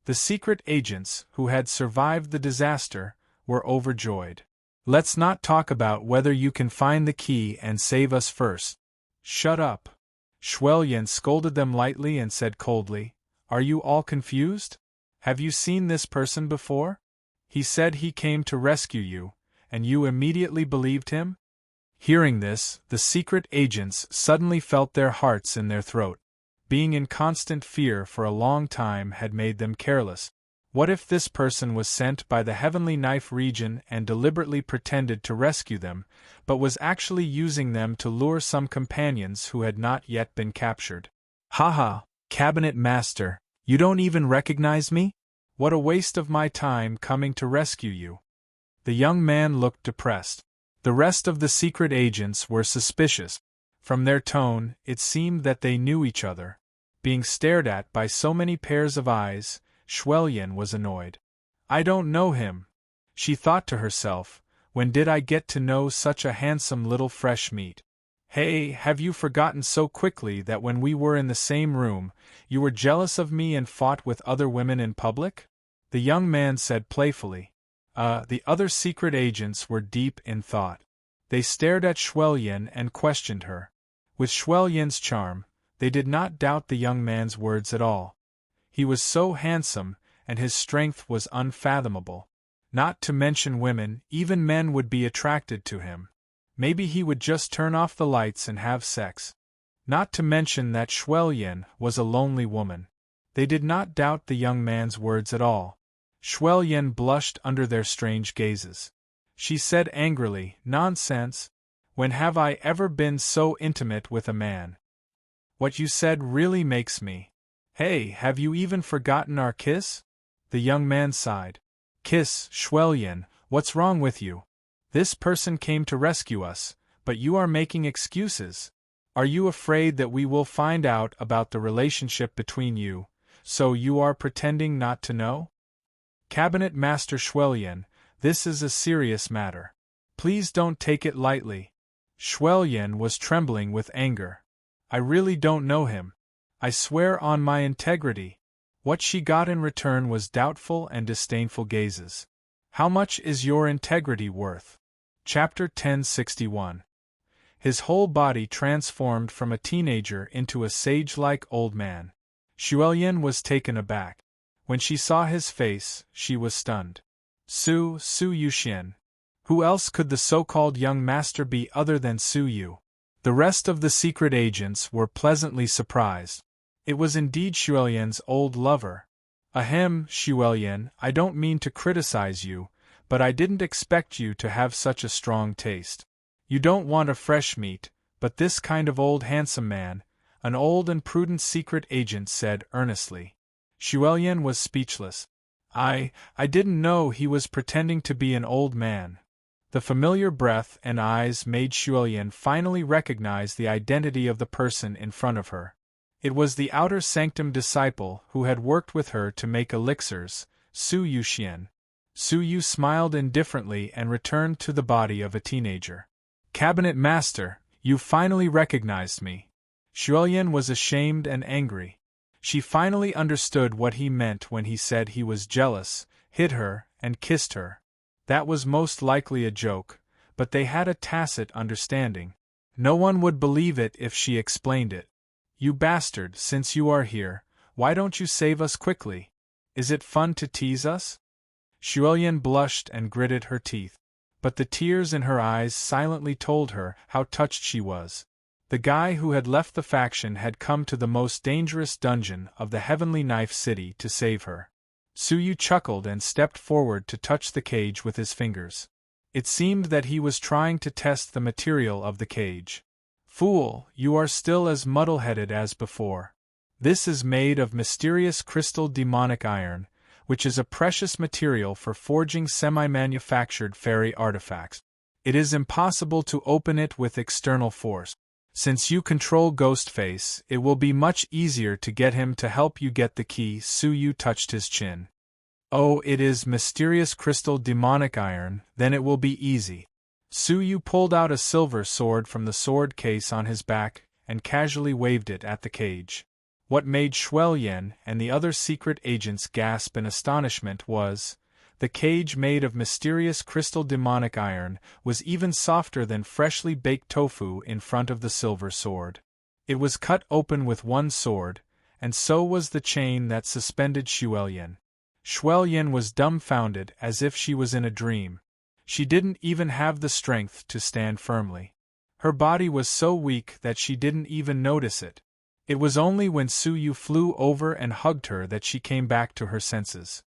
The secret agents, who had survived the disaster, were overjoyed. "Let's not talk about whether you can find the key and save us first." "Shut up." Shuo-Yan scolded them lightly and said coldly, "Are you all confused? Have you seen this person before? He said he came to rescue you, and you immediately believed him?" Hearing this, the secret agents suddenly felt their hearts in their throat. Being in constant fear for a long time had made them careless. What if this person was sent by the Heavenly Knife region and deliberately pretended to rescue them, but was actually using them to lure some companions who had not yet been captured? "Haha, Cabinet Master, you don't even recognize me? What a waste of my time coming to rescue you. The young man looked depressed. The rest of the secret agents were suspicious. From their tone, it seemed that they knew each other. Being stared at by so many pairs of eyes, Schwellian was annoyed. I don't know him, she thought to herself. When did I get to know such a handsome little fresh meat? Hey, have you forgotten so quickly that when we were in the same room, you were jealous of me and fought with other women in public? The young man said playfully. The other secret agents were deep in thought. They stared at Schwellian and questioned her. With Schwellian's charm, they did not doubt the young man's words at all. He was so handsome, and his strength was unfathomable. Not to mention women, even men would be attracted to him. Maybe he would just turn off the lights and have sex. Not to mention that Schwellian was a lonely woman. They did not doubt the young man's words at all. Schwellian blushed under their strange gazes. She said angrily, "Nonsense! When have I ever been so intimate with a man? What you said really makes me. Hey, have you even forgotten our kiss?" The young man sighed. "Kiss, Schwellian, what's wrong with you? This person came to rescue us, but you are making excuses. Are you afraid that we will find out about the relationship between you, so you are pretending not to know?" "Cabinet Master Schwellian, this is a serious matter. Please don't take it lightly." Schwellian was trembling with anger. "I really don't know him. I swear on my integrity." What she got in return was doubtful and disdainful gazes. "How much is your integrity worth?" Chapter 1061. His whole body transformed from a teenager into a sage-like old man. Schwellian was taken aback. When she saw his face, she was stunned. Su Yuxian. Who else could the so-called young master be other than Su Yu? The rest of the secret agents were pleasantly surprised. It was indeed Schwellian's old lover. "Ahem, Schwellian, I don't mean to criticize you, but I didn't expect you to have such a strong taste. You don't want a fresh meat, but this kind of old handsome man," an old and prudent secret agent said earnestly. Schwellian was speechless. I didn't know he was pretending to be an old man." The familiar breath and eyes made Schwellian finally recognize the identity of the person in front of her. It was the outer sanctum disciple who had worked with her to make elixirs, Su Yuxian. Su Yu smiled indifferently and returned to the body of a teenager. "Cabinet Master, you finally recognized me." Schwellian was ashamed and angry. She finally understood what he meant when he said he was jealous, hit her, and kissed her. That was most likely a joke, but they had a tacit understanding. No one would believe it if she explained it. "You bastard, since you are here, why don't you save us quickly? Is it fun to tease us?" Schwellian blushed and gritted her teeth. But the tears in her eyes silently told her how touched she was. The guy who had left the faction had come to the most dangerous dungeon of the Heavenly Knife City to save her. Su Yu chuckled and stepped forward to touch the cage with his fingers. It seemed that he was trying to test the material of the cage. "Fool, you are still as muddle-headed as before. This is made of mysterious crystal demonic iron, which is a precious material for forging semi-manufactured fairy artifacts. It is impossible to open it with external force. Since you control Ghostface, it will be much easier to get him to help you get the key." Su Yu touched his chin. "Oh, it is mysterious crystal demonic iron, then it will be easy." Su Yu pulled out a silver sword from the sword case on his back and casually waved it at the cage. What made Schwellian and the other secret agents gasp in astonishment was, the cage made of mysterious crystal demonic iron was even softer than freshly baked tofu in front of the silver sword. It was cut open with one sword, and so was the chain that suspended Schwellian. Schwellian was dumbfounded as if she was in a dream. She didn't even have the strength to stand firmly. Her body was so weak that she didn't even notice it. It was only when Su Yu flew over and hugged her that she came back to her senses.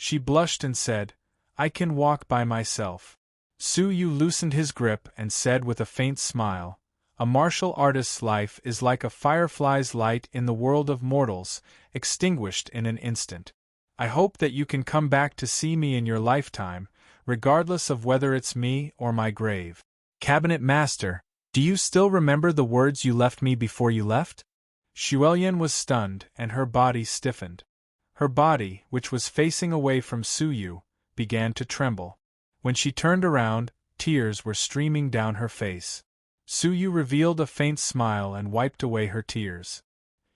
She blushed and said, "I can walk by myself." Su Yu loosened his grip and said with a faint smile, "A martial artist's life is like a firefly's light in the world of mortals, extinguished in an instant." I hope that you can come back to see me in your lifetime, regardless of whether it's me or my grave. Cabinet Master, do you still remember the words you left me before you left? Xuelian was stunned, and her body stiffened. Her body, which was facing away from Su Yu, began to tremble. When she turned around, tears were streaming down her face. Su Yu revealed a faint smile and wiped away her tears.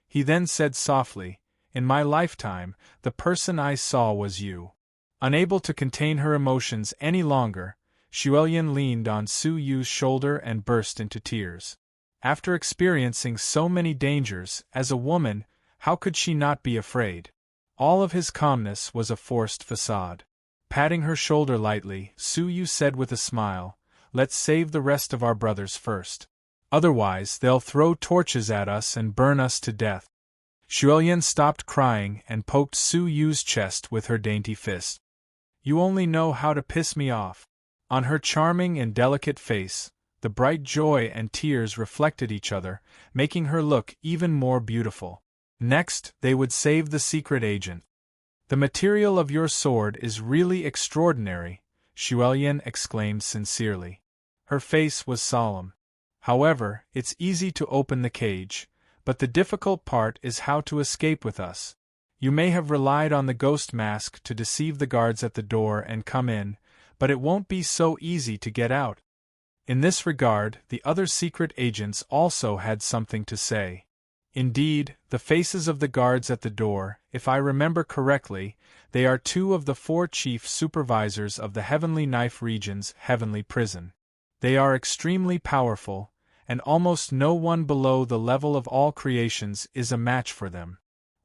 He then said softly, "In my lifetime, the person I saw was you." Unable to contain her emotions any longer, Xuelian leaned on Su Yu's shoulder and burst into tears. After experiencing so many dangers, as a woman, how could she not be afraid? All of his calmness was a forced facade. Patting her shoulder lightly, Su Yu said with a smile, "Let's save the rest of our brothers first. Otherwise, they'll throw torches at us and burn us to death." Xuelian stopped crying and poked Su Yu's chest with her dainty fist. "You only know how to piss me off." On her charming and delicate face, the bright joy and tears reflected each other, making her look even more beautiful. Next, they would save the secret agent. "The material of your sword is really extraordinary," Xuelian exclaimed sincerely. Her face was solemn. "However, it's easy to open the cage, but the difficult part is how to escape with us. You may have relied on the ghost mask to deceive the guards at the door and come in, but it won't be so easy to get out." In this regard, the other secret agents also had something to say. Indeed, the faces of the guards at the door, if I remember correctly, they are two of the 4 chief supervisors of the Heavenly Knife region's heavenly prison. They are extremely powerful, and almost no one below the level of all creations is a match for them.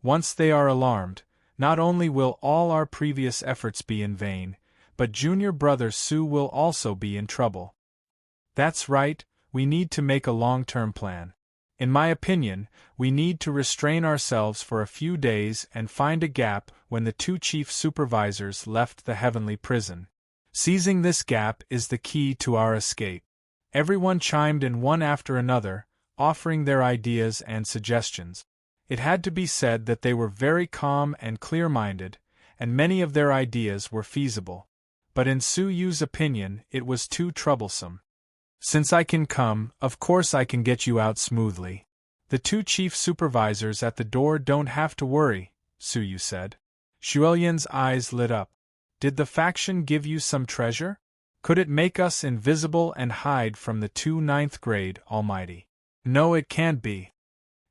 Once they are alarmed, not only will all our previous efforts be in vain, but junior brother Su will also be in trouble. That's right, we need to make a long-term plan. In my opinion, we need to restrain ourselves for a few days and find a gap when the 2 chief supervisors left the heavenly prison. Seizing this gap is the key to our escape. Everyone chimed in one after another, offering their ideas and suggestions. It had to be said that they were very calm and clear-minded, and many of their ideas were feasible. But in Su Yu's opinion, it was too troublesome. "Since I can come, of course I can get you out smoothly. The 2 chief supervisors at the door don't have to worry," Su Yu said. Xuelian's eyes lit up. "Did the faction give you some treasure? Could it make us invisible and hide from the 2 ninth grade Almighty?" "No, it can't be."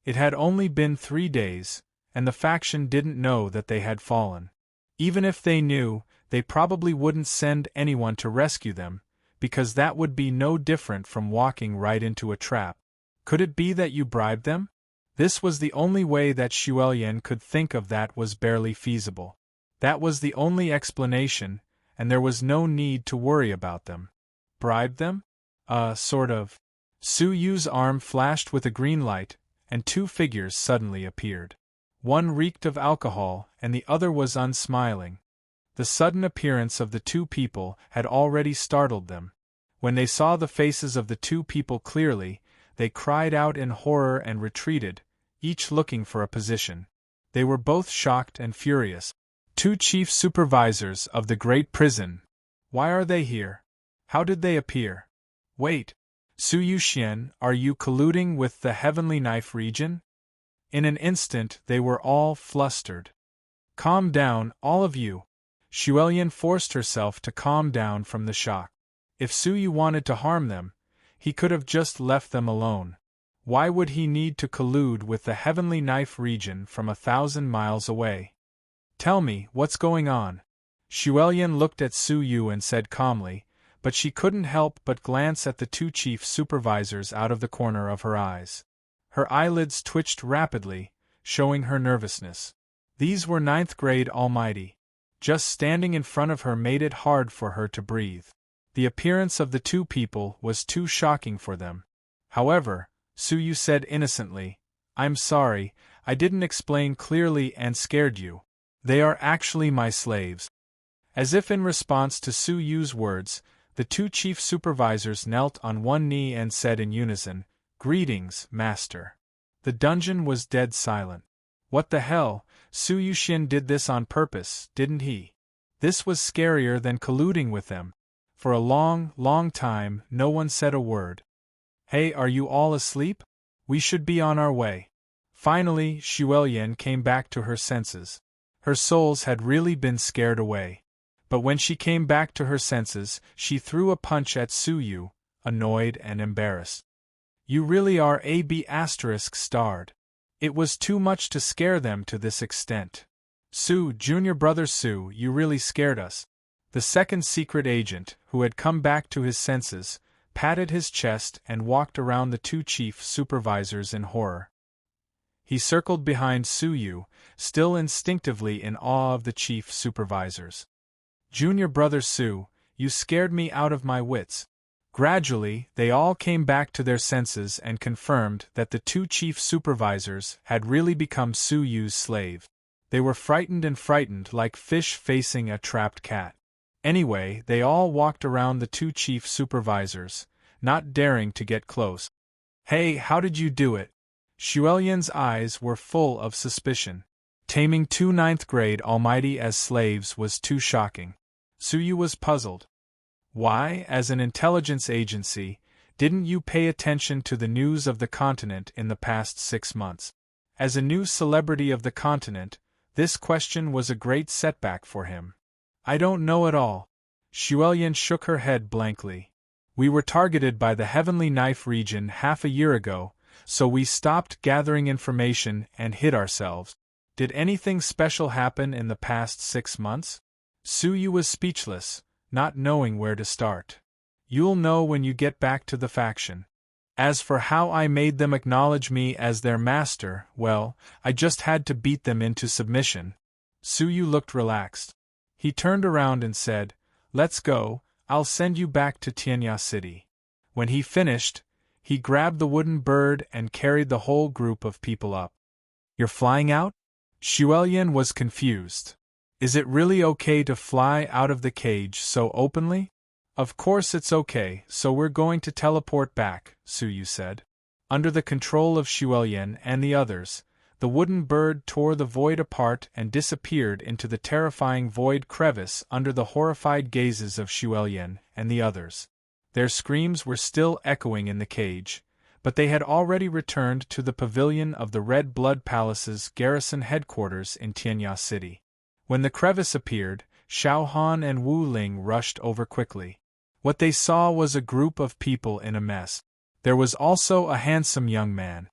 It had only been 3 days, and the faction didn't know that they had fallen. Even if they knew, they probably wouldn't send anyone to rescue them, because that would be no different from walking right into a trap. Could it be that you bribed them? This was the only way that Xuelian could think of that was barely feasible. That was the only explanation, and there was no need to worry about them. Bribe them? Sort of. Su Yu's arm flashed with a green light, and 2 figures suddenly appeared. One reeked of alcohol, and the other was unsmiling. The sudden appearance of the 2 people had already startled them. When they saw the faces of the 2 people clearly, they cried out in horror and retreated, each looking for a position. They were both shocked and furious. 2 chief supervisors of the great prison. Why are they here? How did they appear? Wait. Su Yuxian, are you colluding with the Heavenly Knife region? In an instant they were all flustered. Calm down, all of you. Xuelian forced herself to calm down from the shock. If Su Yu wanted to harm them, he could have just left them alone. Why would he need to collude with the Heavenly Knife region from 1,000 miles away? Tell me, what's going on? Xuelian looked at Su Yu and said calmly, but she couldn't help but glance at the 2 chief supervisors out of the corner of her eyes. Her eyelids twitched rapidly, showing her nervousness. These were 9th grade Almighty. Just standing in front of her made it hard for her to breathe. The appearance of the 2 people was too shocking for them. However, Su Yu said innocently, "I'm sorry, I didn't explain clearly and scared you. They are actually my slaves." As if in response to Su Yu's words, the 2 chief supervisors knelt on one knee and said in unison, "Greetings, Master." The dungeon was dead silent. What the hell, Su Yuxian did this on purpose, didn't he? This was scarier than colluding with them. For a long, long time, no one said a word. Hey, are you all asleep? We should be on our way. Finally, Xuelian came back to her senses. Her souls had really been scared away. But when she came back to her senses, she threw a punch at Su Yu, annoyed and embarrassed. You really are A*****. It was too much to scare them to this extent. Su, junior brother Su, you really scared us. The second secret agent, who had come back to his senses, patted his chest and walked around the two chief supervisors in horror. He circled behind Su Yu, still instinctively in awe of the chief supervisors. Junior brother Su, you scared me out of my wits. Gradually, they all came back to their senses and confirmed that the two chief supervisors had really become Su Yu's slave. They were frightened like fish facing a trapped cat. Anyway, they all walked around the two chief supervisors, not daring to get close. Hey, how did you do it? Xuelian's eyes were full of suspicion. Taming two ninth-grade almighty as slaves was too shocking. Su Yu was puzzled. Why, as an intelligence agency, didn't you pay attention to the news of the continent in the past 6 months? As a new celebrity of the continent, this question was a great setback for him. I don't know at all. Xuelian shook her head blankly. We were targeted by the Heavenly Knife region half a year ago, so we stopped gathering information and hid ourselves. Did anything special happen in the past 6 months? Su Yu was speechless, not knowing where to start. You'll know when you get back to the faction. As for how I made them acknowledge me as their master, well, I just had to beat them into submission. Su Yu looked relaxed. He turned around and said, Let's go, I'll send you back to Tianya City. When he finished, he grabbed the wooden bird and carried the whole group of people up. You're flying out? Xuelian was confused. Is it really okay to fly out of the cage so openly? Of course it's okay, so we're going to teleport back, Su Yu said. Under the control of Xuelian and the others, the wooden bird tore the void apart and disappeared into the terrifying void crevice under the horrified gazes of Xuelian and the others. Their screams were still echoing in the cage, but they had already returned to the pavilion of the Red Blood Palace's garrison headquarters in Tianya City. When the crevice appeared, Xiao Han and Wu Ling rushed over quickly. What they saw was a group of people in a mess. There was also a handsome young man.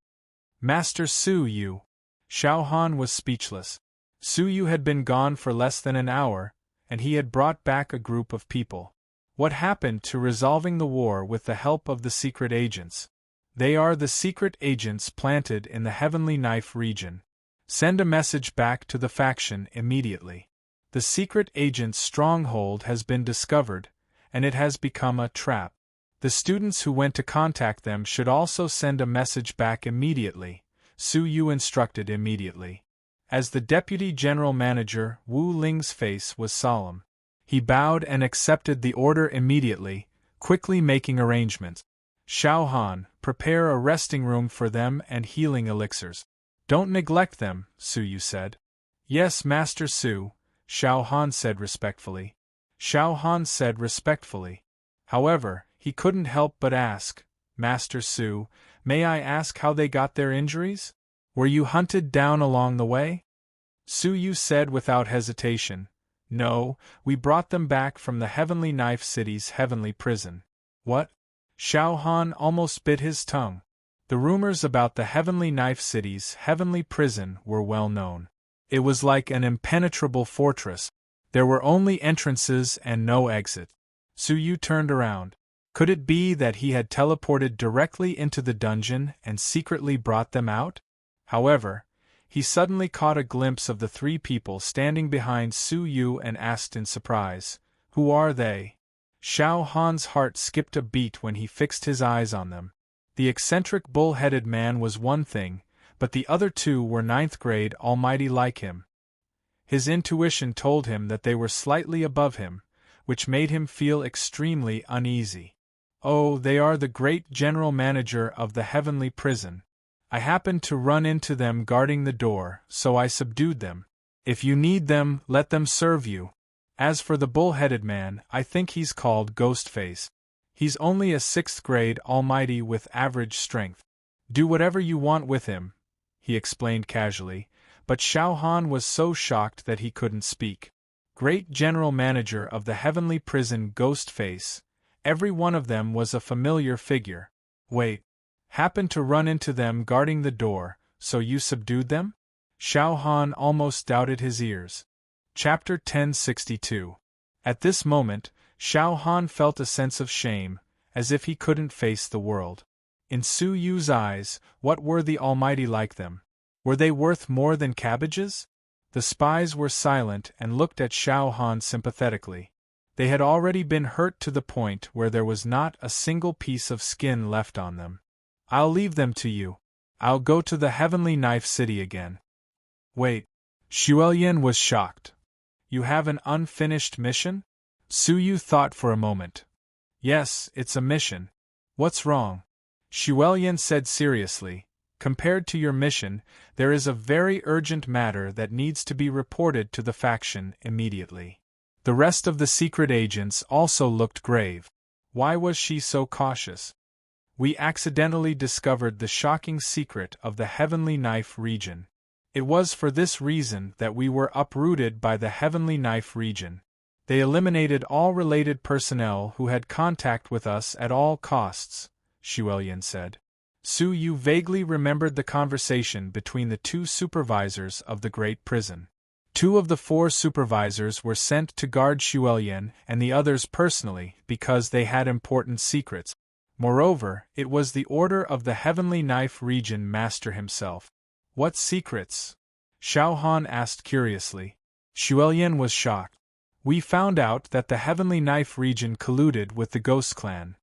Master Su Yu. Xiao Han was speechless. Su Yu had been gone for less than an hour, and he had brought back a group of people. What happened to resolving the war with the help of the secret agents? They are the secret agents planted in the Heavenly Knife region. Send a message back to the faction immediately. The secret agent's stronghold has been discovered, and it has become a trap. The students who went to contact them should also send a message back immediately, Su Yu instructed immediately. As the deputy general manager, Wu Ling's face was solemn. He bowed and accepted the order immediately, quickly making arrangements. Xiao Han, prepare a resting room for them and healing elixirs. Don't neglect them, Su Yu said. Yes, Master Su, Xiao Han said respectfully. Xiao Han said respectfully. However, he couldn't help but ask, Master Su, may I ask how they got their injuries? Were you hunted down along the way? Su Yu said without hesitation, No, we brought them back from the Heavenly Knife City's heavenly prison. What? Xiao Han almost bit his tongue. The rumors about the Heavenly Knife City's heavenly prison were well known. It was like an impenetrable fortress. There were only entrances and no exit. Su Yu turned around. Could it be that he had teleported directly into the dungeon and secretly brought them out? However, he suddenly caught a glimpse of the 3 people standing behind Su Yu and asked in surprise, Who are they? Xiao Han's heart skipped a beat when he fixed his eyes on them. The eccentric bull-headed man was one thing, but the other 2 were 9th grade almighty like him. His intuition told him that they were slightly above him, which made him feel extremely uneasy. Oh, they are the great general manager of the heavenly prison. I happened to run into them guarding the door, so I subdued them. If you need them, let them serve you. As for the bull-headed man, I think he's called Ghostface. He's only a 6th grade almighty with average strength. Do whatever you want with him, he explained casually, but Xiao Han was so shocked that he couldn't speak. Great General Manager of the Heavenly Prison Ghostface. Every one of them was a familiar figure. Wait. Happened to run into them guarding the door, so you subdued them? Xiao Han almost doubted his ears. Chapter 1062. At this moment, Xiao Han felt a sense of shame, as if he couldn't face the world. In Su Yu's eyes, what were the Almighty like them? Were they worth more than cabbages? The spies were silent and looked at Xiao Han sympathetically. They had already been hurt to the point where there was not a single piece of skin left on them. I'll leave them to you. I'll go to the Heavenly Knife City again. Wait. Xuelian was shocked. You have an unfinished mission? Su Yu thought for a moment. Yes, it's a mission. What's wrong? Xuelian said seriously. Compared to your mission, there is a very urgent matter that needs to be reported to the faction immediately. The rest of the secret agents also looked grave. Why was she so cautious? We accidentally discovered the shocking secret of the Heavenly Knife region. It was for this reason that we were uprooted by the Heavenly Knife region. They eliminated all related personnel who had contact with us at all costs, Xuelian said. Su Yu vaguely remembered the conversation between the 2 supervisors of the Great Prison. 2 of the 4 supervisors were sent to guard Xuelian and the others personally because they had important secrets. Moreover, it was the order of the Heavenly Knife region master himself. What secrets? Xiao Han asked curiously. Xuelian was shocked. We found out that the Heavenly Knife region colluded with the Ghost Clan.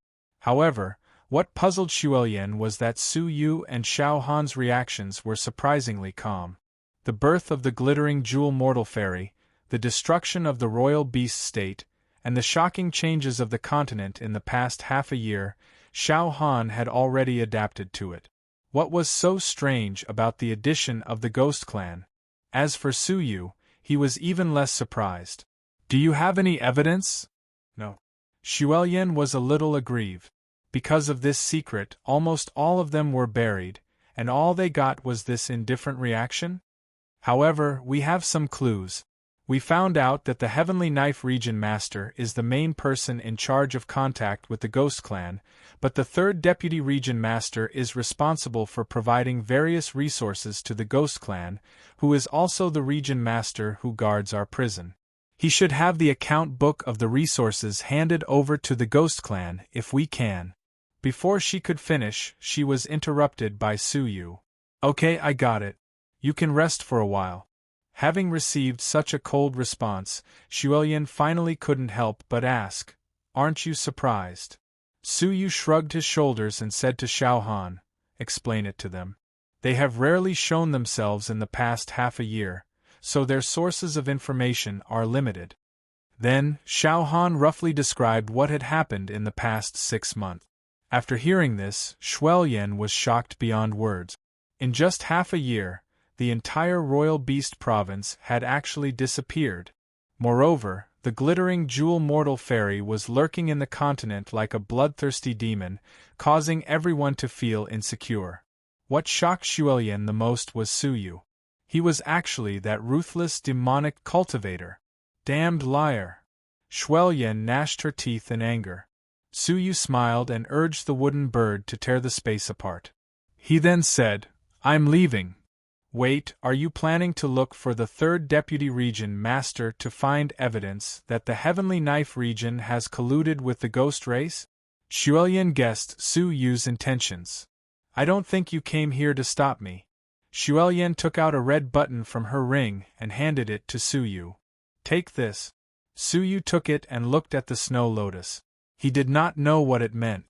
However, what puzzled Xuelian was that Su Yu and Xiao Han's reactions were surprisingly calm. The birth of the glittering jewel mortal fairy, the destruction of the royal beast state, and the shocking changes of the continent in the past half a year, Xiao Han had already adapted to it. What was so strange about the addition of the Ghost Clan? As for Su Yu, he was even less surprised. Do you have any evidence? No. Xuelian was a little aggrieved. Because of this secret, almost all of them were buried, and all they got was this indifferent reaction? However, we have some clues. We found out that the Heavenly Knife Region Master is the main person in charge of contact with the Ghost Clan, but the 3rd Deputy Region Master is responsible for providing various resources to the Ghost Clan, who is also the Region Master who guards our prison. He should have the account book of the resources handed over to the Ghost Clan if we can. Before she could finish, she was interrupted by Su Yu. Okay, I got it. You can rest for a while. Having received such a cold response, Xuelian finally couldn't help but ask, Aren't you surprised? Su Yu shrugged his shoulders and said to Xiao Han, Explain it to them. They have rarely shown themselves in the past half a year, so their sources of information are limited. Then, Xiao Han roughly described what had happened in the past 6 months. After hearing this, Xuelian was shocked beyond words. In just half a year, the entire Royal Beast Province had actually disappeared. Moreover, the glittering jewel mortal fairy was lurking in the continent like a bloodthirsty demon, causing everyone to feel insecure. What shocked Xuelian the most was Su Yu. He was actually that ruthless demonic cultivator. Damned liar! Xuelian gnashed her teeth in anger. Su Yu smiled and urged the wooden bird to tear the space apart. He then said, I'm leaving. Wait, are you planning to look for the 3rd Deputy Region Master to find evidence that the Heavenly Knife region has colluded with the Ghost Race? Xuelian guessed Su Yu's intentions. I don't think you came here to stop me. Xuelian took out a red button from her ring and handed it to Su Yu. Take this. Su Yu took it and looked at the snow lotus. He did not know what it meant.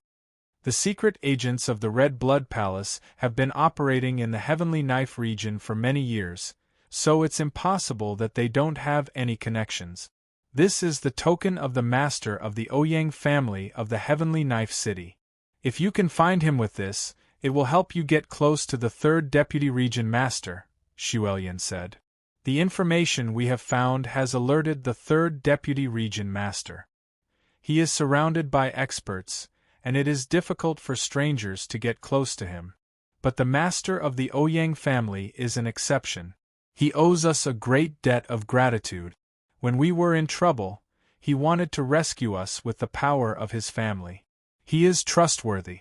The secret agents of the Red Blood Palace have been operating in the Heavenly Knife region for many years, so it's impossible that they don't have any connections. This is the token of the master of the Ouyang family of the Heavenly Knife City. If you can find him with this, It will help you get close to the third Deputy Region Master, Xuelian said. The information we have found has alerted the third Deputy Region Master. He is surrounded by experts, and it is difficult for strangers to get close to him. But the master of the Ouyang family is an exception. He owes us a great debt of gratitude. When we were in trouble, he wanted to rescue us with the power of his family. He is trustworthy.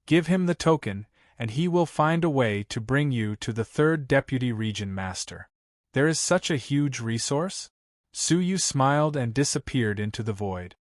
Give him the token, and he will find a way to bring you to the third Deputy Region Master. There is such a huge resource? Suyu smiled and disappeared into the void.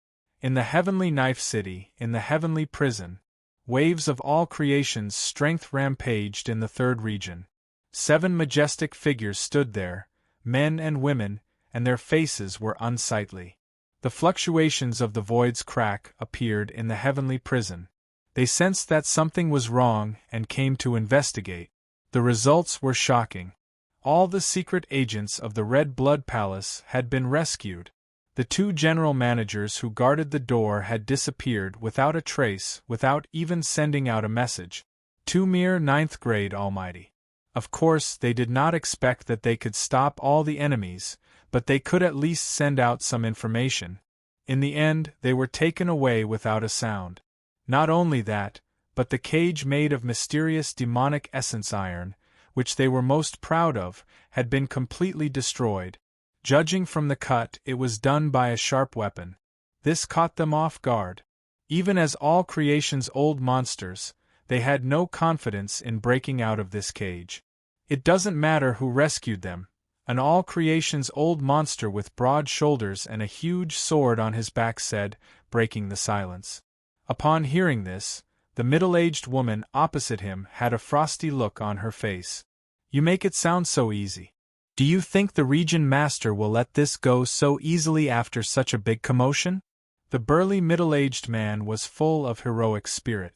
In the Heavenly Knife City, in the Heavenly Prison, waves of all creation's strength rampaged in the third region. 7 majestic figures stood there, men and women, and their faces were unsightly. The fluctuations of the void's crack appeared in the Heavenly Prison. They sensed that something was wrong and came to investigate. The results were shocking. All the secret agents of the Red Blood Palace had been rescued. The 2 general managers who guarded the door had disappeared without a trace, without even sending out a message. 2 mere 9th grade almighty. Of course, they did not expect that they could stop all the enemies, but they could at least send out some information. In the end, they were taken away without a sound. Not only that, but the cage made of mysterious demonic essence iron, which they were most proud of, had been completely destroyed. Judging from the cut, it was done by a sharp weapon. This caught them off guard. Even as all creation's old monsters, they had no confidence in breaking out of this cage. It doesn't matter who rescued them. An all creation's old monster with broad shoulders and a huge sword on his back said, breaking the silence. Upon hearing this, the middle-aged woman opposite him had a frosty look on her face. You make it sound so easy. Do you think the Region Master will let this go so easily after such a big commotion? The burly middle-aged man was full of heroic spirit.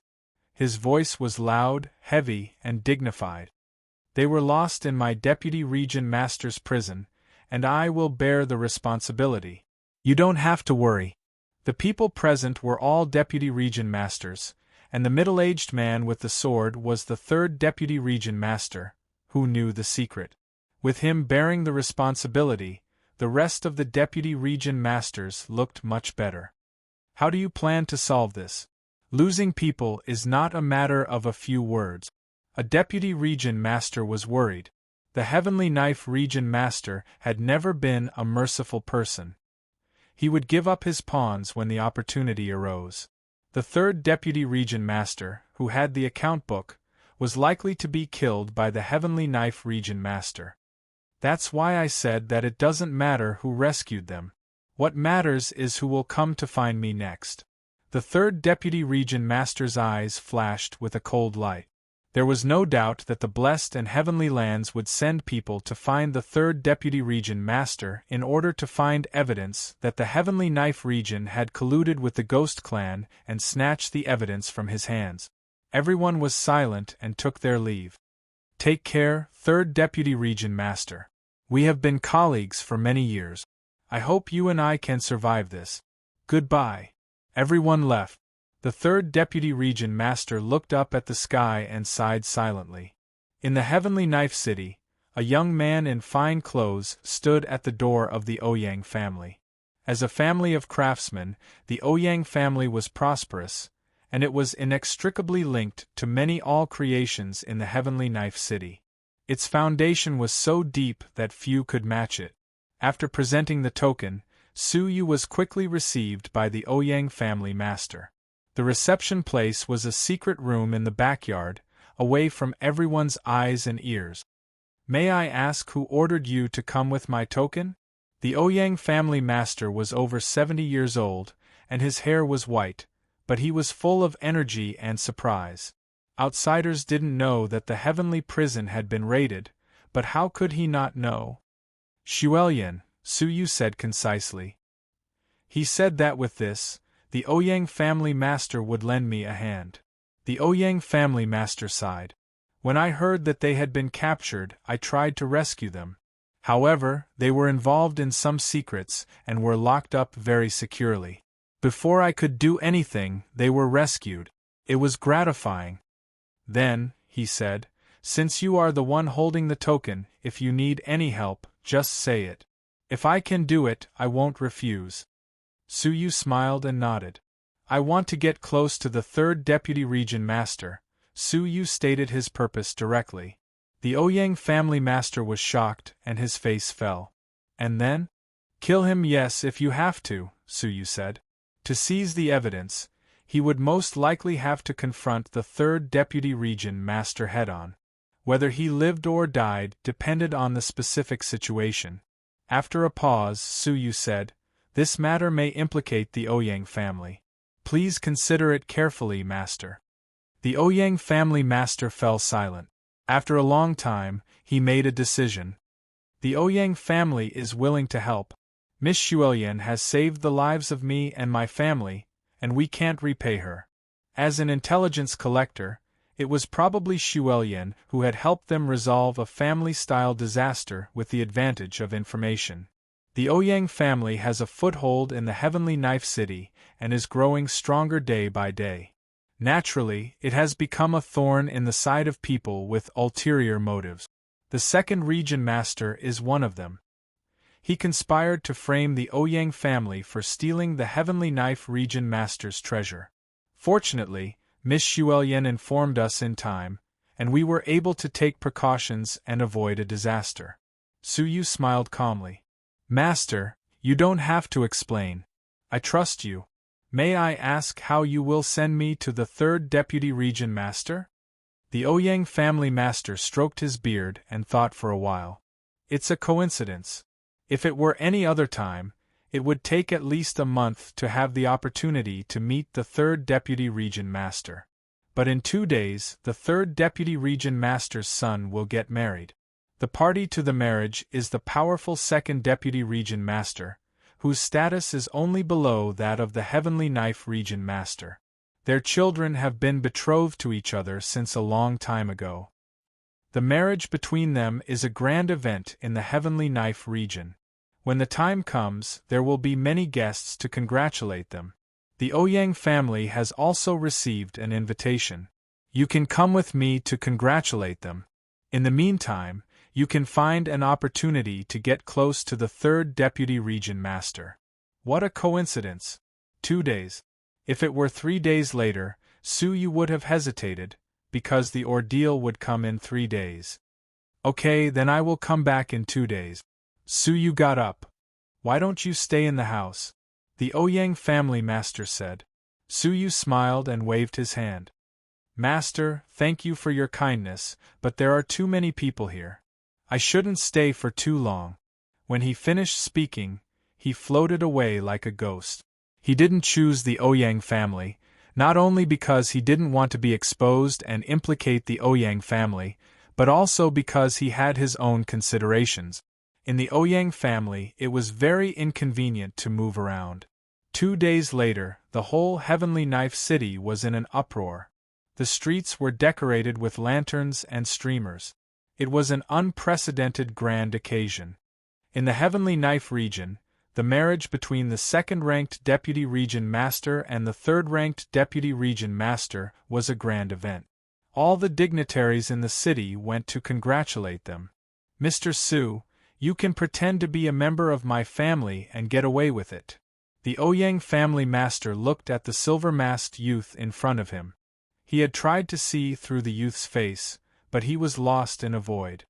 His voice was loud, heavy, and dignified. They were lost in my Deputy Region Master's prison, and I will bear the responsibility. You don't have to worry. The people present were all Deputy Region Masters, and the middle-aged man with the sword was the third Deputy Region Master, who knew the secret. With him bearing the responsibility, the rest of the Deputy Region Masters looked much better. How do you plan to solve this? Losing people is not a matter of a few words. A Deputy Region Master was worried. The Heavenly Knife Region Master had never been a merciful person. He would give up his pawns when the opportunity arose. The third Deputy Region Master, who had the account book, was likely to be killed by the Heavenly Knife Region Master. That's why I said that it doesn't matter who rescued them. What matters is who will come to find me next. The third Deputy Region Master's eyes flashed with a cold light. There was no doubt that the blessed and heavenly lands would send people to find the third Deputy Region Master in order to find evidence that the Heavenly Knife Region had colluded with the Ghost Clan and snatched the evidence from his hands. Everyone was silent and took their leave. Take care, third Deputy Region Master. We have been colleagues for many years. I hope you and I can survive this. Goodbye. Everyone left. The third Deputy Region Master looked up at the sky and sighed silently. In the Heavenly Knife City, a young man in fine clothes stood at the door of the Ouyang family. As a family of craftsmen, the Ouyang family was prosperous, and it was inextricably linked to many all creations in the Heavenly Knife City. Its foundation was so deep that few could match it. After presenting the token, Suyu was quickly received by the Ouyang family master. The reception place was a secret room in the backyard, away from everyone's eyes and ears. May I ask who ordered you to come with my token? The Ouyang family master was over 70 years old, and his hair was white, but he was full of energy and surprise. Outsiders didn't know that the heavenly prison had been raided, but how could he not know? Xuelian, Suyu said concisely. He said that with this, the Ouyang family master would lend me a hand. The Ouyang family master sighed. When I heard that they had been captured, I tried to rescue them. However, they were involved in some secrets and were locked up very securely. Before I could do anything, they were rescued. It was gratifying. Then, he said, since you are the one holding the token, if you need any help, just say it. If I can do it, I won't refuse. Suyu smiled and nodded. I want to get close to the third Deputy Region Master. Suyu stated his purpose directly. The Ouyang family master was shocked and his face fell. And then? Kill him, yes, if you have to, Suyu said. To seize the evidence, he would most likely have to confront the third Deputy Region Master head-on. Whether he lived or died depended on the specific situation. After a pause, Suyu said, this matter may implicate the Ouyang family. Please consider it carefully, Master. The Ouyang family master fell silent. After a long time, he made a decision. The Ouyang family is willing to help. Miss Xuelian has saved the lives of me and my family, and we can't repay her. As an intelligence collector, it was probably Xuelian who had helped them resolve a family-style disaster with the advantage of information. The Ouyang family has a foothold in the Heavenly Knife City and is growing stronger day by day. Naturally, it has become a thorn in the side of people with ulterior motives. The second Region Master is one of them. He conspired to frame the Ouyang family for stealing the Heavenly Knife Region Master's treasure. Fortunately, Miss Xuelian informed us in time, and we were able to take precautions and avoid a disaster. Suyu smiled calmly. Master, you don't have to explain. I trust you. May I ask how you will send me to the third Deputy Region Master? The Ouyang family master stroked his beard and thought for a while. It's a coincidence. If it were any other time, it would take at least a month to have the opportunity to meet the third Deputy Region Master. But in 2 days, the third Deputy Region Master's son will get married. The party to the marriage is the powerful second Deputy Region Master, whose status is only below that of the Heavenly Knife Region Master. Their children have been betrothed to each other since a long time ago. The marriage between them is a grand event in the Heavenly Knife region. When the time comes, there will be many guests to congratulate them. The Ouyang family has also received an invitation. You can come with me to congratulate them. In the meantime, you can find an opportunity to get close to the third Deputy Region Master. What a coincidence! 2 days. If it were 3 days later, Suyu would have hesitated, because the ordeal would come in 3 days. Okay, then I will come back in 2 days. Suyu got up. Why don't you stay in the house? The Ouyang family master said. Suyu smiled and waved his hand. Master, thank you for your kindness, but there are too many people here. I shouldn't stay for too long. When he finished speaking, he floated away like a ghost. He didn't choose the Ouyang family, not only because he didn't want to be exposed and implicate the Ouyang family, but also because he had his own considerations. In the Ouyang family, it was very inconvenient to move around. 2 days later, the whole Heavenly Knife City was in an uproar. The streets were decorated with lanterns and streamers. It was an unprecedented grand occasion. In the Heavenly Knife region, the marriage between the second-ranked Deputy Region Master and the third-ranked Deputy Region Master was a grand event. All the dignitaries in the city went to congratulate them. Mr. Su, you can pretend to be a member of my family and get away with it. The Ouyang family master looked at the silver-masked youth in front of him. He had tried to see through the youth's face, but he was lost in a void.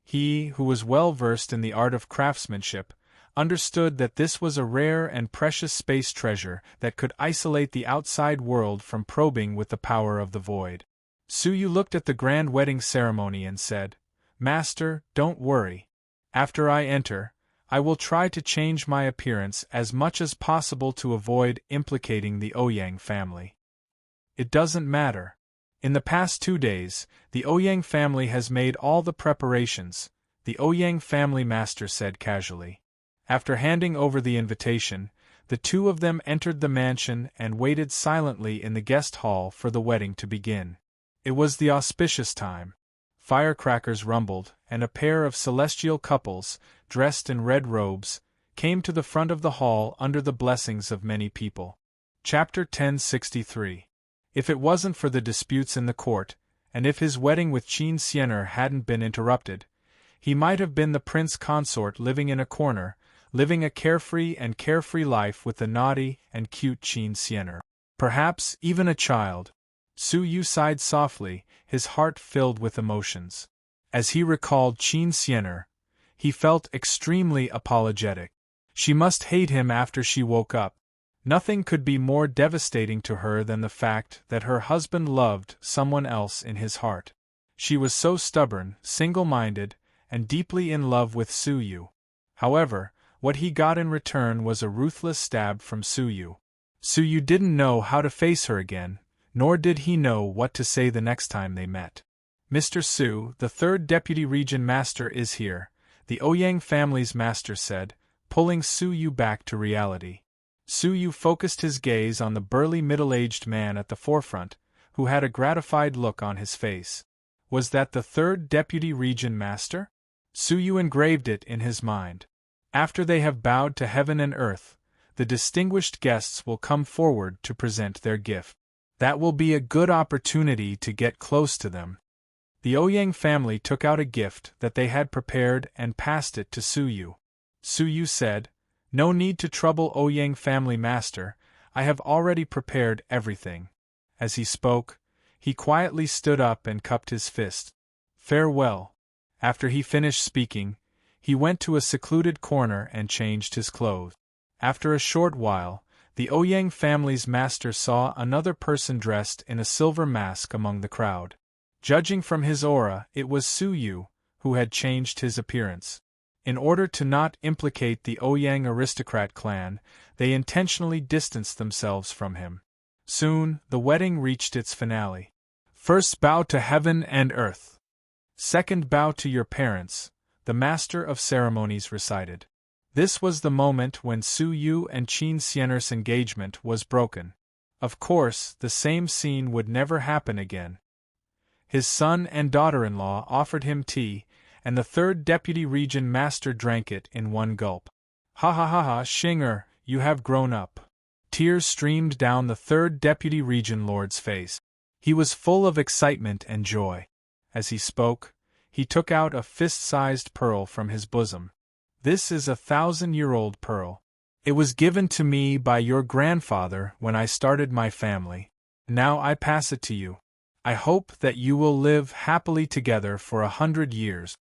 He, who was well versed in the art of craftsmanship, understood that this was a rare and precious space treasure that could isolate the outside world from probing with the power of the void. Suyu looked at the grand wedding ceremony and said, Master, don't worry. After I enter, I will try to change my appearance as much as possible to avoid implicating the Ouyang family. It doesn't matter. In the past 2 days, the Ouyang family has made all the preparations, the Ouyang family master said casually. After handing over the invitation, the two of them entered the mansion and waited silently in the guest hall for the wedding to begin. It was the auspicious time. Firecrackers rumbled, and a pair of celestial couples, dressed in red robes, came to the front of the hall under the blessings of many people. Chapter 1063. If it wasn't for the disputes in the court, and if his wedding with Qin Xian'er hadn't been interrupted, he might have been the prince consort living in a corner, living a carefree life with the naughty and cute Qin Xian'er. Perhaps even a child. Su Yu sighed softly, his heart filled with emotions. As he recalled Qin Xian'er, he felt extremely apologetic. She must hate him after she woke up. Nothing could be more devastating to her than the fact that her husband loved someone else in his heart. She was so stubborn, single-minded, and deeply in love with Su Yu. However, what he got in return was a ruthless stab from Su Yu. Su Yu didn't know how to face her again, nor did he know what to say the next time they met. Mr. Su, the third deputy region master, is here, the Ouyang family's master said, pulling Su Yu back to reality. Su Yu focused his gaze on the burly middle-aged man at the forefront, who had a gratified look on his face. Was that the third deputy region master? Su Yu engraved it in his mind. After they have bowed to heaven and earth, the distinguished guests will come forward to present their gift. That will be a good opportunity to get close to them. The Ouyang family took out a gift that they had prepared and passed it to Su Yu. Su Yu said, "No need to trouble Ouyang family master, I have already prepared everything." As he spoke, he quietly stood up and cupped his fist. "Farewell." After he finished speaking, he went to a secluded corner and changed his clothes. After a short while, the Ouyang family's master saw another person dressed in a silver mask among the crowd. Judging from his aura, it was Su Yu, who had changed his appearance. In order to not implicate the Ouyang aristocrat clan, they intentionally distanced themselves from him. Soon, the wedding reached its finale. First bow to heaven and earth. Second bow to your parents, the master of ceremonies recited. This was the moment when Su Yu and Qin Xian'er's engagement was broken. Of course, the same scene would never happen again. His son and daughter-in-law offered him tea, and the third deputy region master drank it in one gulp. "Ha ha ha ha, Xian'er, you have grown up." Tears streamed down the third deputy region lord's face. He was full of excitement and joy. As he spoke, he took out a fist-sized pearl from his bosom. "This is a 1,000-year-old pearl. It was given to me by your grandfather when I started my family. Now I pass it to you. I hope that you will live happily together for 100 years.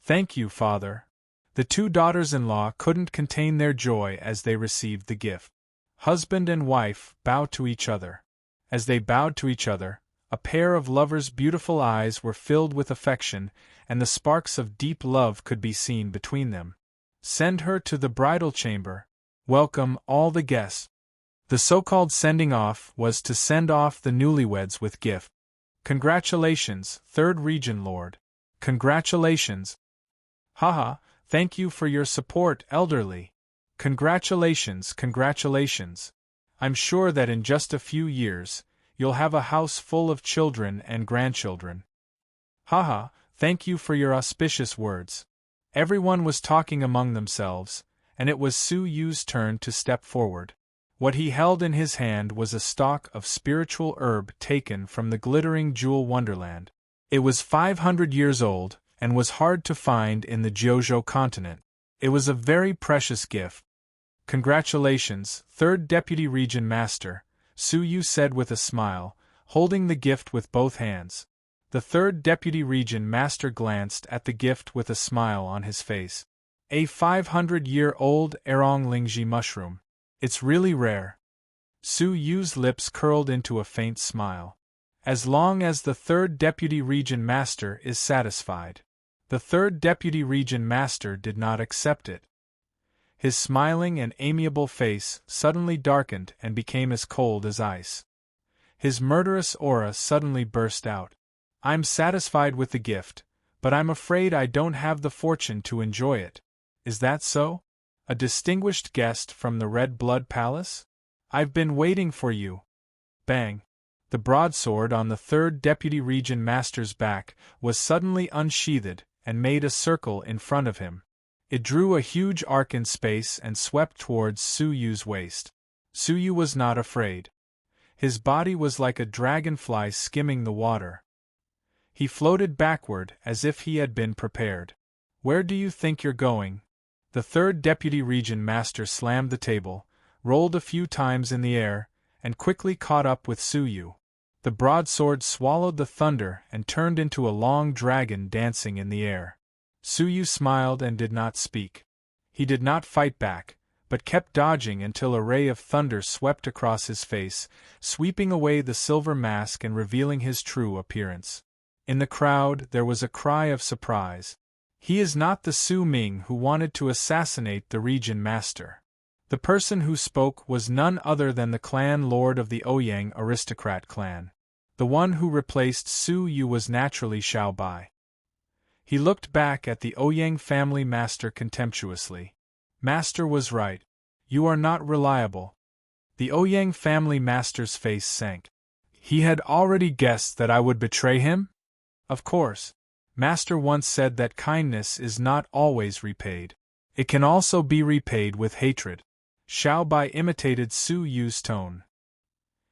"Thank you, father." The two daughters-in-law couldn't contain their joy as they received the gift. Husband and wife bowed to each other. As they bowed to each other, a pair of lovers' beautiful eyes were filled with affection, and the sparks of deep love could be seen between them. Send her to the bridal chamber. Welcome all the guests. The so-called sending off was to send off the newlyweds with gift. Congratulations, third region lord. Congratulations. Haha, thank you for your support, elderly. Congratulations, congratulations. I'm sure that in just a few years, you'll have a house full of children and grandchildren. Haha, thank you for your auspicious words. Everyone was talking among themselves, and it was Su Yu's turn to step forward. What he held in his hand was a stalk of spiritual herb taken from the glittering jewel wonderland. It was 500 years old, and was hard to find in the Jiuzhou continent. It was a very precious gift. Congratulations, third deputy region master, Su Yu said with a smile, holding the gift with both hands. The third deputy region master glanced at the gift with a smile on his face. A 500-year-old Erong Lingji mushroom. It's really rare. Su Yu's lips curled into a faint smile. As long as the third deputy region master is satisfied. The third deputy region master did not accept it. His smiling and amiable face suddenly darkened and became as cold as ice. His murderous aura suddenly burst out. I'm satisfied with the gift, but I'm afraid I don't have the fortune to enjoy it. Is that so? A distinguished guest from the Red Blood Palace? I've been waiting for you. Bang! The broadsword on the third deputy region master's back was suddenly unsheathed and made a circle in front of him. It drew a huge arc in space and swept towards Su Yu's waist. Su Yu was not afraid. His body was like a dragonfly skimming the water. He floated backward as if he had been prepared. Where do you think you're going? The third deputy region master slammed the table, rolled a few times in the air, and quickly caught up with Suyu. The broadsword swallowed the thunder and turned into a long dragon dancing in the air. Suyu smiled and did not speak. He did not fight back, but kept dodging until a ray of thunder swept across his face, sweeping away the silver mask and revealing his true appearance. In the crowd there was a cry of surprise. He is not the Su Ming who wanted to assassinate the region master. The person who spoke was none other than the clan lord of the Ouyang aristocrat clan. The one who replaced Su Yu was naturally Xiao Bai. He looked back at the Ouyang family master contemptuously. Master was right. You are not reliable. The Ouyang family master's face sank. He had already guessed that I would betray him? Of course. Master once said that kindness is not always repaid. It can also be repaid with hatred. Xiao Bai imitated Su Yu's tone.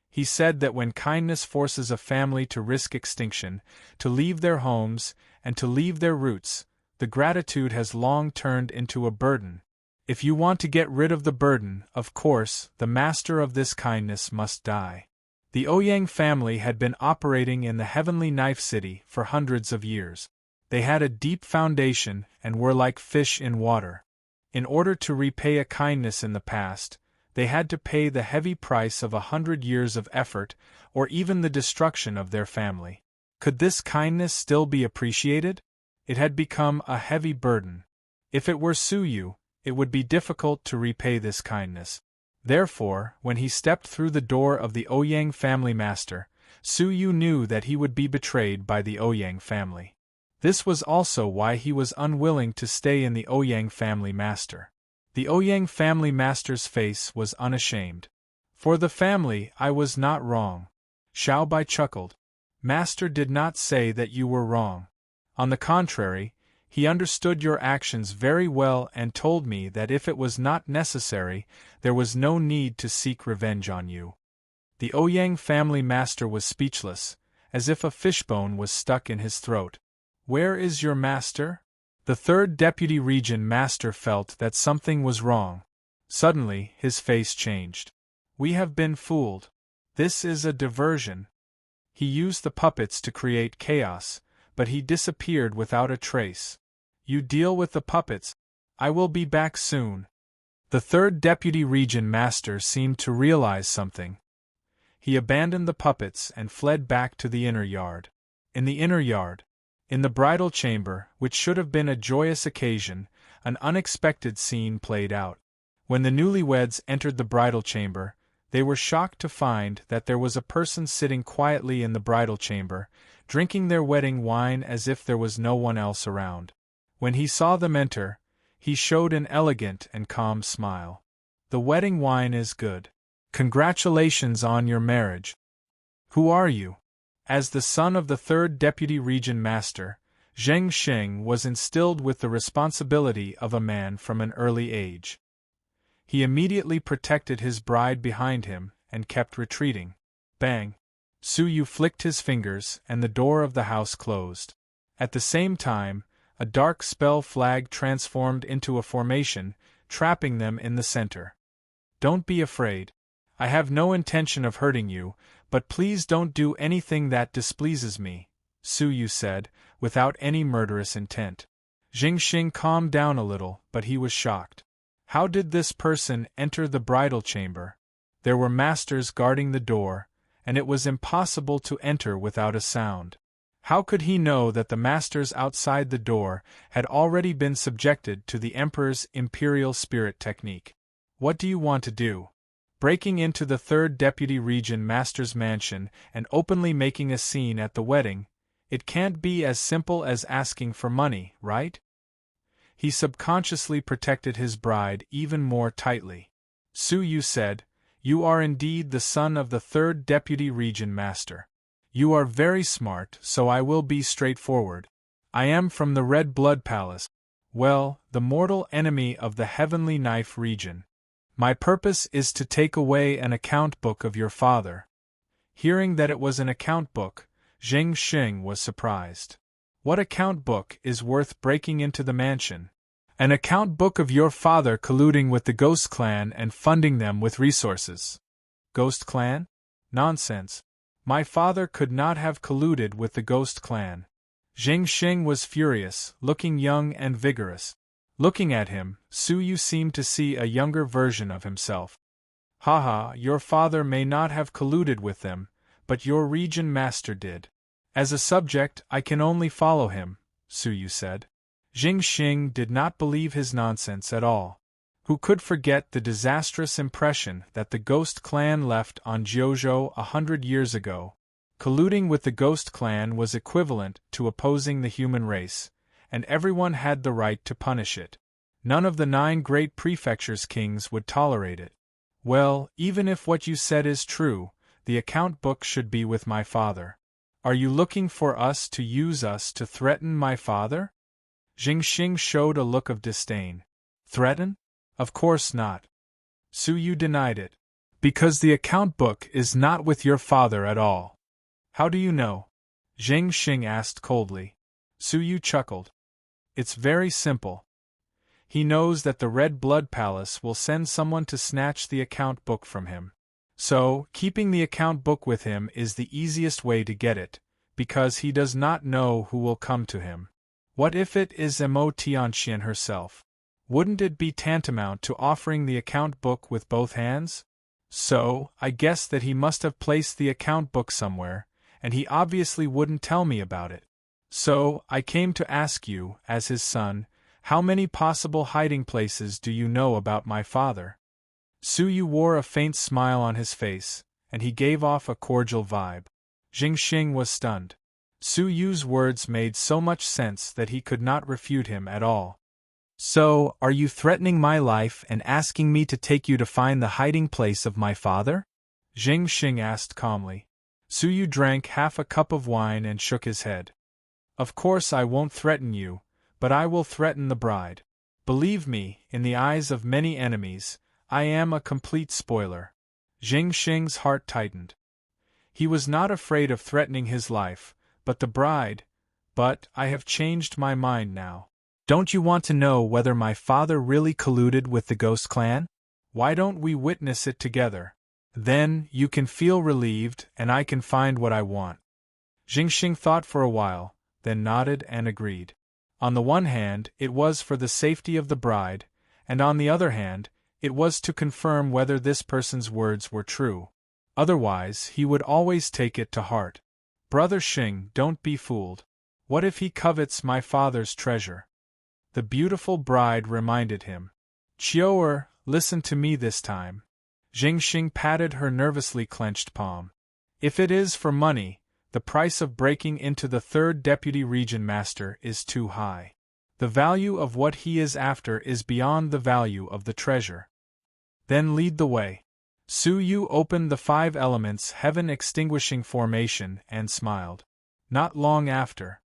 He said that when kindness forces a family to risk extinction, to leave their homes, and to leave their roots, the gratitude has long turned into a burden. If you want to get rid of the burden, of course, the master of this kindness must die. The Ouyang family had been operating in the Heavenly Knife City for hundreds of years. They had a deep foundation and were like fish in water. In order to repay a kindness in the past, they had to pay the heavy price of 100 years of effort, or even the destruction of their family. Could this kindness still be appreciated? It had become a heavy burden. If it were Suyu, it would be difficult to repay this kindness. Therefore, when he stepped through the door of the Ouyang family master, Suyu knew that he would be betrayed by the Ouyang family. This was also why he was unwilling to stay in the Ouyang family master. The Ouyang family master's face was unashamed. For the family, I was not wrong. Xiao Bai chuckled. Master did not say that you were wrong. On the contrary, he understood your actions very well and told me that if it was not necessary, there was no need to seek revenge on you. The Ouyang family master was speechless, as if a fishbone was stuck in his throat. Where is your master? The third deputy region master felt that something was wrong. Suddenly, his face changed. We have been fooled. This is a diversion. He used the puppets to create chaos, but he disappeared without a trace. You deal with the puppets. I will be back soon. The third deputy region master seemed to realize something. He abandoned the puppets and fled back to the inner yard. In the inner yard, in the bridal chamber, which should have been a joyous occasion, an unexpected scene played out. When the newlyweds entered the bridal chamber, they were shocked to find that there was a person sitting quietly in the bridal chamber, drinking their wedding wine as if there was no one else around. When he saw them enter, he showed an elegant and calm smile. The wedding wine is good. Congratulations on your marriage. Who are you? As the son of the third deputy region master, Zheng Sheng was instilled with the responsibility of a man from an early age. He immediately protected his bride behind him and kept retreating. Bang! Suyu flicked his fingers and the door of the house closed. At the same time, a dark spell flag transformed into a formation, trapping them in the center. Don't be afraid. I have no intention of hurting you, but please don't do anything that displeases me, Suyu said, without any murderous intent. Jingxing calmed down a little, but he was shocked. How did this person enter the bridal chamber? There were masters guarding the door, and it was impossible to enter without a sound. How could he know that the masters outside the door had already been subjected to the Emperor's imperial spirit technique? What do you want to do? Breaking into the third deputy region master's mansion and openly making a scene at the wedding, it can't be as simple as asking for money, right? He subconsciously protected his bride even more tightly. Suyu said, You are indeed the son of the third deputy region master. You are very smart, so I will be straightforward. I am from the Red Blood Palace. Well, the mortal enemy of the Heavenly Knife region. My purpose is to take away an account book of your father. Hearing that it was an account book, Zheng Xing was surprised. What account book is worth breaking into the mansion? An account book of your father colluding with the Ghost Clan and funding them with resources. Ghost Clan? Nonsense. My father could not have colluded with the Ghost Clan. Zheng Xing was furious, looking young and vigorous. Looking at him, Su Yu seemed to see a younger version of himself. Haha, your father may not have colluded with them, but your region master did. As a subject, I can only follow him, Su Yu said. Zheng Xing did not believe his nonsense at all. Who could forget the disastrous impression that the Ghost Clan left on Jiuzhou 100 years ago? Colluding with the Ghost Clan was equivalent to opposing the human race, and everyone had the right to punish it. None of the 9 great prefectures' kings would tolerate it. Well, even if what you said is true, the account book should be with my father. Are you looking for us to use us to threaten my father? Zheng Xing showed a look of disdain. Threaten? Of course not. Su Yu denied it. Because the account book is not with your father at all. How do you know? Zheng Xing asked coldly. Su Yu chuckled. It's very simple. He knows that the Red Blood Palace will send someone to snatch the account book from him. So, keeping the account book with him is the easiest way to get it, because he does not know who will come to him. What if it is Mo Tianxian herself? Wouldn't it be tantamount to offering the account book with both hands? So, I guess that he must have placed the account book somewhere, and he obviously wouldn't tell me about it. So, I came to ask you, as his son, how many possible hiding places do you know about my father? Su Yu wore a faint smile on his face, and he gave off a cordial vibe. Zheng Xing was stunned. Su Yu's words made so much sense that he could not refute him at all. So, are you threatening my life and asking me to take you to find the hiding place of my father? Zheng Xing asked calmly. Su Yu drank half a cup of wine and shook his head. Of course I won't threaten you, but I will threaten the bride. Believe me, in the eyes of many enemies, I am a complete spoiler. Zheng Xing's heart tightened. He was not afraid of threatening his life, but the bride. But I have changed my mind now. Don't you want to know whether my father really colluded with the Ghost Clan? Why don't we witness it together? Then, you can feel relieved and I can find what I want. Zheng Xing thought for a while, then nodded and agreed. On the one hand, it was for the safety of the bride, and on the other hand, it was to confirm whether this person's words were true. Otherwise, he would always take it to heart. Brother Xing, don't be fooled. What if he covets my father's treasure? The beautiful bride reminded him. Chiu'er, listen to me this time. Zheng Xing patted her nervously clenched palm. If it is for money, the price of breaking into the 3rd Deputy Region Master is too high. The value of what he is after is beyond the value of the treasure. Then lead the way. Su Yu opened the 5 elements heaven extinguishing formation and smiled. Not long after.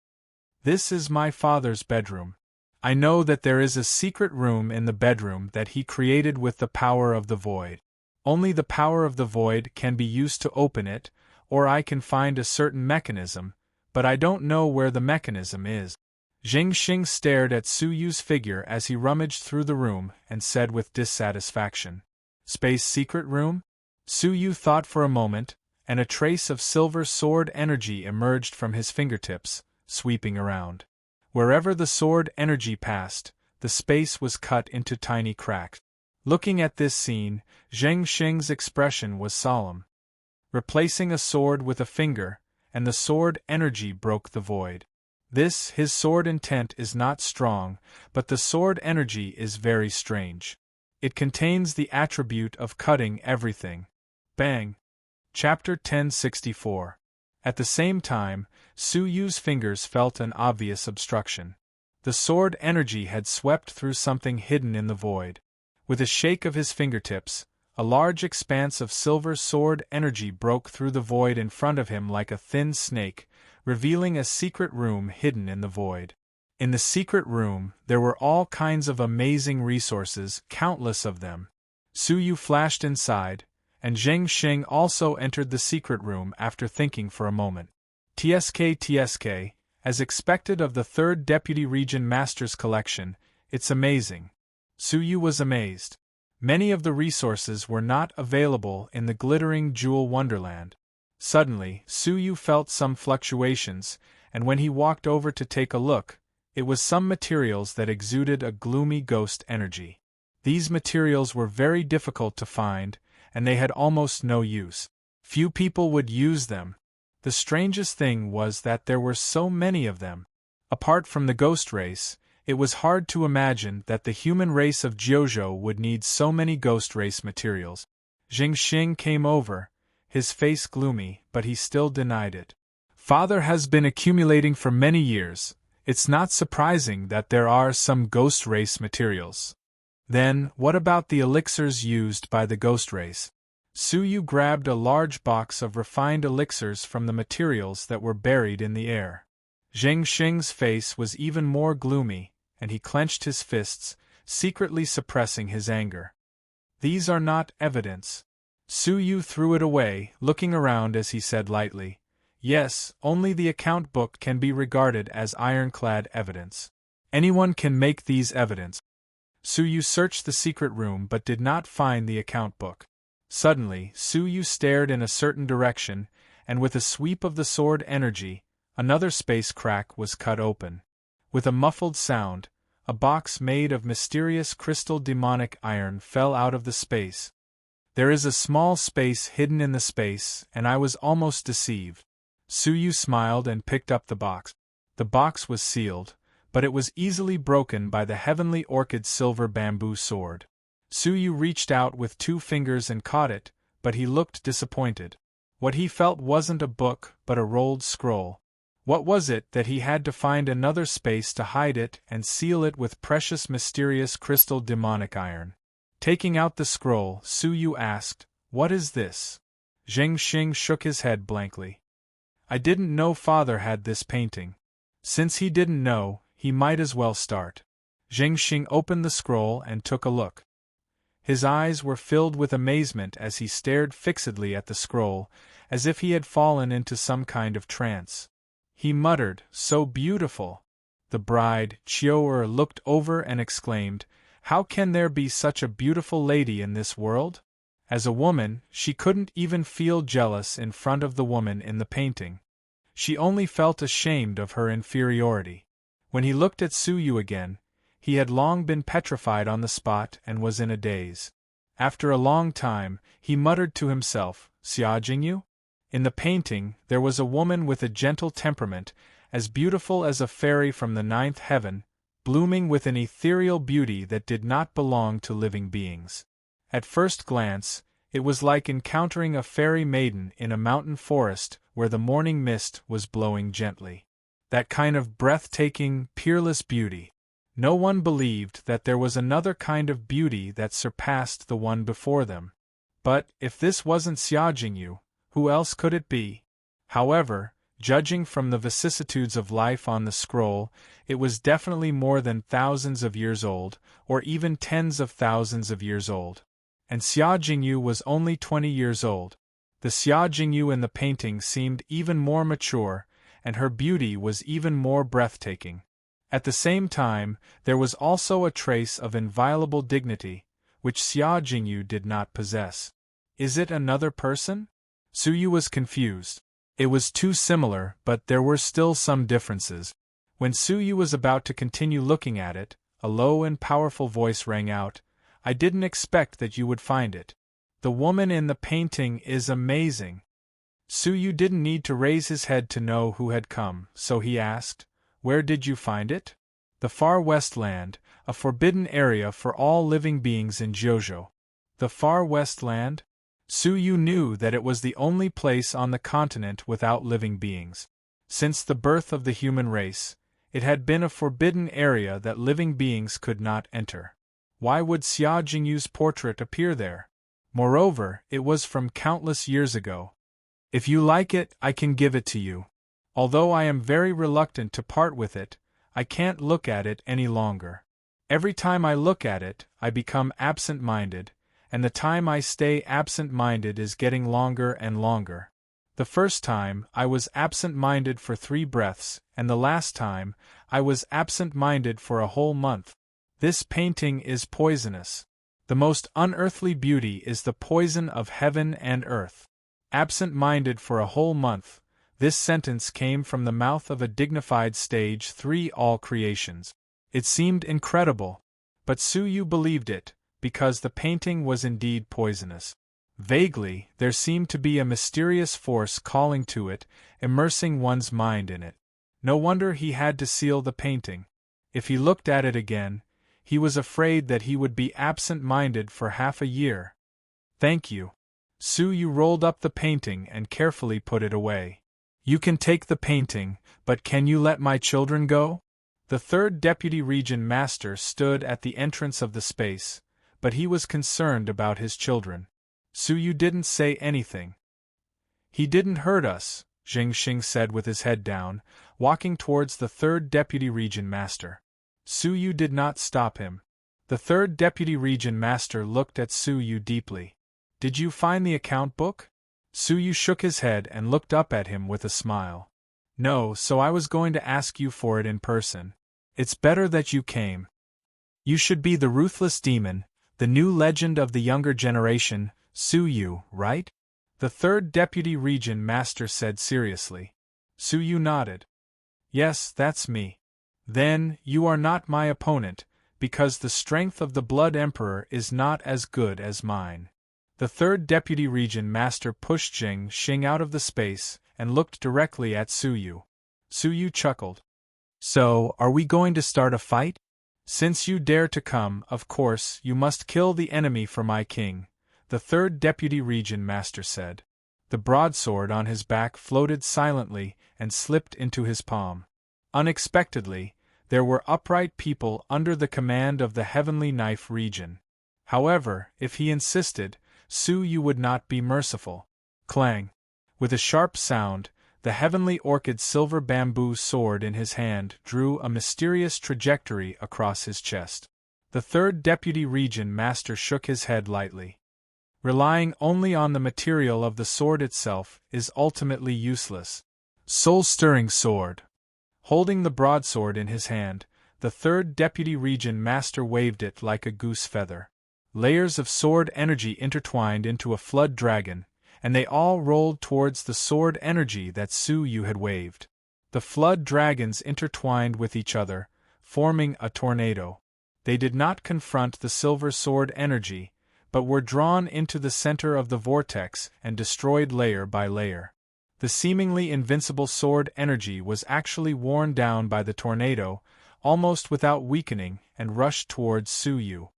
This is my father's bedroom. I know that there is a secret room in the bedroom that he created with the power of the void. Only the power of the void can be used to open it, or I can find a certain mechanism, but I don't know where the mechanism is. Zheng Xing stared at Su Yu's figure as he rummaged through the room and said with dissatisfaction, Space secret room? Su Yu thought for a moment, and a trace of silver sword energy emerged from his fingertips, sweeping around. Wherever the sword energy passed, the space was cut into tiny cracks. Looking at this scene, Zheng Xing's expression was solemn. Replacing a sword with a finger, and the sword energy broke the void. This, his sword intent is not strong, but the sword energy is very strange. It contains the attribute of cutting everything. Bang! Chapter 1064. At the same time, Su Yu's fingers felt an obvious obstruction. The sword energy had swept through something hidden in the void. With a shake of his fingertips, a large expanse of silver sword energy broke through the void in front of him like a thin snake, revealing a secret room hidden in the void. In the secret room, there were all kinds of amazing resources, countless of them. Su Yu flashed inside, and Zheng Xing also entered the secret room after thinking for a moment. TSK, as expected of the 3rd Deputy Region Master's collection, it's amazing. Suyu was amazed. Many of the resources were not available in the glittering jewel wonderland. Suddenly, Suyu felt some fluctuations, and when he walked over to take a look, it was some materials that exuded a gloomy ghost energy. These materials were very difficult to find, and they had almost no use. Few people would use them. The strangest thing was that there were so many of them. Apart from the ghost race, it was hard to imagine that the human race of Jiuzhou would need so many ghost race materials. Jingxing came over, his face gloomy, but he still denied it. Father has been accumulating for many years. It's not surprising that there are some ghost race materials. Then, what about the elixirs used by the ghost race? Suyu grabbed a large box of refined elixirs from the materials that were buried in the air. Zheng Xing's face was even more gloomy, and he clenched his fists, secretly suppressing his anger. These are not evidence. Suyu threw it away, looking around as he said lightly, "Yes, only the account book can be regarded as ironclad evidence. Anyone can make these evidence." Suyu searched the secret room but did not find the account book. Suddenly, Suyu stared in a certain direction, and with a sweep of the sword energy, another space crack was cut open. With a muffled sound, a box made of mysterious crystal demonic iron fell out of the space. There is a small space hidden in the space, and I was almost deceived. Suyu smiled and picked up the box. The box was sealed, but it was easily broken by the heavenly orchid silver bamboo sword. Suyu reached out with 2 fingers and caught it, but he looked disappointed. What he felt wasn't a book, but a rolled scroll. What was it that he had to find another space to hide it and seal it with precious mysterious crystal demonic iron? Taking out the scroll, Suyu asked, "What is this?" Zheng Xing shook his head blankly. "I didn't know Father had this painting." Since he didn't know, he might as well start. Zheng Xing opened the scroll and took a look. His eyes were filled with amazement as he stared fixedly at the scroll, as if he had fallen into some kind of trance. He muttered, "So beautiful!" The bride, Qiu'er, looked over and exclaimed, "How can there be such a beautiful lady in this world?" As a woman, she couldn't even feel jealous in front of the woman in the painting. She only felt ashamed of her inferiority. When he looked at Suyu again, he had long been petrified on the spot and was in a daze. After a long time, he muttered to himself, "Xia Jingyu?" In the painting, there was a woman with a gentle temperament, as beautiful as a fairy from the 9th heaven, blooming with an ethereal beauty that did not belong to living beings. At first glance, it was like encountering a fairy maiden in a mountain forest where the morning mist was blowing gently. That kind of breathtaking, peerless beauty. No one believed that there was another kind of beauty that surpassed the one before them. But, if this wasn't Xia Jingyu, who else could it be? However, judging from the vicissitudes of life on the scroll, it was definitely more than thousands of years old, or even tens of thousands of years old. And Xia Jingyu was only 20 years old. The Xia Jingyu in the painting seemed even more mature, and her beauty was even more breathtaking. At the same time, there was also a trace of inviolable dignity, which Xia Jingyu did not possess. Is it another person? Suyu was confused. It was too similar, but there were still some differences. When Suyu was about to continue looking at it, a low and powerful voice rang out, "I didn't expect that you would find it. The woman in the painting is amazing." Suyu didn't need to raise his head to know who had come, so he asked, "Where did you find it?" "The Far West Land, a forbidden area for all living beings in Jiuzhou." The Far West Land? Suyu knew that it was the only place on the continent without living beings. Since the birth of the human race, it had been a forbidden area that living beings could not enter. Why would Xia Jingyu's portrait appear there? Moreover, it was from countless years ago. "If you like it, I can give it to you. Although I am very reluctant to part with it, I can't look at it any longer. Every time I look at it, I become absent-minded, and the time I stay absent-minded is getting longer and longer." The first time, I was absent-minded for 3 breaths, and the last time, I was absent-minded for a whole month. This painting is poisonous. The most unearthly beauty is the poison of heaven and earth. Absent-minded for a whole month. This sentence came from the mouth of a dignified stage 3 all creations. It seemed incredible, but Suyu believed it, because the painting was indeed poisonous. Vaguely, there seemed to be a mysterious force calling to it, immersing one's mind in it. No wonder he had to seal the painting. If he looked at it again, he was afraid that he would be absent-minded for half a year. Thank you. Suyu rolled up the painting and carefully put it away. You can take the painting, but can you let my children go? The third deputy region master stood at the entrance of the space, but he was concerned about his children. Suyu didn't say anything. He didn't hurt us, Jing Xing said with his head down, walking towards the third deputy region master. Suyu did not stop him. The third deputy region master looked at Suyu deeply. Did you find the account book? Suyu shook his head and looked up at him with a smile. No, so I was going to ask you for it in person. It's better that you came. You should be the ruthless demon, the new legend of the younger generation, Suyu, right? The third deputy region master said seriously. Suyu nodded. Yes, that's me. Then, you are not my opponent, because the strength of the Blood Emperor is not as good as mine. The third deputy region master pushed Jing Xing out of the space and looked directly at Suyu. Suyu chuckled. So, are we going to start a fight? Since you dare to come, of course, you must kill the enemy for my king, the third deputy region master said. The broadsword on his back floated silently and slipped into his palm. Unexpectedly, there were upright people under the command of the Heavenly Knife region. However, if he insisted, Suyu would not be merciful. Clang! With a sharp sound, the Heavenly Orchid silver bamboo sword in his hand drew a mysterious trajectory across his chest. The third deputy region master shook his head lightly. Relying only on the material of the sword itself is ultimately useless. Soul-stirring sword. Holding the broadsword in his hand, the third deputy region master waved it like a goose feather. Layers of sword energy intertwined into a flood dragon, and they all rolled towards the sword energy that Suyu had waved. The flood dragons intertwined with each other, forming a tornado. They did not confront the silver sword energy, but were drawn into the center of the vortex and destroyed layer by layer. The seemingly invincible sword energy was actually worn down by the tornado, almost without weakening, and rushed towards Suyu.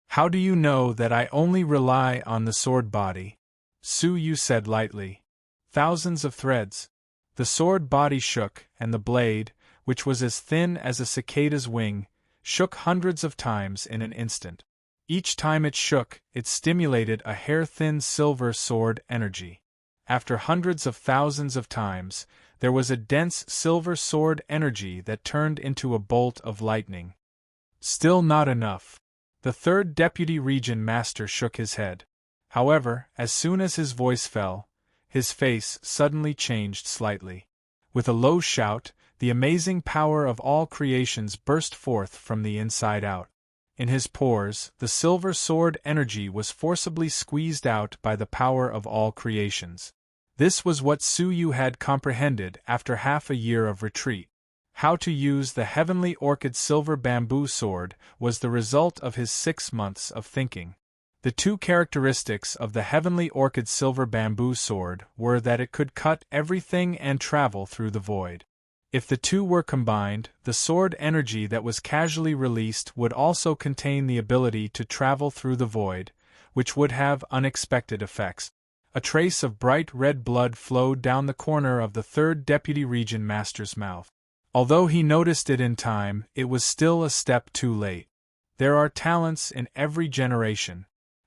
How do you know that I only rely on the sword body? Suyu said lightly. Thousands of threads. The sword body shook, and the blade, which was as thin as a cicada's wing, shook hundreds of times in an instant. Each time it shook, it stimulated a hair-thin silver sword energy. After hundreds of thousands of times, there was a dense silver sword energy that turned into a bolt of lightning. Still not enough. The third deputy region master shook his head. However, as soon as his voice fell, his face suddenly changed slightly. With a low shout, the amazing power of all creations burst forth from the inside out. In his pores, the silver sword energy was forcibly squeezed out by the power of all creations. This was what Suyu had comprehended after half a year of retreat. How to use the Heavenly Orchid silver bamboo sword was the result of his 6 months of thinking. The two characteristics of the Heavenly Orchid silver bamboo sword were that it could cut everything and travel through the void. If the two were combined, the sword energy that was casually released would also contain the ability to travel through the void, which would have unexpected effects. A trace of bright red blood flowed down the corner of the third deputy region master's mouth. Although he noticed it in time, it was still a step too late. There are talents in every generation.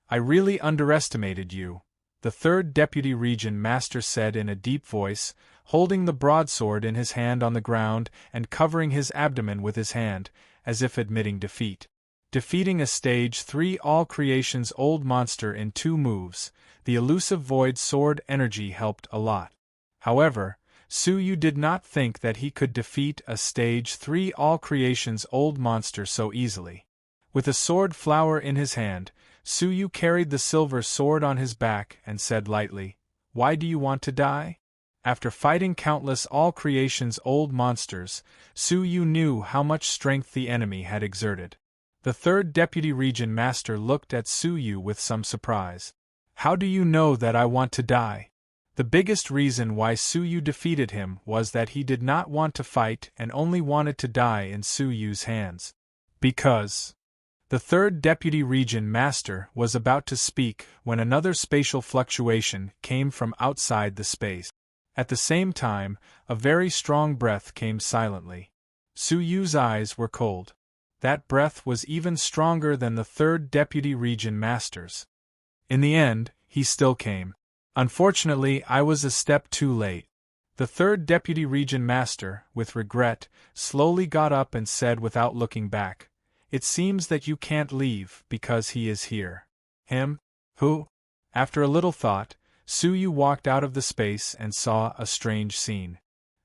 I really underestimated you, the third deputy region master said in a deep voice, holding the broadsword in his hand on the ground and covering his abdomen with his hand, as if admitting defeat. Defeating a stage 3 all creations old monster in 2 moves, the elusive void sword energy helped a lot. However, Su Yu did not think that he could defeat a Stage 3 all creation's old monster so easily. With a sword flower in his hand, Su Yu carried the silver sword on his back and said lightly, "Why do you want to die?" After fighting countless all creation's old monsters, Su Yu knew how much strength the enemy had exerted. The third Deputy Region Master looked at Su Yu with some surprise. "How do you know that I want to die?" The biggest reason why Su Yu defeated him was that he did not want to fight and only wanted to die in Su Yu's hands. Because the third Deputy Region Master was about to speak when another spatial fluctuation came from outside the space. At the same time, a very strong breath came silently. Su Yu's eyes were cold. That breath was even stronger than the third Deputy Region Master's. In the end, he still came. "Unfortunately, I was a step too late." The third Deputy Region Master, with regret, slowly got up and said without looking back, "It seems that you can't leave because he is here." "Him? Who?" After a little thought, Su Yu walked out of the space and saw a strange scene.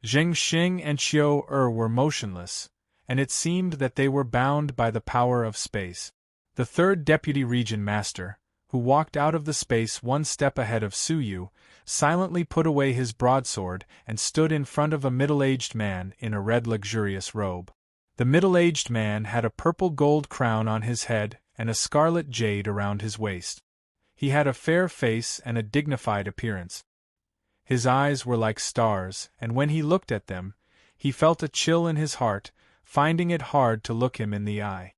Zheng Xing and Qiu were motionless, and it seemed that they were bound by the power of space. The third Deputy Region Master, who walked out of the space one step ahead of Su Yu, silently put away his broadsword and stood in front of a middle-aged man in a red luxurious robe. The middle-aged man had a purple gold crown on his head and a scarlet jade around his waist. He had a fair face and a dignified appearance. His eyes were like stars, and when he looked at them, he felt a chill in his heart, finding it hard to look him in the eye.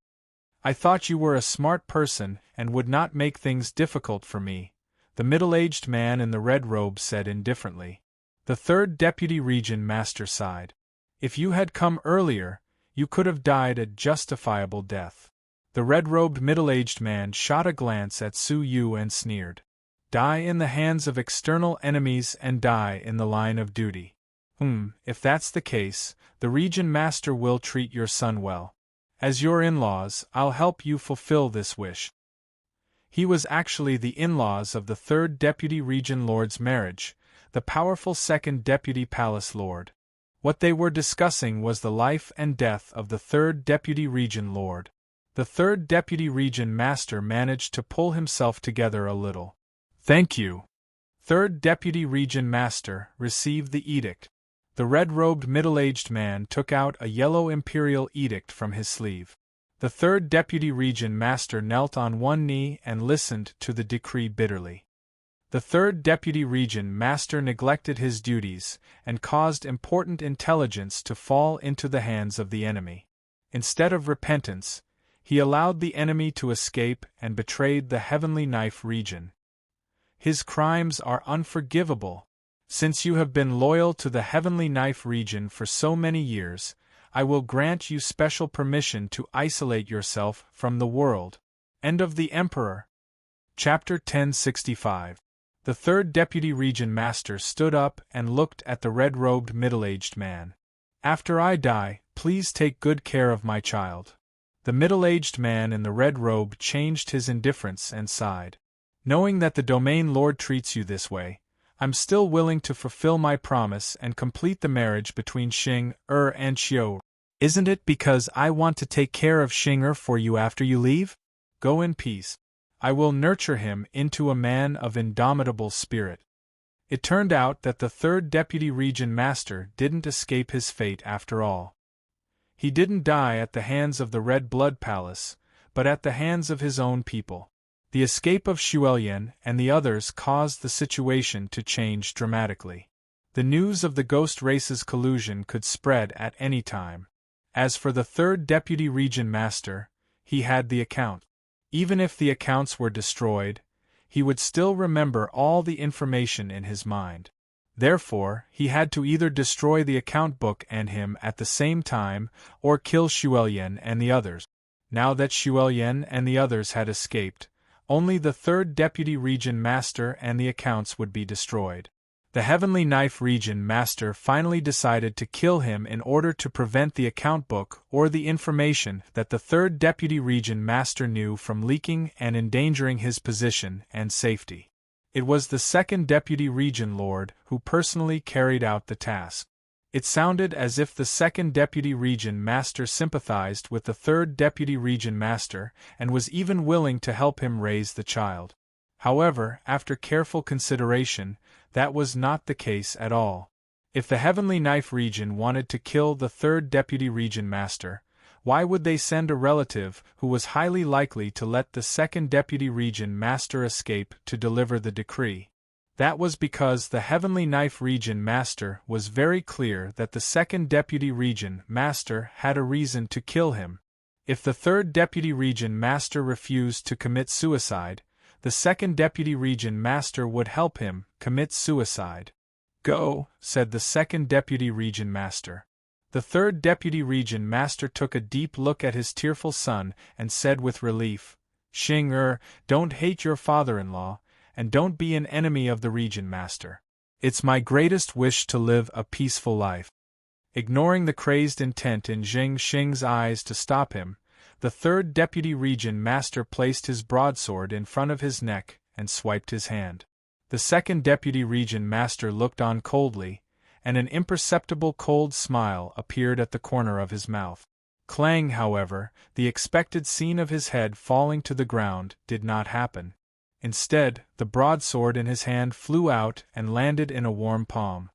"I thought you were a smart person and would not make things difficult for me," the middle-aged man in the red robe said indifferently. The third Deputy Region Master sighed. "If you had come earlier, you could have died a justifiable death." The red-robed middle-aged man shot a glance at Su Yu and sneered. "Die in the hands of external enemies and die in the line of duty. If that's the case, the Region Master will treat your son well. As your in-laws, I'll help you fulfill this wish." He was actually the in-laws of the third Deputy Region Lord's marriage, the powerful second Deputy Palace Lord. What they were discussing was the life and death of the third Deputy Region Lord. The third Deputy Region Master managed to pull himself together a little. "Thank you." Third Deputy Region Master received the edict. The red-robed middle-aged man took out a yellow imperial edict from his sleeve. The third Deputy Region Master knelt on one knee and listened to the decree bitterly. The third Deputy Region Master neglected his duties and caused important intelligence to fall into the hands of the enemy. Instead of repentance, he allowed the enemy to escape and betrayed the Heavenly Knife region. His crimes are unforgivable. Since you have been loyal to the Heavenly Knife region for so many years, I will grant you special permission to isolate yourself from the world. End of the Emperor. Chapter 1065. The third Deputy Region Master stood up and looked at the red-robed middle-aged man. "After I die, please take good care of my child." The middle-aged man in the red robe changed his indifference and sighed. "Knowing that the Domain Lord treats you this way, I'm still willing to fulfill my promise and complete the marriage between Xing and Qiu. Isn't it because I want to take care of Xing for you after you leave? Go in peace. I will nurture him into a man of indomitable spirit." It turned out that the third Deputy Region Master didn't escape his fate after all. He didn't die at the hands of the Red Blood Palace, but at the hands of his own people. The escape of Xuelian and the others caused the situation to change dramatically. The news of the ghost race's collusion could spread at any time. As for the third Deputy Region Master, he had the account. Even if the accounts were destroyed, he would still remember all the information in his mind. Therefore, he had to either destroy the account book and him at the same time, or kill Xuelian and the others. Now that Xuelian and the others had escaped, only the third Deputy Region Master and the accounts would be destroyed. The Heavenly Knife Region Master finally decided to kill him in order to prevent the account book or the information that the third Deputy Region Master knew from leaking and endangering his position and safety. It was the second deputy region lord who personally carried out the task. It sounded as if the second deputy region master sympathized with the third deputy region master and was even willing to help him raise the child. However, after careful consideration, that was not the case at all. If the Heavenly Knife region wanted to kill the third deputy region master, why would they send a relative who was highly likely to let the second deputy region master escape to deliver the decree? That was because the Heavenly Knife region master was very clear that the second deputy region master had a reason to kill him. If the third deputy region master refused to commit suicide, the second deputy region master would help him commit suicide. "Go," said the second deputy region master. The third deputy region master took a deep look at his tearful son and said with relief, "Xing, don't hate your father-in-law, and don't be an enemy of the region master. It's my greatest wish to live a peaceful life." Ignoring the crazed intent in Zheng Xing's eyes to stop him, the third deputy region master placed his broadsword in front of his neck and swiped his hand. The second deputy region master looked on coldly, and an imperceptible cold smile appeared at the corner of his mouth. Clang, however, the expected scene of his head falling to the ground did not happen. Instead, the broadsword in his hand flew out and landed in a warm palm.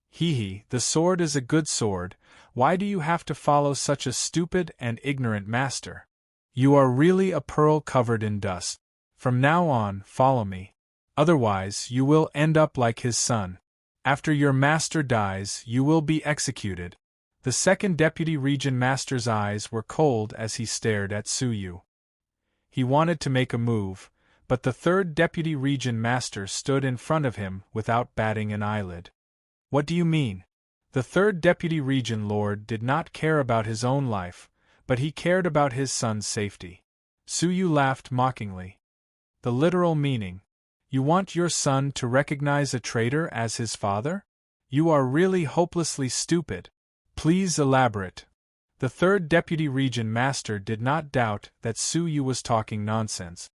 "Hee, the sword is a good sword. Why do you have to follow such a stupid and ignorant master? You are really a pearl covered in dust. From now on, follow me. Otherwise, you will end up like his son. After your master dies, you will be executed." The second deputy region master's eyes were cold as he stared at Suyu. He wanted to make a move, but the third deputy region master stood in front of him without batting an eyelid. "What do you mean?" The third deputy region lord did not care about his own life, but he cared about his son's safety. Suyu laughed mockingly. "The literal meaning? You want your son to recognize a traitor as his father? You are really hopelessly stupid. Please elaborate." The third deputy region master did not doubt that Suyu was talking nonsense.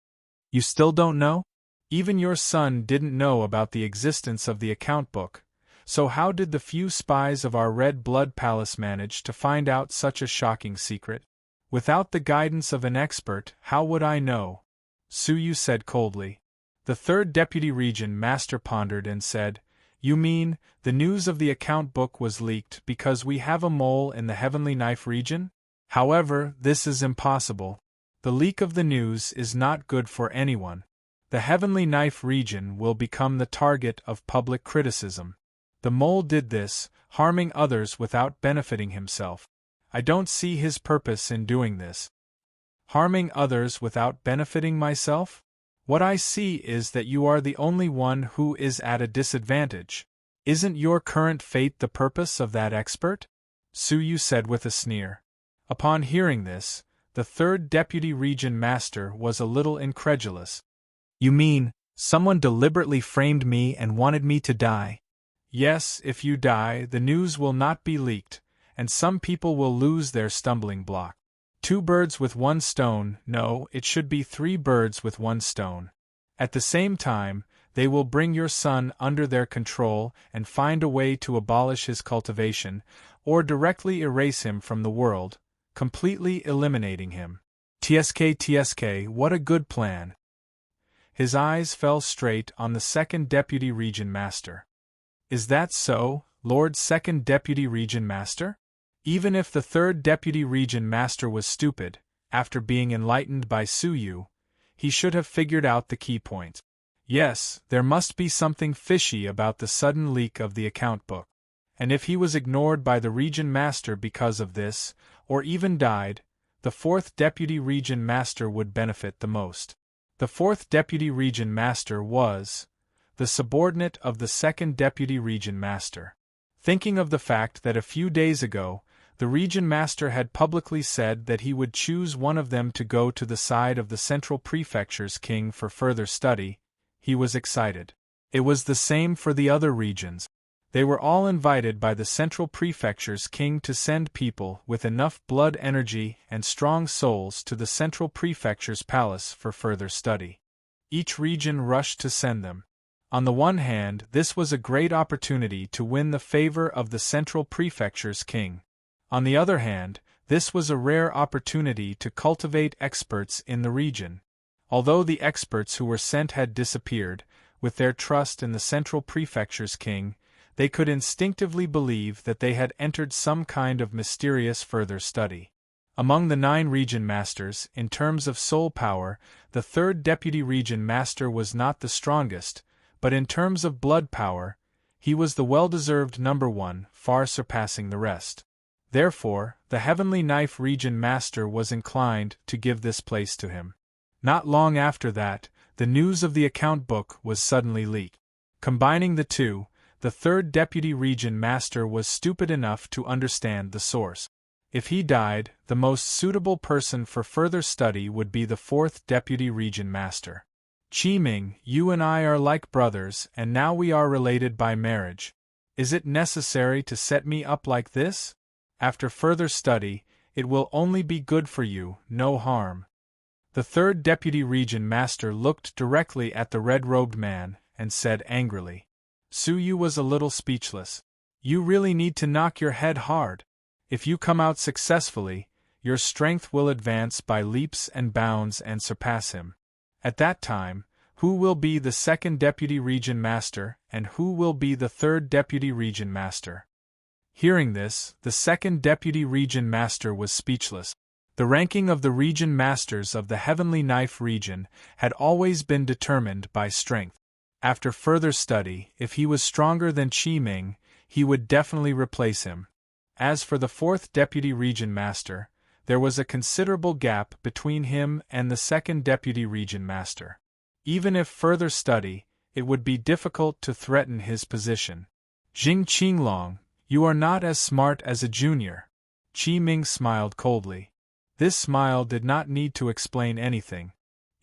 "You still don't know? Even your son didn't know about the existence of the account book, so how did the few spies of our Red Blood Palace manage to find out such a shocking secret? Without the guidance of an expert, how would I know?" Suyu said coldly. The third deputy region master pondered and said, "You mean, the news of the account book was leaked because we have a mole in the Heavenly Knife region? However, this is impossible. The leak of the news is not good for anyone. The Heavenly Knife region will become the target of public criticism. The mole did this, harming others without benefiting himself. I don't see his purpose in doing this." "Harming others without benefiting myself? What I see is that you are the only one who is at a disadvantage. Isn't your current fate the purpose of that expert?" Suyu said with a sneer. Upon hearing this, the third deputy region master was a little incredulous. "You mean, someone deliberately framed me and wanted me to die?" "Yes, if you die, the news will not be leaked, and some people will lose their stumbling block. 2 birds with 1 stone, no, it should be 3 birds with 1 stone. At the same time, they will bring your son under their control and find a way to abolish his cultivation, or directly erase him from the world, completely eliminating him. TSK, what a good plan." His eyes fell straight on the second deputy region master. "Is that so, Lord Second Deputy Region Master?" Even if the third deputy region master was stupid, after being enlightened by Suyu, he should have figured out the key point. Yes, there must be something fishy about the sudden leak of the account book. And if he was ignored by the region master because of this, or even died, the fourth deputy region master would benefit the most. The fourth deputy region master was the subordinate of the second deputy region master. Thinking of the fact that a few days ago, the region master had publicly said that he would choose one of them to go to the side of the Central Prefecture's king for further study, he was excited. It was the same for the other regions. They were all invited by the Central Prefecture's king to send people with enough blood energy and strong souls to the Central Prefecture's palace for further study. Each region rushed to send them. On the one hand, this was a great opportunity to win the favor of the Central Prefecture's king. On the other hand, this was a rare opportunity to cultivate experts in the region. Although the experts who were sent had disappeared, with their trust in the Central Prefecture's king, they could instinctively believe that they had entered some kind of mysterious further study. Among the 9 region masters, in terms of soul power, the 3rd deputy region master was not the strongest, but in terms of blood power, he was the well-deserved number 1, far surpassing the rest. Therefore, the Heavenly Knife region master was inclined to give this place to him. Not long after that, the news of the account book was suddenly leaked. Combining the two, the 3rd deputy region master was stupid enough to understand the source. If he died, the most suitable person for further study would be the 4th deputy region master. Qi Ming, you and I are like brothers, and now we are related by marriage. Is it necessary to set me up like this? After further study, it will only be good for you, no harm. The 3rd deputy region master looked directly at the red-robed man, and said angrily. Su Yu was a little speechless. You really need to knock your head hard. If you come out successfully, your strength will advance by leaps and bounds and surpass him. At that time, who will be the 2nd deputy region master, and who will be the 3rd deputy region master? Hearing this, the 2nd deputy region master was speechless. The ranking of the region masters of the Heavenly Knife region had always been determined by strength. After further study, if he was stronger than Qi Ming, he would definitely replace him. As for the 4th deputy region master, there was a considerable gap between him and the 2nd deputy region master. Even if further study, it would be difficult to threaten his position. Jing Qinglong, you are not as smart as a junior. Qi Ming smiled coldly. This smile did not need to explain anything.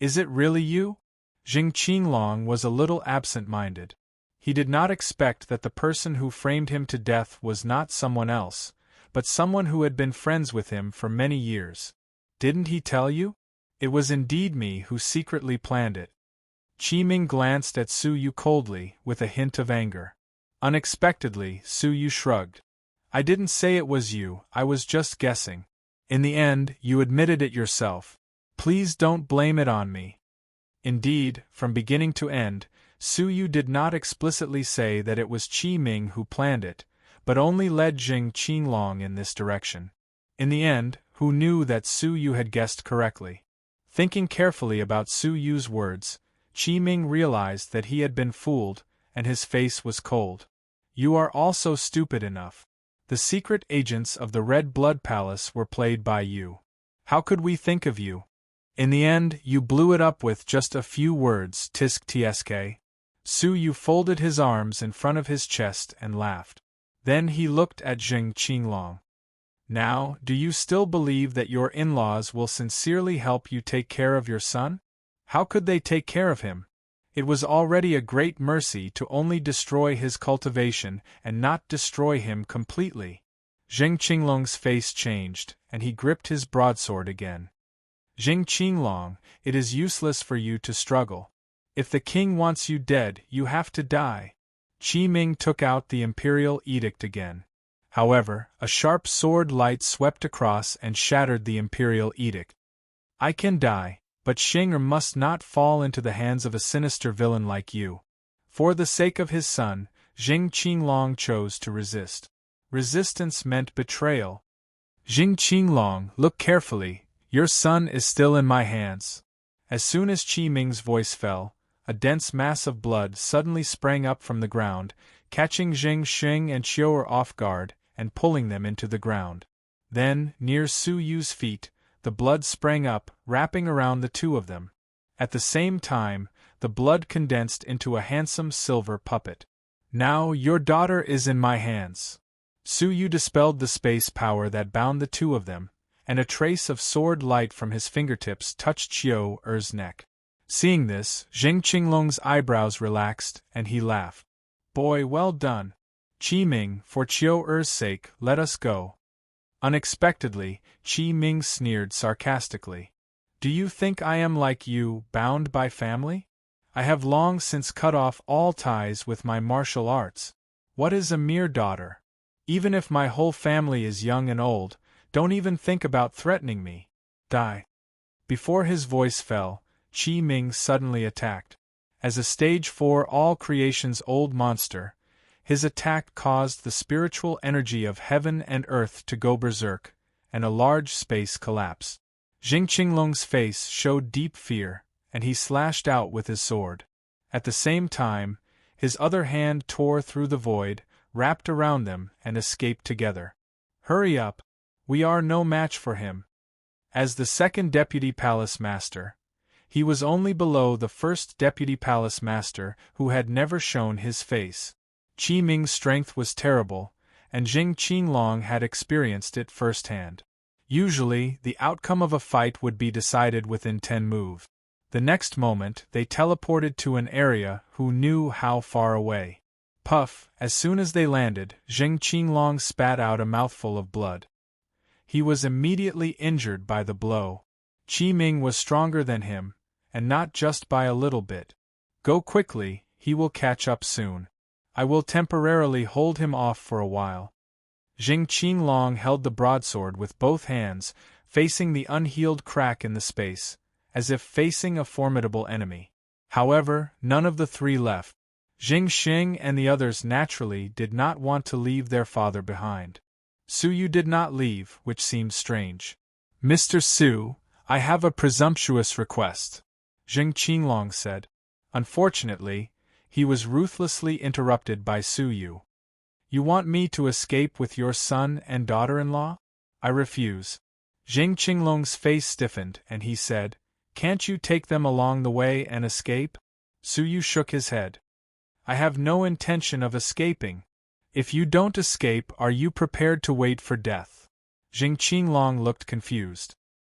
Is it really you? Jing Qinglong was a little absent-minded. He did not expect that the person who framed him to death was not someone else, but someone who had been friends with him for many years. Didn't he tell you? It was indeed me who secretly planned it. Qi Ming glanced at Su Yu coldly, with a hint of anger. Unexpectedly, Su Yu shrugged. I didn't say it was you, I was just guessing. In the end, you admitted it yourself. Please don't blame it on me. Indeed, from beginning to end, Su Yu did not explicitly say that it was Qi Ming who planned it, but only led Jing Qinglong in this direction. In the end, who knew that Su Yu had guessed correctly? Thinking carefully about Su Yu's words, Qi Ming realized that he had been fooled, and his face was cold. You are also stupid enough. The secret agents of the Red Blood Palace were played by you. How could we think of you? In the end, you blew it up with just a few words, tisk tsk. Su Yu folded his arms in front of his chest and laughed. Then he looked at Jing Qinglong. Now, do you still believe that your in-laws will sincerely help you take care of your son? How could they take care of him? It was already a great mercy to only destroy his cultivation and not destroy him completely. Jing Qinglong's face changed, and he gripped his broadsword again. Jing Qinglong, it is useless for you to struggle. If the king wants you dead, you have to die. Qi Ming took out the imperial edict again. However, a sharp sword light swept across and shattered the imperial edict. I can die, but Xing'er must not fall into the hands of a sinister villain like you. For the sake of his son, Jing Qinglong chose to resist. Resistance meant betrayal. Jing Qinglong, look carefully, your son is still in my hands. As soon as Qi Ming's voice fell, a dense mass of blood suddenly sprang up from the ground, catching Jing Xing and Qiu'er off guard, and pulling them into the ground. Then, near Su Yu's feet, the blood sprang up, wrapping around the two of them. At the same time, the blood condensed into a handsome silver puppet. Now your daughter is in my hands. Su Yu dispelled the space power that bound the two of them, and a trace of sword light from his fingertips touched Qiu'er's neck. Seeing this, Jing Qinglong's eyebrows relaxed, and he laughed. Boy, well done. Qi Ming, for Qiu'er's sake, let us go. Unexpectedly, Qi Ming sneered sarcastically. Do you think I am like you, bound by family? I have long since cut off all ties with my martial arts. What is a mere daughter? Even if my whole family is young and old, don't even think about threatening me. Die. Before his voice fell, Qi Ming suddenly attacked. As a stage 4 all creation's old monster, his attack caused the spiritual energy of heaven and earth to go berserk, and a large space collapse. Jing Qinglong's face showed deep fear, and he slashed out with his sword. At the same time, his other hand tore through the void, wrapped around them, and escaped together. Hurry up! We are no match for him. As the second deputy palace master, he was only below the first deputy palace master, who had never shown his face. Qi Ming's strength was terrible, and Jing Qinglong had experienced it firsthand. Usually, the outcome of a fight would be decided within 10 moves. The next moment, they teleported to an area who knew how far away. Puff, as soon as they landed, Jing Qinglong spat out a mouthful of blood. He was immediately injured by the blow. Qi Ming was stronger than him, and not just by a little bit. Go quickly, he will catch up soon. I will temporarily hold him off for a while. Jing Qinglong held the broadsword with both hands, facing the unhealed crack in the space, as if facing a formidable enemy. However, none of the three left. Jing Xing and the others naturally did not want to leave their father behind. Su Yu did not leave, which seemed strange. Mr. Su, I have a presumptuous request, Jing Qinglong said. Unfortunately, he was ruthlessly interrupted by Su Yu. You want me to escape with your son and daughter-in-law? I refuse. Jing Qinglong's face stiffened, and he said, Can't you take them along the way and escape? Su Yu shook his head. I have no intention of escaping. If you don't escape, are you prepared to wait for death? Jing Qinglong looked confused.